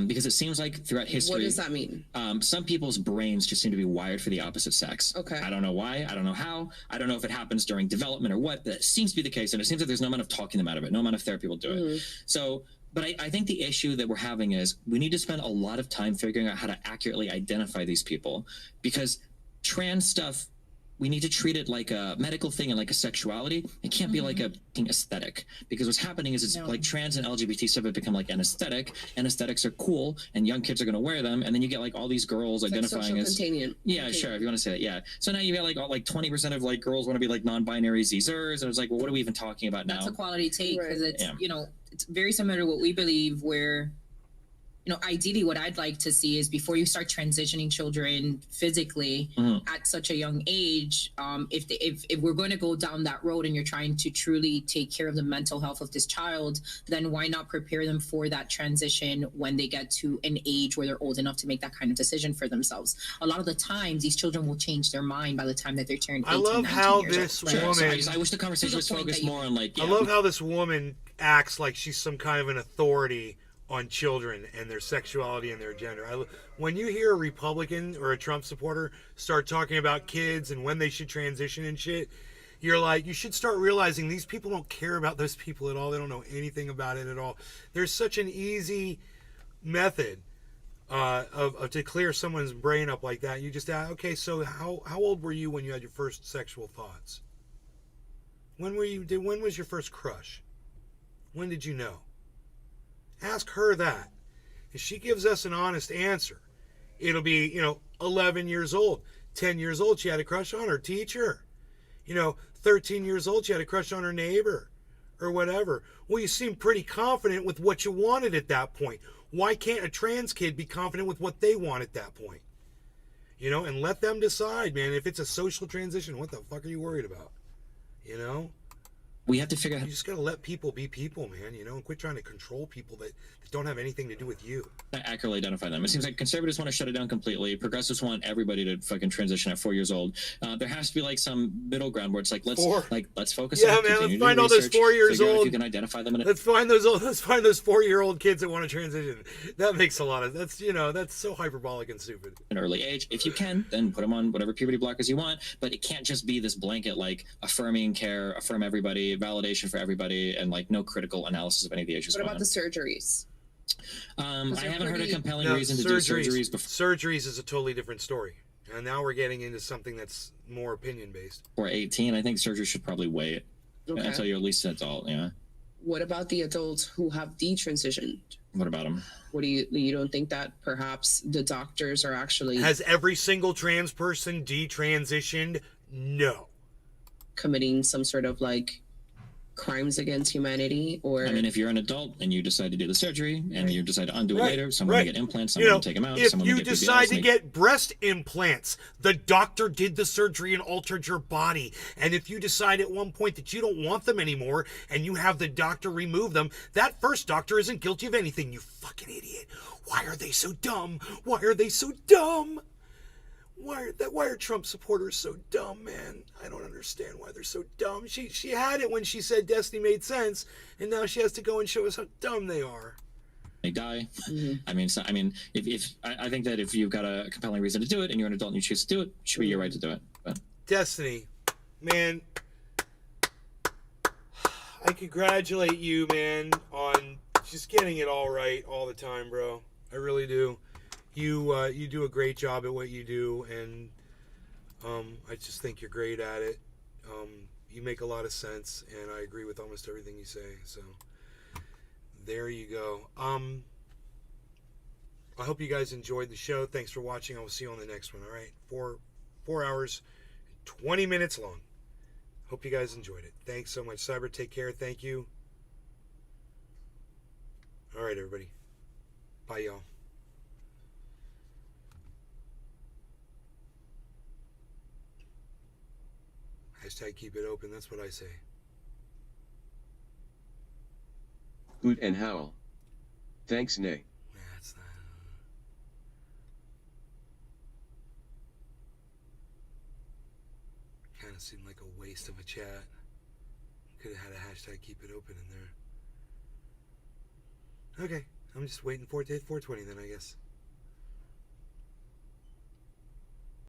Because it seems like throughout history. What does that mean? Some people's brains just seem to be wired for the opposite sex. Okay. I don't know why. I don't know how. I don't know if it happens during development or what, but it seems to be the case. And it seems like there's no amount of talking them out of it. No amount of therapy will do it. So, but I think the issue that we're having is we need to spend a lot of time figuring out how to accurately identify these people, because trans stuff, we need to treat it like a medical thing and like a sexuality. It can't be like a aesthetic, because what's happening is it's like trans and LGBT stuff have become like an aesthetic, and aesthetics are cool and young kids are going to wear them. And then you get like all these girls it's identifying like as containment. Yeah, sure. If you want to say that. Yeah. So now you got like 20% of like girls want to be like non-binary Zers. And it's like, well, what are we even talking about now? That's a quality take, because it's, it's very similar to what we believe, where ideally what I'd like to see is before you start transitioning children physically at such a young age, if we're going to go down that road and you're trying to truly take care of the mental health of this child, then why not prepare them for that transition when they get to an age where they're old enough to make that kind of decision for themselves? A lot of the times these children will change their mind by the time that they're turning 18, I love 19 how years this old. woman. I wish the conversation was focused more on like. I love how this woman acts like she's some kind of an authority on children and their sexuality and their gender. When you hear a Republican or a Trump supporter start talking about kids and when they should transition and shit, you're like, you should start realizing these people don't care about those people at all. They don't know anything about it at all. There's such an easy method of to clear someone's brain up like that. You just ask, okay, so how old were you when you had your first sexual thoughts? When was your first crush? When did you know? Ask her that. If she gives us an honest answer, it'll be, 11 years old. 10 years old, she had a crush on her teacher. 13 years old, she had a crush on her neighbor or whatever. Well, you seem pretty confident with what you wanted at that point. Why can't a trans kid be confident with what they want at that point? And let them decide, man. If it's a social transition, what the fuck are you worried about? We have to figure out. You just gotta let people be people, man. And quit trying to control people that don't have anything to do with you. Accurately identify them. It seems like conservatives want to shut it down completely. Progressives want everybody to fucking transition at 4 years old. There has to be like some middle ground where it's like let's focus. Yeah, on man. Let's find all those 4 years old. If you can identify them. Let's find those 4-year-old kids that want to transition. That makes a lot of that's so hyperbolic and stupid. An early age, if you can, then put them on whatever puberty blockers you want. But it can't just be this blanket like affirming care, affirm everybody, validation for everybody, and like no critical analysis of any of the issues. What about the surgeries? I haven't heard a compelling reason to do surgeries before. Surgeries is a totally different story. And now we're getting into something that's more opinion based. Or 18, I think surgery should probably wait Okay. until you're at least an adult. Yeah. What about the adults who have detransitioned? What about them? What do you don't think that perhaps the doctors are actually Has every single trans person detransitioned? No. committing some sort of like crimes against humanity? Or I mean, if you're an adult and you decide to do the surgery and you decide to undo it Right, later, someone right. may get implants, You someone know, will take them out, if someone you will get decide BBLs, to get breast implants, the doctor did the surgery and altered your body. And if you decide at one point that you don't want them anymore and you have the doctor remove them, that first doctor isn't guilty of anything, you fucking idiot. Why are they so dumb? Why are they so dumb? Why are Trump supporters so dumb, man? I don't understand why they're so dumb. She had it when she said Destiny made sense, and now she has to go and show us how dumb they are. they die. I mean, if I think that if you've got a compelling reason to do it and you're an adult and you choose to do it, it should be your right to do it. But Destiny, man, I congratulate you, man, on just getting it all right all the time, bro. I really do. You do a great job at what you do, and I just think you're great at it. You make a lot of sense, and I agree with almost everything you say. So there you go. I hope you guys enjoyed the show. Thanks for watching. I will see you on the next one. All right, 4 hours, 20 minutes long. Hope you guys enjoyed it. Thanks so much, Cyber. Take care. Thank you. All right, everybody. Bye, y'all. Hashtag keep it open. That's what I say. Hoot and howl. Thanks, Nay. That's not. Kind of seemed like a waste of a chat. Could have had a hashtag keep it open in there. Okay, I'm just waiting for it to hit 420 then, I guess.